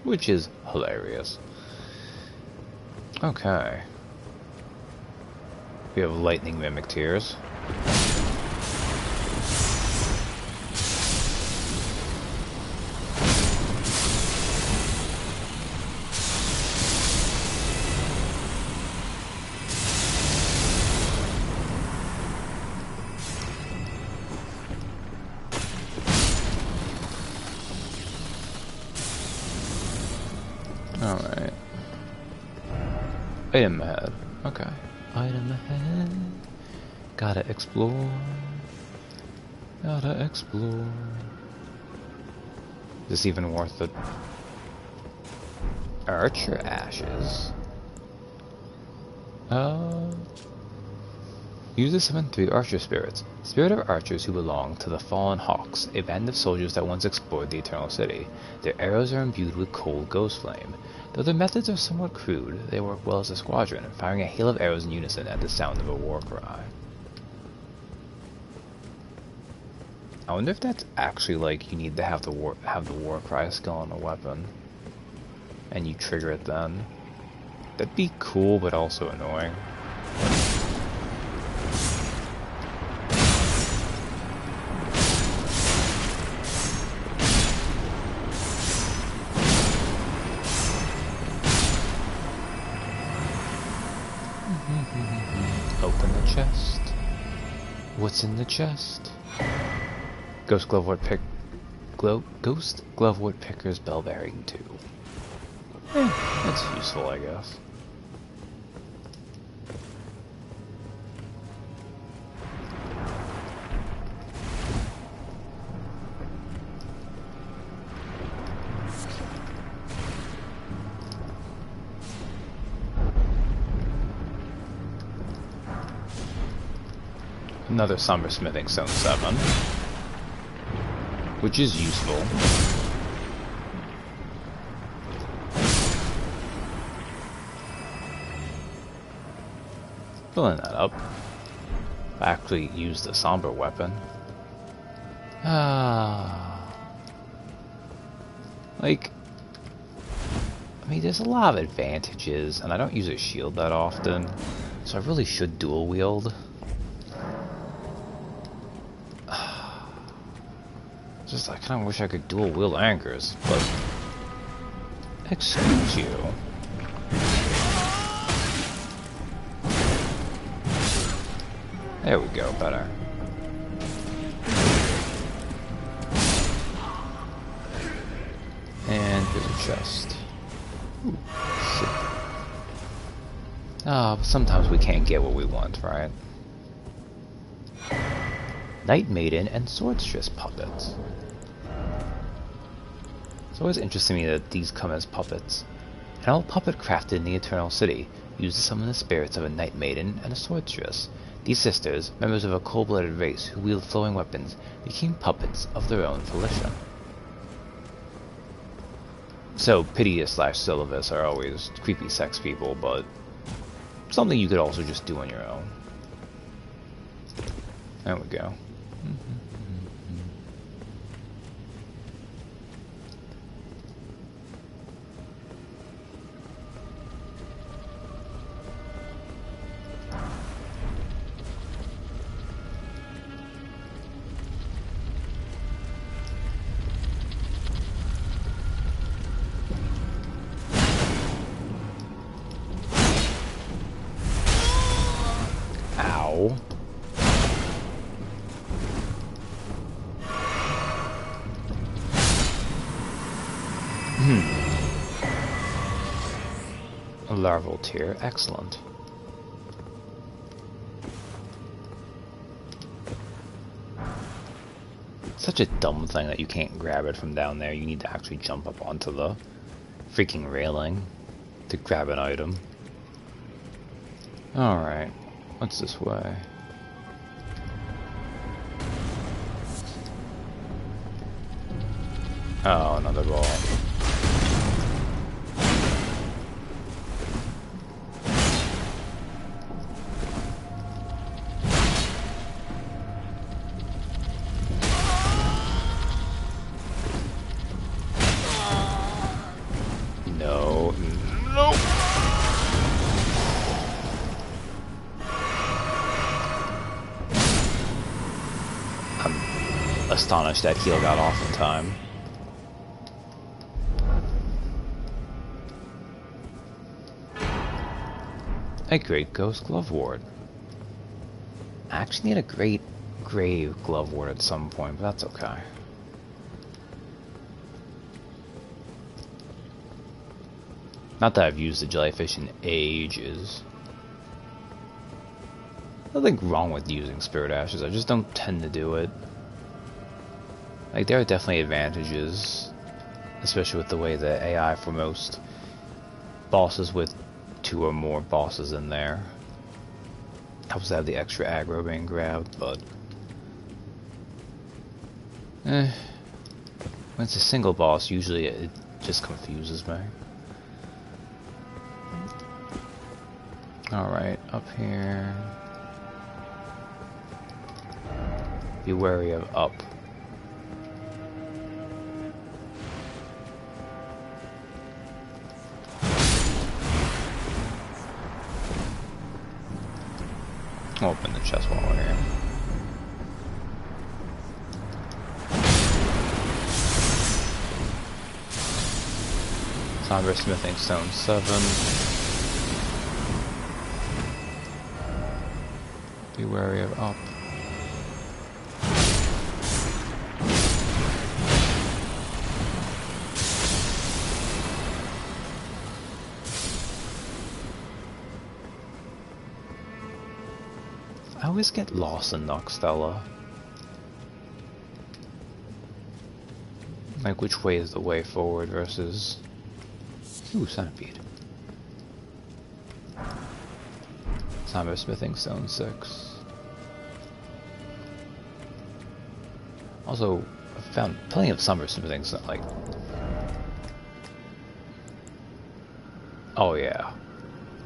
which is hilarious. Okay. We have lightning mimic tears. Alright. Item ahead. Okay. Item ahead. Gotta explore. Gotta explore. Is this even worth it? Archer ashes. Use to summon 3 archer spirits. Spirit of archers who belong to the Fallen Hawks, a band of soldiers that once explored the Eternal City. Their arrows are imbued with cold ghost flame. Though their methods are somewhat crude, they work well as a squadron, firing a hail of arrows in unison at the sound of a war cry. I wonder if that's actually like you need to have the war cry skill on a weapon, and you trigger it then. That'd be cool, but also annoying. Open the chest. What's in the chest? Ghost Glove Woodpecker's Bell Bearing 2. That's useful, I guess. Another Somber Smithing Stone 7, which is useful. Filling that up. I actually used the Somber weapon. Like, I mean, there's a lot of advantages, and I don't use a shield that often, so I really should dual wield. Just, I kind of wish I could dual wield anchors, but... Excuse you. There we go, better. And here's a chest. Ooh, sick. But sometimes we can't get what we want, right? Night Maiden and Swordstress puppets. It's always interesting to me that these come as puppets. An old puppet crafted in the Eternal City, used to summon the spirits of a Night Maiden and a Swordstress. These sisters, members of a cold-blooded race who wield flowing weapons, became puppets of their own volition. So, Pydia/Sylvanas are always creepy sex people, but something you could also just do on your own. There we go. Ow. A larval tear, excellent. Such a dumb thing that you can't grab it from down there. You need to actually jump up onto the freaking railing to grab an item. Alright, what's this way? Oh, another ball. No, no. I'm astonished that heal got off in time. A great ghost glove ward. I actually need a great grave glove ward at some point, but that's okay. Not that I've used the jellyfish in ages. Nothing wrong with using spirit ashes, I just don't tend to do it. Like, there are definitely advantages, especially with the way the AI for most bosses with 2 or more bosses in there helps to have the extra aggro being grabbed, but when it's a single boss, usually it just confuses me. Alright, up here. Be wary of up. Open the chest while we're here. Somber Smithing Stone 7. Be wary of up. I always get lost in Noxtella. Like, which way is the way forward versus... Ooh, centipede. Somber smithing stone 6. Also, I found plenty of somber smithing stone, like... Oh yeah.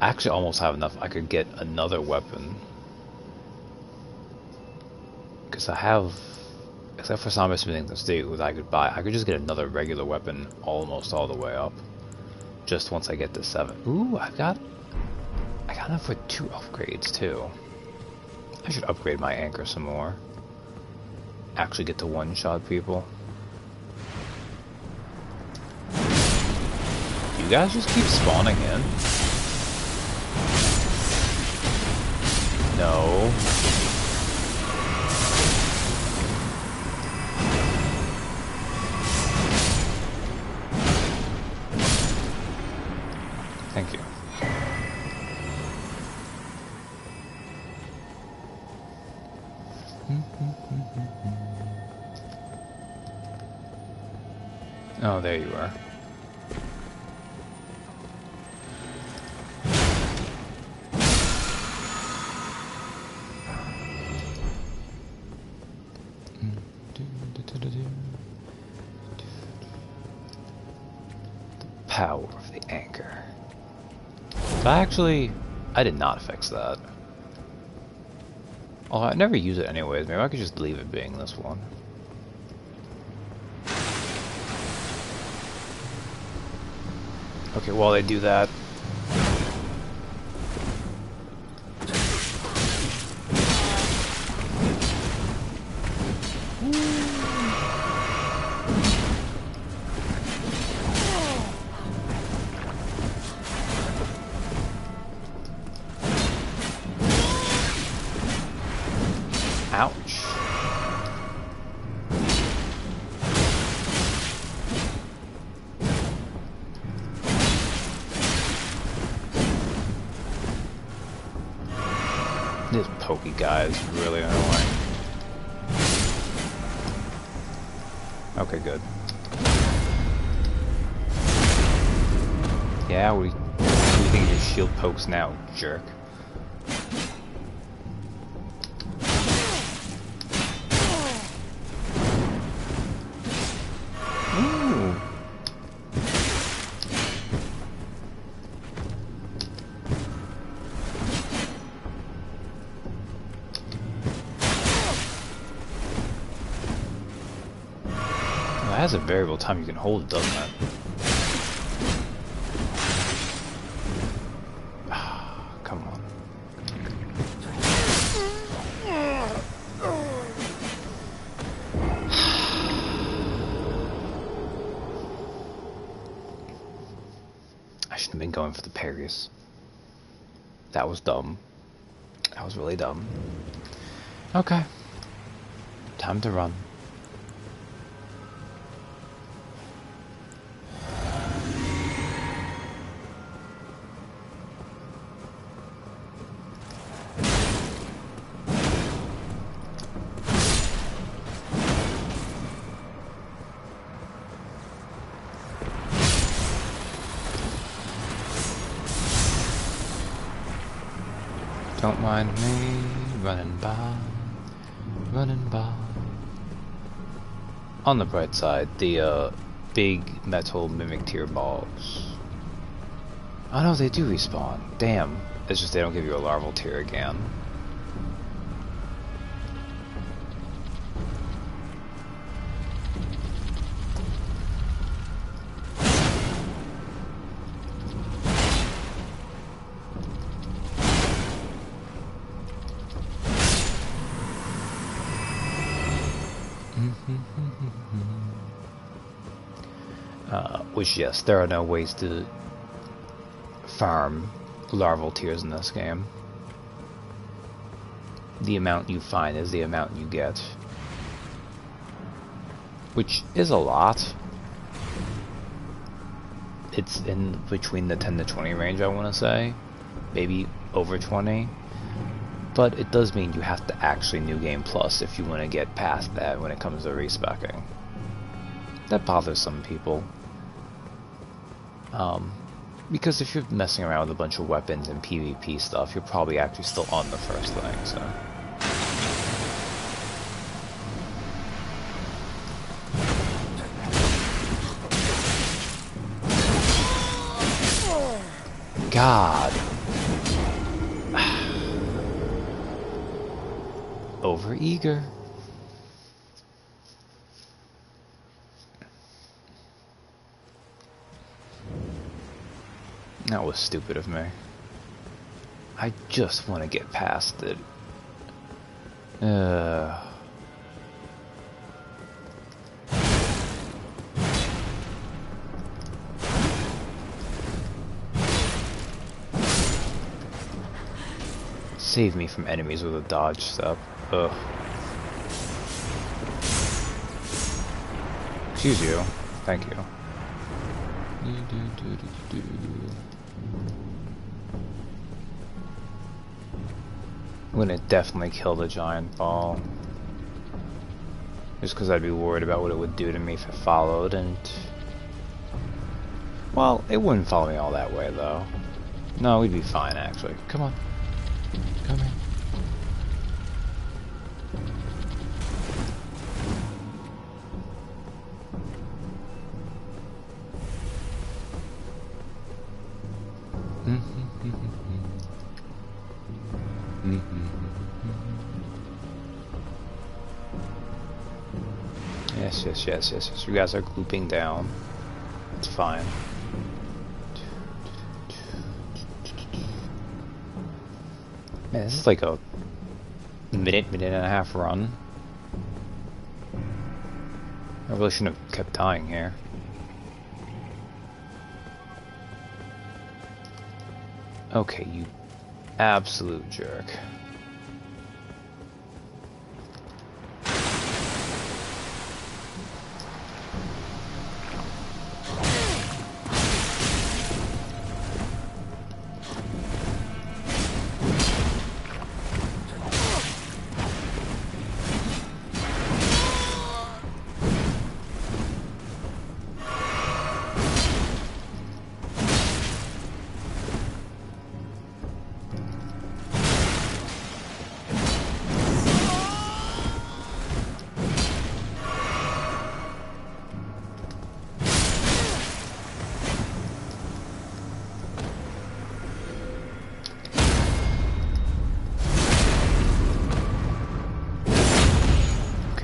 I actually almost have enough. I could get another weapon. Because I have... Except for somber smithing stone I could buy. I could just get another regular weapon almost all the way up. Just once I get to 7. Ooh, I got enough for 2 upgrades too. I should upgrade my anchor some more. Actually get to one-shot people. You guys just keep spawning in? No. Thank you. Oh, there you are. The power of the anchor. I did not fix that. Although I never use it anyways, maybe I could just leave it being this one. Okay, while they do that... Ouch. This pokey guy is really annoying. Okay, good. Yeah, we think your shield pokes now, jerk. It has a variable time you can hold it, doesn't it? Come on. I shouldn't have been going for the parries. That was dumb. That was really dumb. Okay. Time to run. Don't mind me running by, running by. On the bright side, the big metal mimic tier balls. Oh no, they do respawn. Damn. It's just they don't give you a larval tier again. Which, yes, there are no ways to farm larval tiers in this game. the amount you find is the amount you get. Which is a lot. It's in between the 10 to 20 range, I want to say. Maybe over 20. But it does mean you have to actually New Game Plus if you want to get past that when it comes to respeccing. That bothers some people. Because if you're messing around with a bunch of weapons and PvP stuff, you're probably actually still on the first thing, so... God. Overeager. That was stupid of me. I just want to get past it. Save me from enemies with a dodge step. Ugh. Excuse you. Thank you. I'm gonna definitely kill the giant ball. Just because I'd be worried about what it would do to me if it followed, and... Well, it wouldn't follow me all that way, though. No, we'd be fine, actually. Come on. Come here. Yes. You guys are glooping down. It's fine. Man, this is like a minute and a half run. I really shouldn't have kept dying here. Okay, you absolute jerk.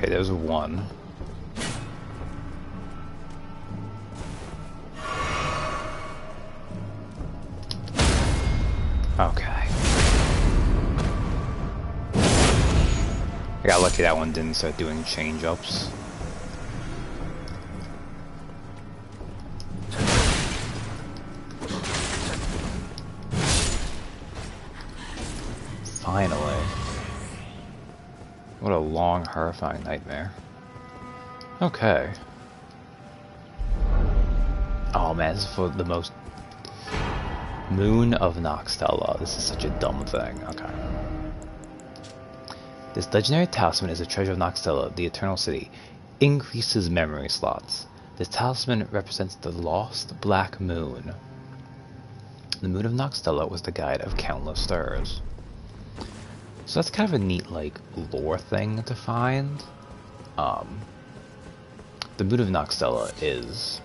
Okay, there's one. Okay. I got lucky that one didn't start doing change-ups. Finally. What a long, horrifying nightmare. Okay. Oh man, this is for the most... Moon of Noxtella. This is such a dumb thing. Okay. This legendary talisman is a treasure of Noxtella, the Eternal City. Increases memory slots. This talisman represents the lost Black Moon. The Moon of Noxtella was the guide of countless stars. So that's kind of a neat, like, lore thing to find. The Moon of Noxtella is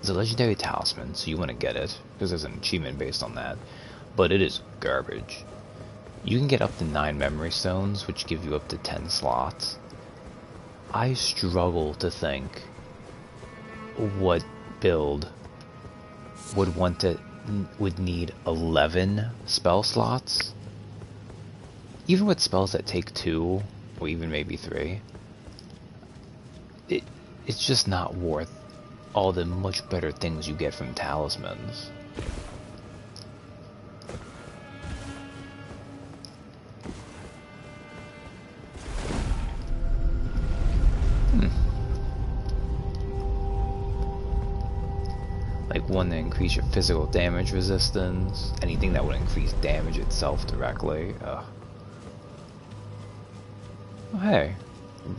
a legendary talisman, so you want to get it, because there's an achievement based on that. But it is garbage. You can get up to 9 memory stones, which give you up to 10 slots. I struggle to think what build would need 11 spell slots. Even with spells that take 2, or even maybe 3, it's just not worth all the much better things you get from talismans. one to increase your physical damage resistance, anything that would increase damage itself directly. Oh, hey.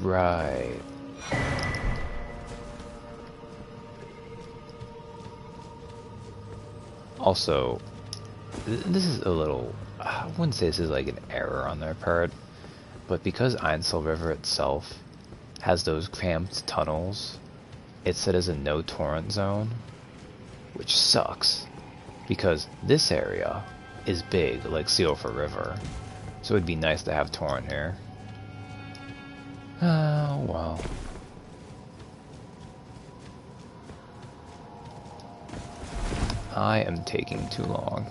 Right. Also, this is a little, I wouldn't say this is like an error on their part, but because Ainsel River itself has those cramped tunnels, it's set as a no torrent zone, which sucks, because this area is big like Sealford River, so it'd be nice to have torrent here. Oh well. I am taking too long.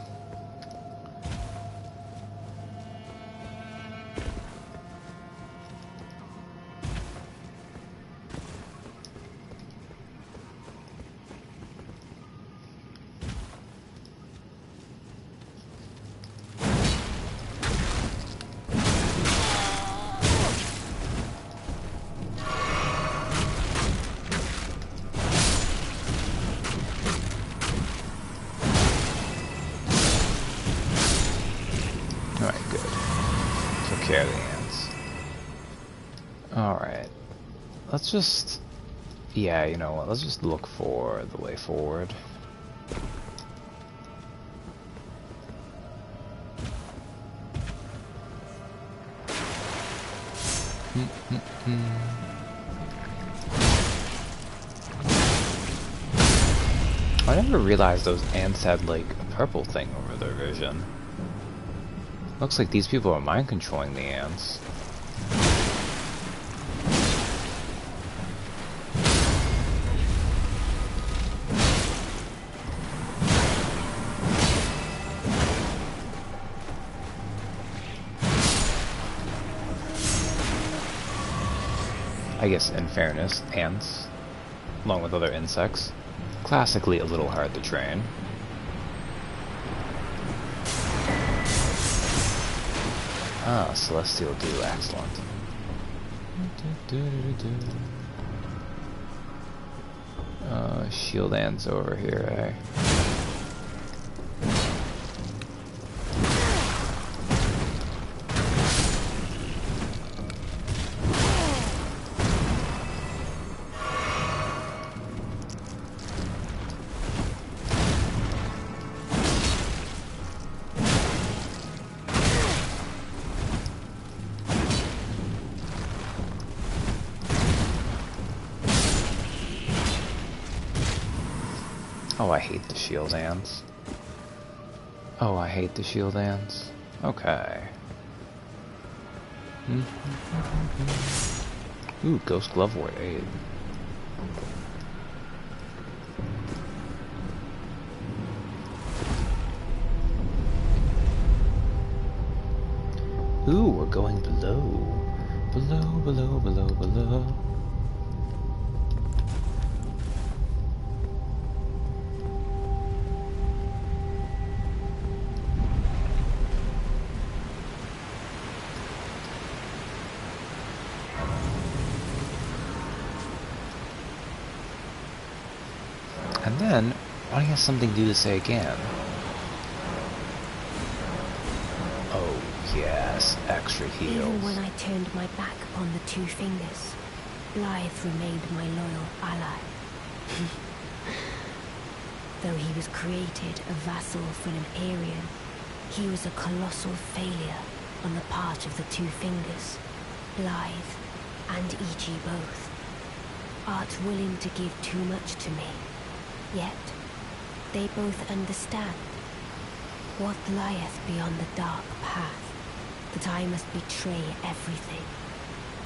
Care of the ants. Alright. Let's just... Yeah, you know what? Let's just look for the way forward. I never realized those ants had like a purple thing over their vision. Looks like these people are mind controlling the ants. I guess in fairness, ants, along with other insects, classically a little hard to train. Ah, Celestial Dew, excellent. Shield ants over here, eh? Oh, I hate the shield ants. Oh, I hate the shield ants. Okay. Ooh, Ghost Glovewort aid. Ooh, we're going below. Below, below, below, below. And then, Ronnie has something new to say again. Oh, yes, extra heals. Even when I turned my back upon the Two Fingers, Blythe remained my loyal ally. Though he was created a vassal for an Empyrean, he was a colossal failure on the part of the Two Fingers, Blythe and E.G. both. Art willing to give too much to me. Yet, they both understand what lieth beyond the dark path, that I must betray everything,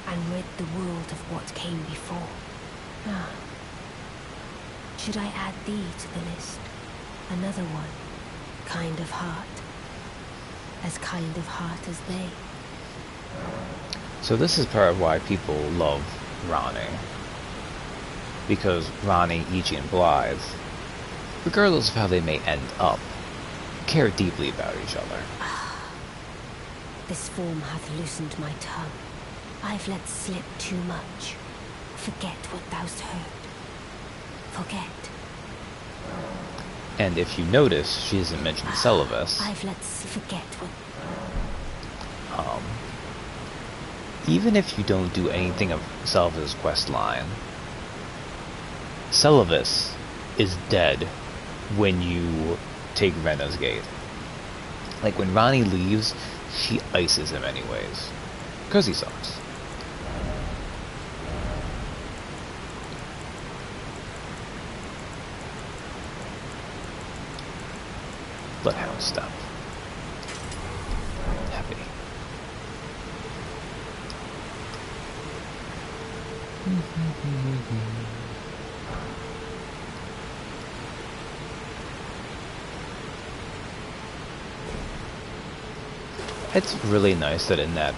and rid the world of what came before. Ah. Should I add thee to the list? Another one, kind of heart. As kind of heart as they. So this is part of why people love Ronnie. Because Ronnie, Ichi, and Blythe, regardless of how they may end up, care deeply about each other. This form hath loosened my tongue. I've let slip too much. Forget what thou'st heard. Forget. And if you notice, she hasn't mentioned Celavis. Let's forget what... Even if you don't do anything of Celavis' quest line, Celavis is dead when you take Rena's Gate. Like, when Ronnie leaves, she ices him anyways. Because he sucks. Bloodhound step. Heavy. It's really nice that in that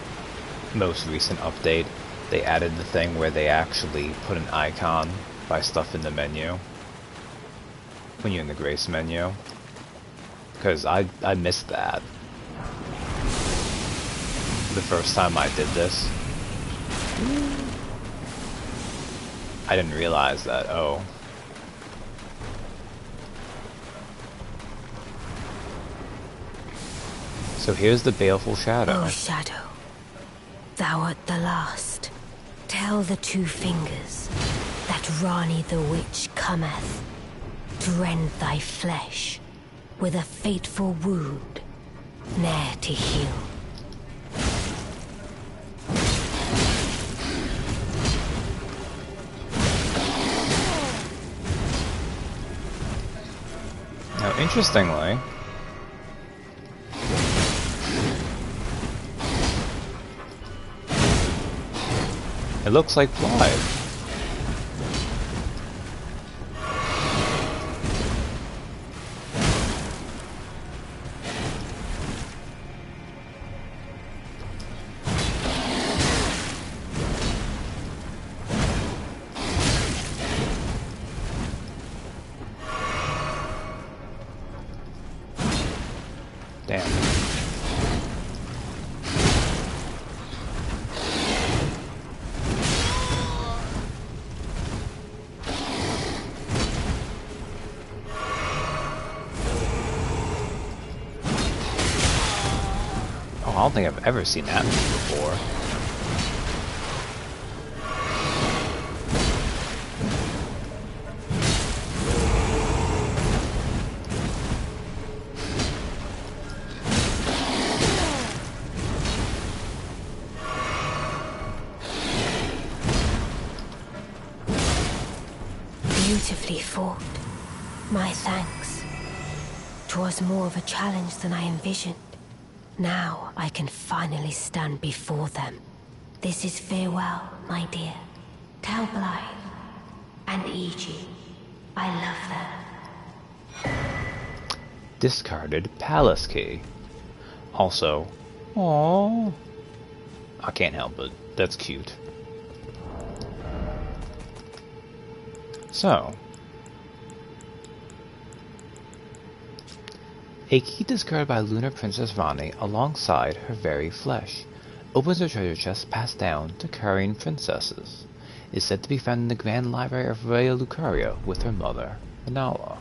most recent update, they added the thing where they actually put an icon by stuff in the menu. When you're in the Grace menu. Because I missed that. The first time I did this. I didn't realize that, oh. So here's the baleful shadow. O shadow, thou art the last. Tell the two fingers that Rani the witch cometh to rend thy flesh with a fateful wound, ne'er to heal. Now, interestingly, it looks like Blythe. Damn. Oh, I don't think I've ever seen that move before. Beautifully fought. My thanks. 'Twas more of a challenge than I envisioned. Now I can finally stand before them. This is farewell, my dear. Tell Blythe and Iji I love them. Discarded palace key. Also, aww. I can't help it. That's cute. So, a key discarded by Lunar Princess Rani alongside her very flesh opens a treasure chest passed down to Karian princesses. It is said to be found in the Grand Library of Rhea Lucaria with her mother, Renala.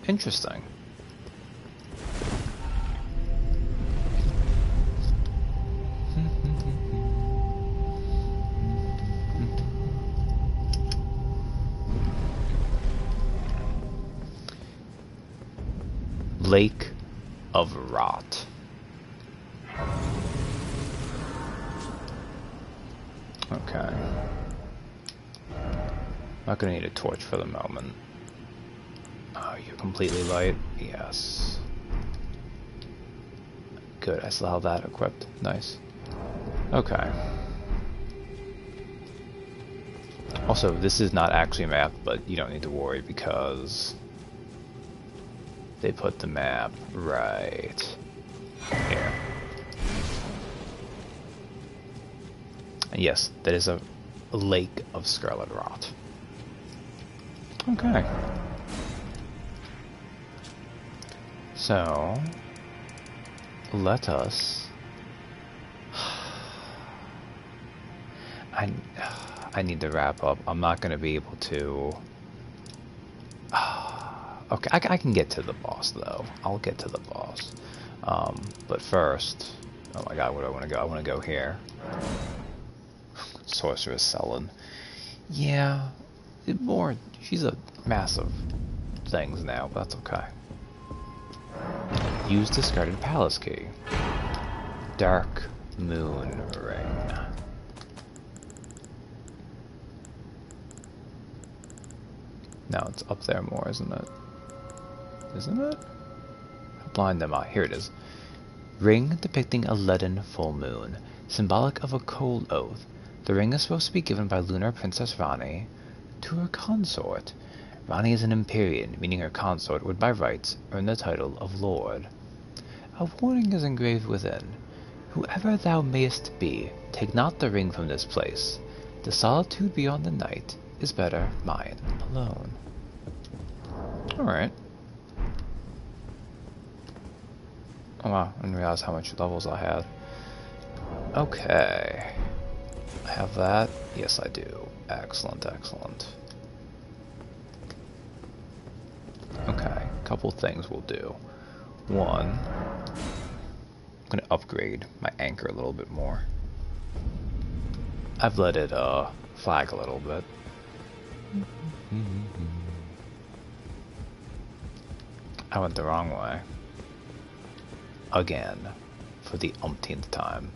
Interesting. Lake of Rot. Okay. Not gonna need a torch for the moment. Oh, you're completely light? Yes. Good, I still have that equipped. Nice. Okay. Also, this is not actually a map, but you don't need to worry because they put the map right here. And yes, that is a lake of scarlet rot. Okay. So, let us... I need to wrap up. I'm not going to be able to... Okay, I can get to the boss, though. I'll get to the boss. But first... Oh my god, where do I want to go? I want to go here. Sorceress Selin. Yeah, she's a massive things now, but that's okay. Use discarded palace key. Dark Moon Ring. Now it's up there more, isn't it? Isn't it? How blind am I? Here it is. Ring depicting a leaden full moon, symbolic of a cold oath. The ring is supposed to be given by Lunar Princess Rani to her consort. Rani is an Empyrean, meaning her consort would by rights earn the title of Lord. A warning is engraved within. Whoever thou mayest be, take not the ring from this place. The solitude beyond the night is better mine alone. Alright. Oh wow, I didn't realize how much levels I had. Okay. I have that? Yes, I do. Excellent, excellent. Okay, a couple things we'll do. One, I'm gonna upgrade my anchor a little bit more. I've let it flag a little bit. I went the wrong way. Again, for the umpteenth time.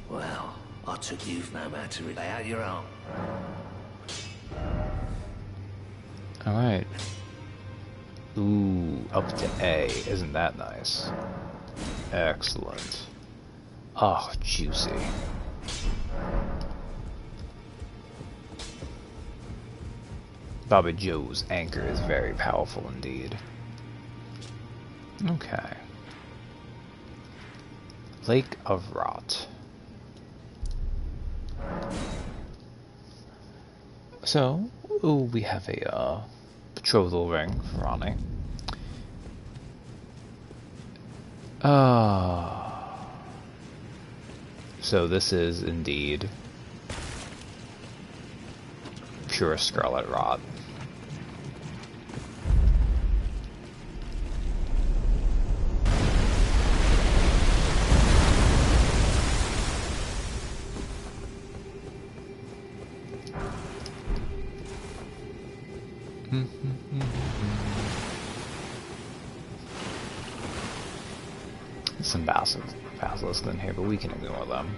Well, I took you've no man to lay out your arm. Alright. Ooh, up to A. Isn't that nice? Excellent. Oh, juicy. Baba Joe's anchor is very powerful indeed. Okay. Lake of Rot. So, ooh, we have a betrothal ring for Rani. So this is indeed pure Scarlet Rot. Some basilisks in here, but we can ignore them.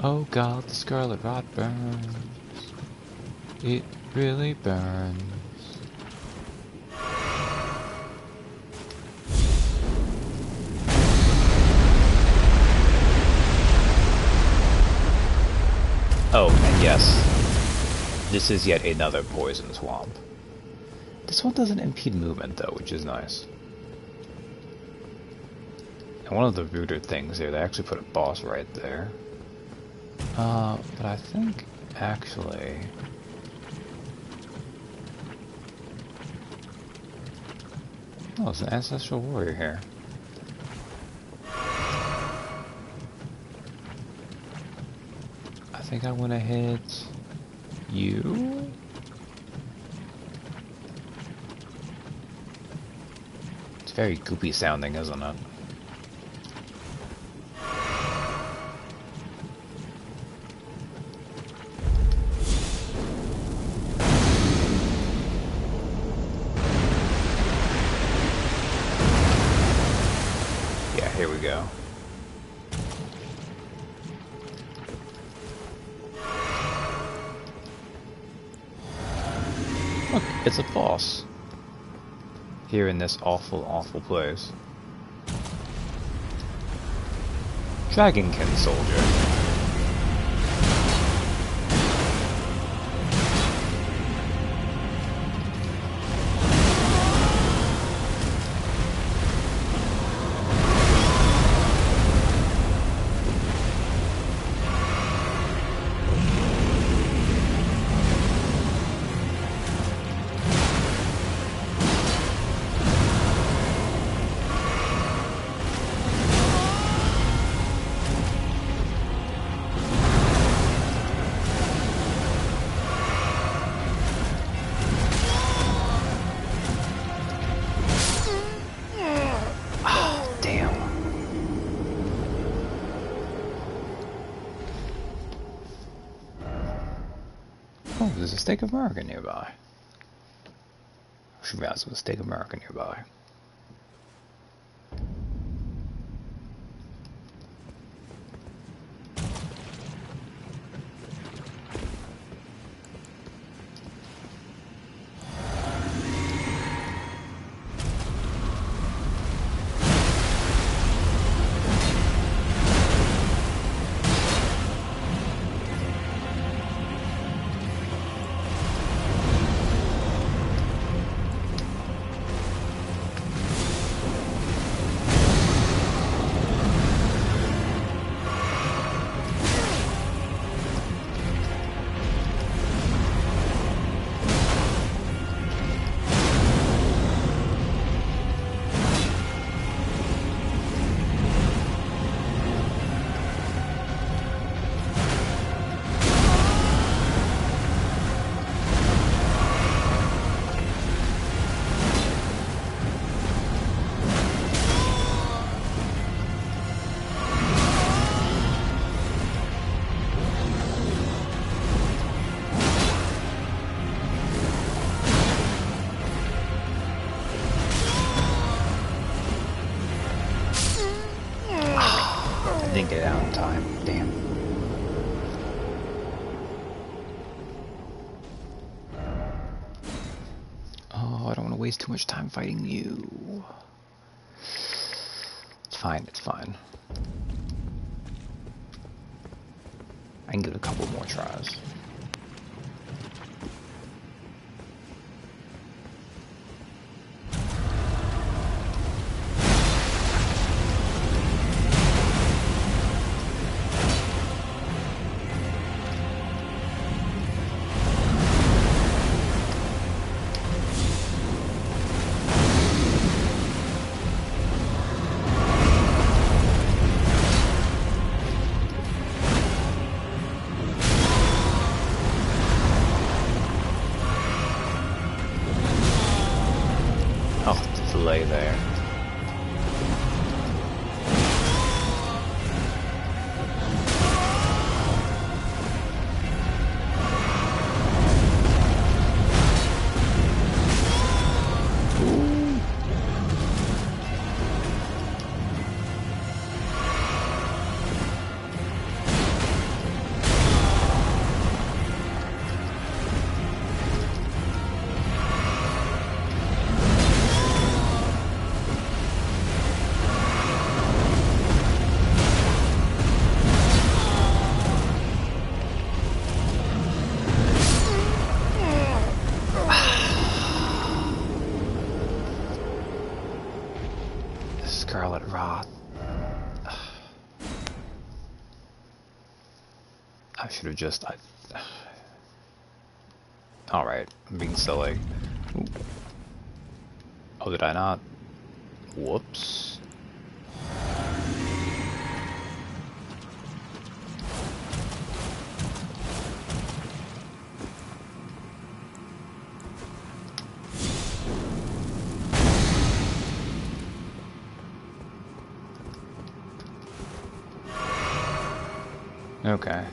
Oh god, the Scarlet Rot burns. It really burns. Oh, and yes, this is yet another poison swamp. This one doesn't impede movement though, which is nice. And one of the ruder things here, they actually put a boss right there. But I think, actually... Oh, it's an ancestral warrior here. I think I want to hit... you? It's very goopy sounding, isn't it? Here we go. Look, it's a boss. Here in this awful, awful place. Dragonkin soldier. Oh, there's a Steak of America nearby. I should realize there was a Steak of America nearby. Didn't get it out in time. Damn. Oh, I don't want to waste too much time fighting you. It's fine, it's fine. I can give it a couple more tries. Oh, the delay there. Scarlet Rot. I should have just... Alright, I'm being silly. Ooh. Oh, did I not? Whoops. Okay.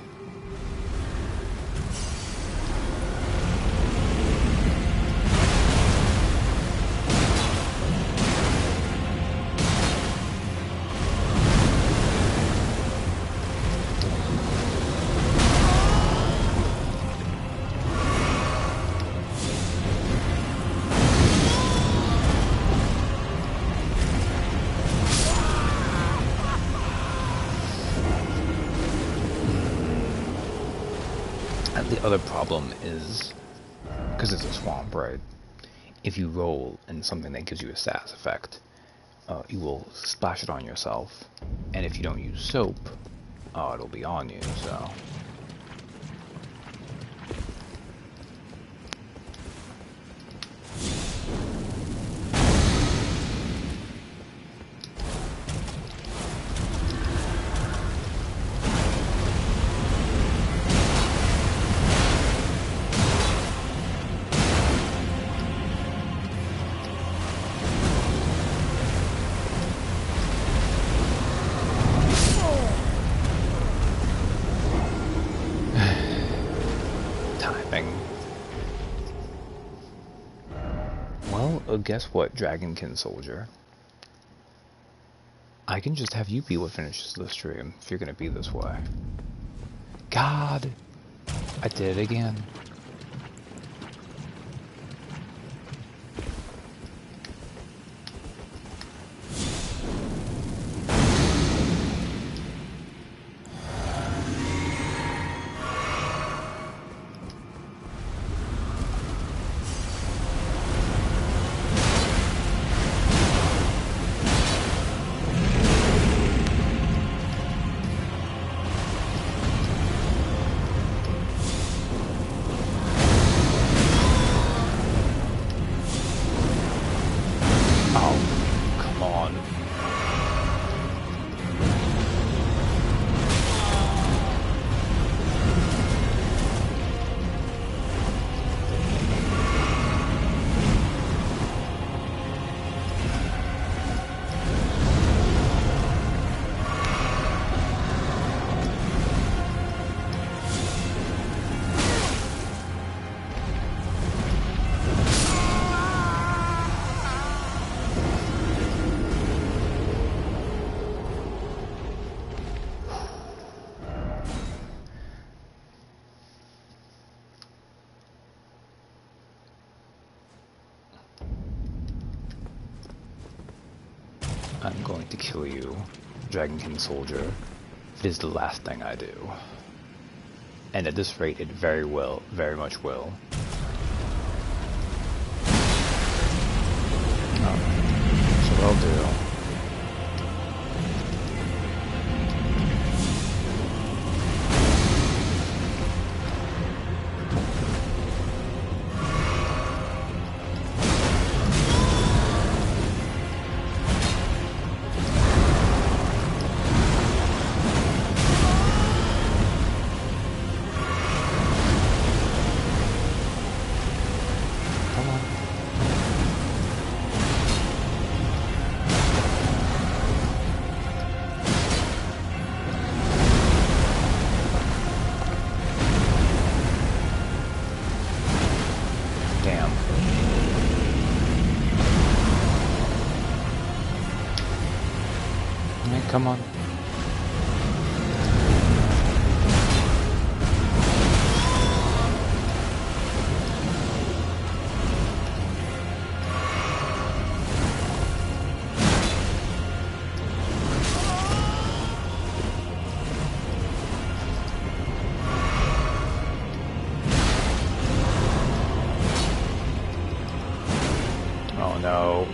The other problem is, because it's a swamp, right? If you roll in something that gives you a status effect, you will splash it on yourself, and if you don't use soap, it'll be on you, so... thing. Well, guess what, Dragonkin Soldier? I can just have you be what finishes the stream, if you're gonna be this way. God! I did it again. I'm going to kill you, Dragonkin Soldier. It is the last thing I do. And at this rate, it very much will. So what I'll do... Come on. Oh no.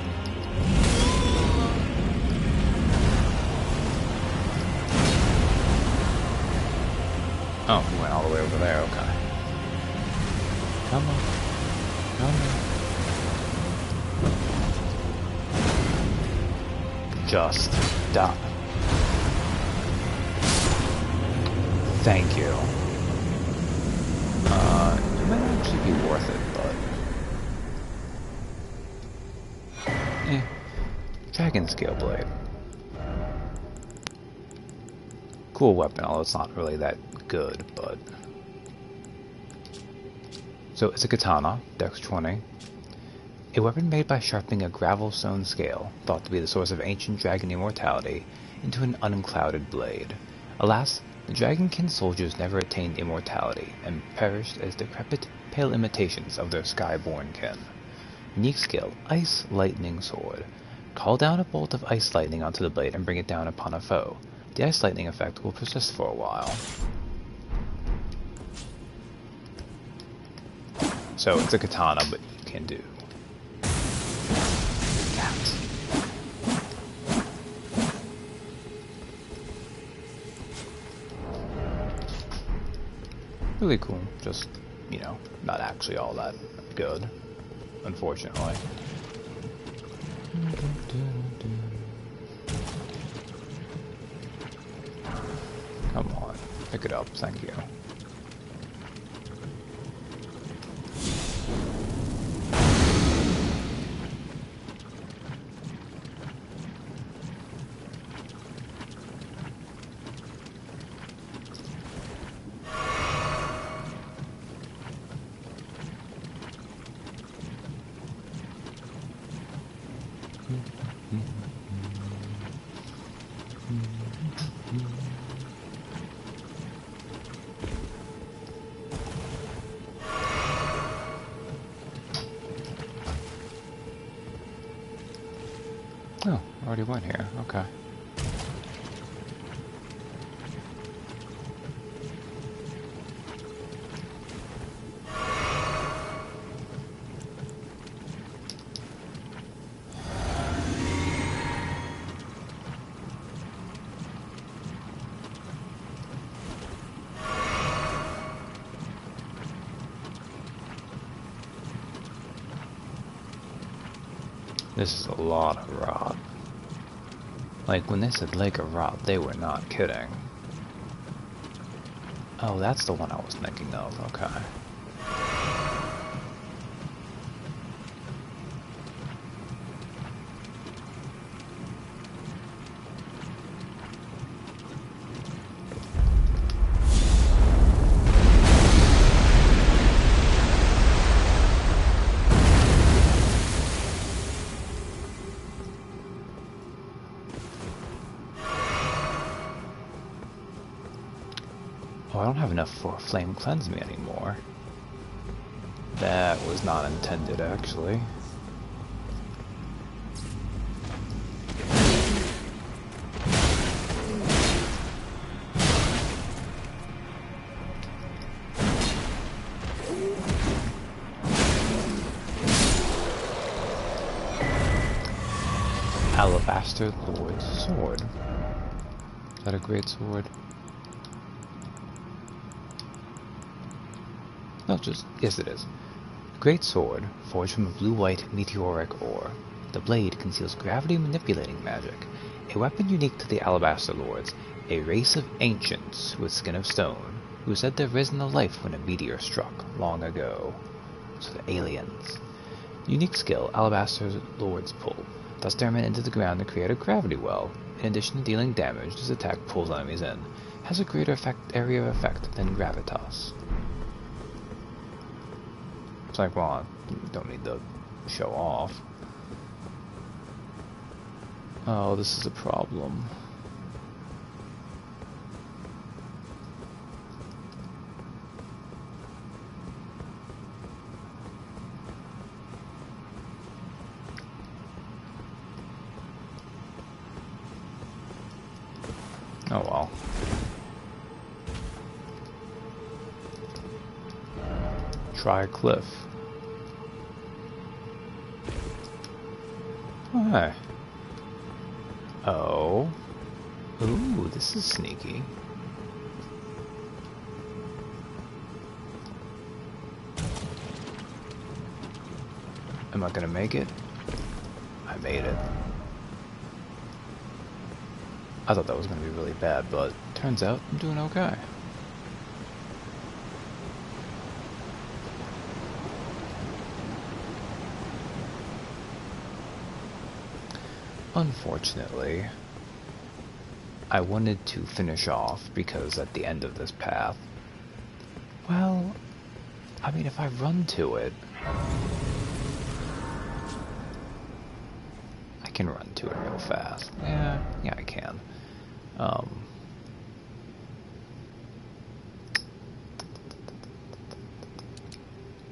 Oh, he went all the way over there, okay. Come on. Come on. Just stop. Thank you. It might actually be worth it, but... Dragon Scale Blade. Cool weapon, although it's not really that good, but... So it's a katana, dex 20. A weapon made by sharpening a gravel-stone scale, thought to be the source of ancient dragon immortality, into an unclouded blade. Alas, the Dragonkin soldiers never attained immortality, and perished as decrepit, pale imitations of their skyborn kin. Unique skill, Ice Lightning Sword. Call down a bolt of ice lightning onto the blade and bring it down upon a foe. The ice lightning effect will persist for a while. So it's a katana, but you can do that. Really cool, just, you know, not actually all that good, unfortunately. Come on, pick it up, thank you. Already went here. Okay. This is a lot of rot. Like, when they said Lake of Rot, they were not kidding. Oh, that's the one I was thinking of, okay. Oh, I don't have enough for Flame Cleanse Me anymore. That was not intended, actually. Alabaster Lord's Sword. Is that a great sword? Not just... yes it is. Great sword, forged from a blue-white meteoric ore. The blade conceals gravity-manipulating magic, a weapon unique to the Alabaster Lords, a race of ancients with skin of stone, who said they've risen to life when a meteor struck long ago. So the aliens. Unique skill, Alabaster Lords pull. Dust Airman into the ground to create a gravity well. In addition to dealing damage, this attack pulls enemies in. Has a greater area of effect than Gravitas. It's like, well, I don't need to show off. Oh, this is a problem. Oh well. Try Cliff. Hi. Oh. Ooh, this is sneaky. Am I gonna make it? I made it. I thought that was gonna be really bad, but turns out I'm doing okay. Unfortunately, I wanted to finish off because at the end of this path, well, I mean, if I run to it, I can run to it real fast. Yeah, I can.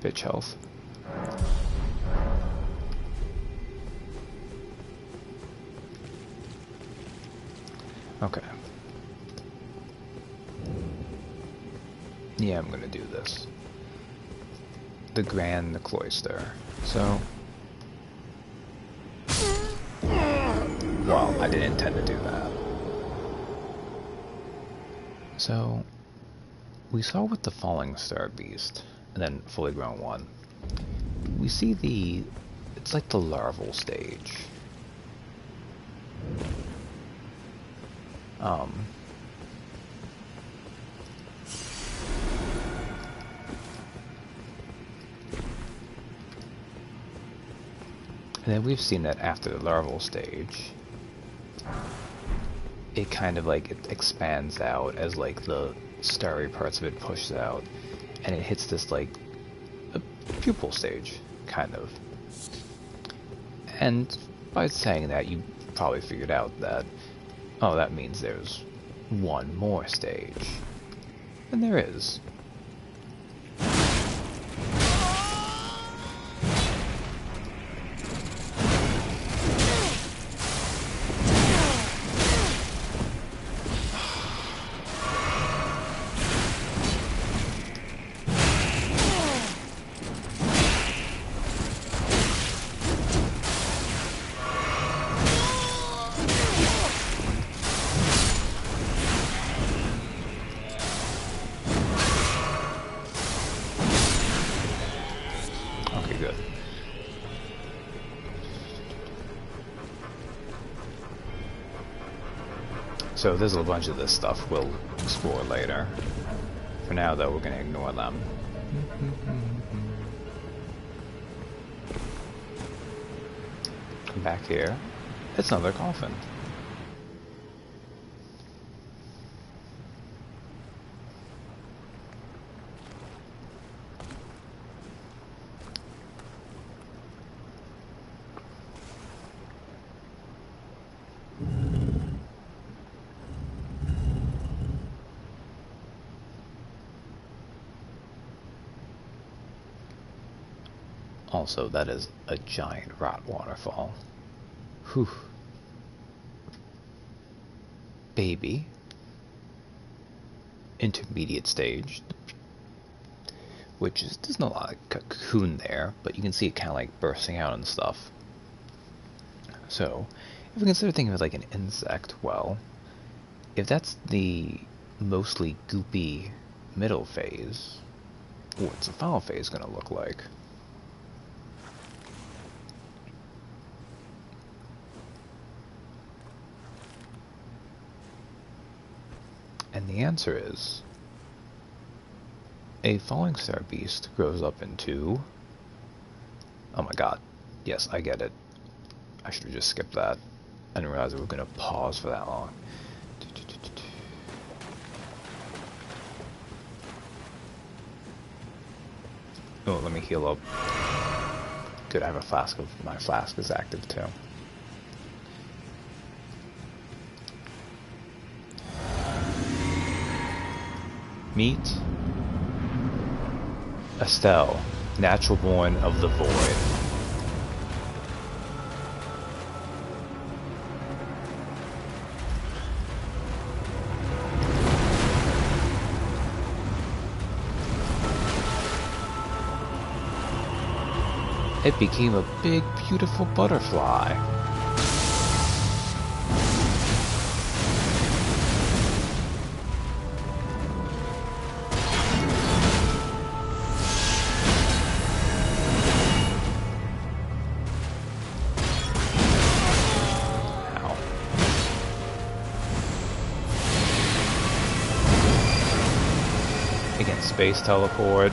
Bitch health. Okay. Yeah, I'm gonna do this. The Grand Cloister. So... well, I didn't intend to do that. So... we saw with the Falling Star Beast, and then Fully Grown one. We see the... it's like the larval stage. And then we've seen that after the larval stage, it kind of like, it expands out as like the starry parts of it pushes out, and it hits this like, a pupal stage, kind of. And by saying that, you probably figured out that, oh, that means there's one more stage. And there is. So there's a bunch of this stuff we'll explore later. For now, though, we're going to ignore them. Come back here. It's another coffin. Also, that is a giant rot waterfall. Whew. Baby. Intermediate stage. Which is, there's not a lot of cocoon there, but you can see it kind of like bursting out and stuff. So, if we consider thinking of it like an insect, well, if that's the mostly goopy middle phase, what's the final phase going to look like? And the answer is, a falling star beast grows up into... Oh my god. Yes, I get it. I should have just skipped that. I didn't realize we were going to pause for that long. Oh, let me heal up. Good, I have a flask of... My flask is active too. Meet Estelle, natural born of the void. It became a big, beautiful butterfly. Space teleport.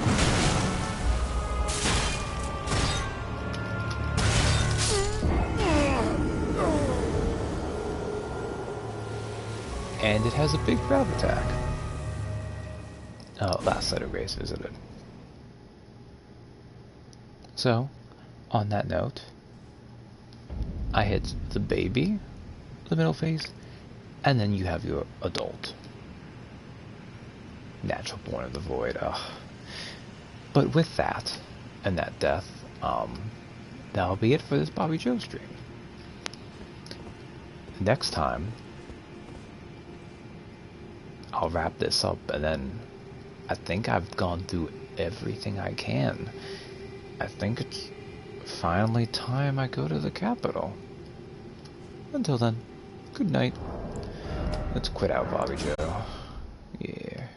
And it has a big grab attack. Oh, last set of race visited. So, on that note, I hit the baby, the middle phase, and then you have your adult. Natural born of the void. But with that, and that death, that'll be it for this Bobby Joe stream. Next time, I'll wrap this up, and then I think I've gone through everything I can. I think it's finally time I go to the capital. Until then, good night. Let's quit out Bobby Joe.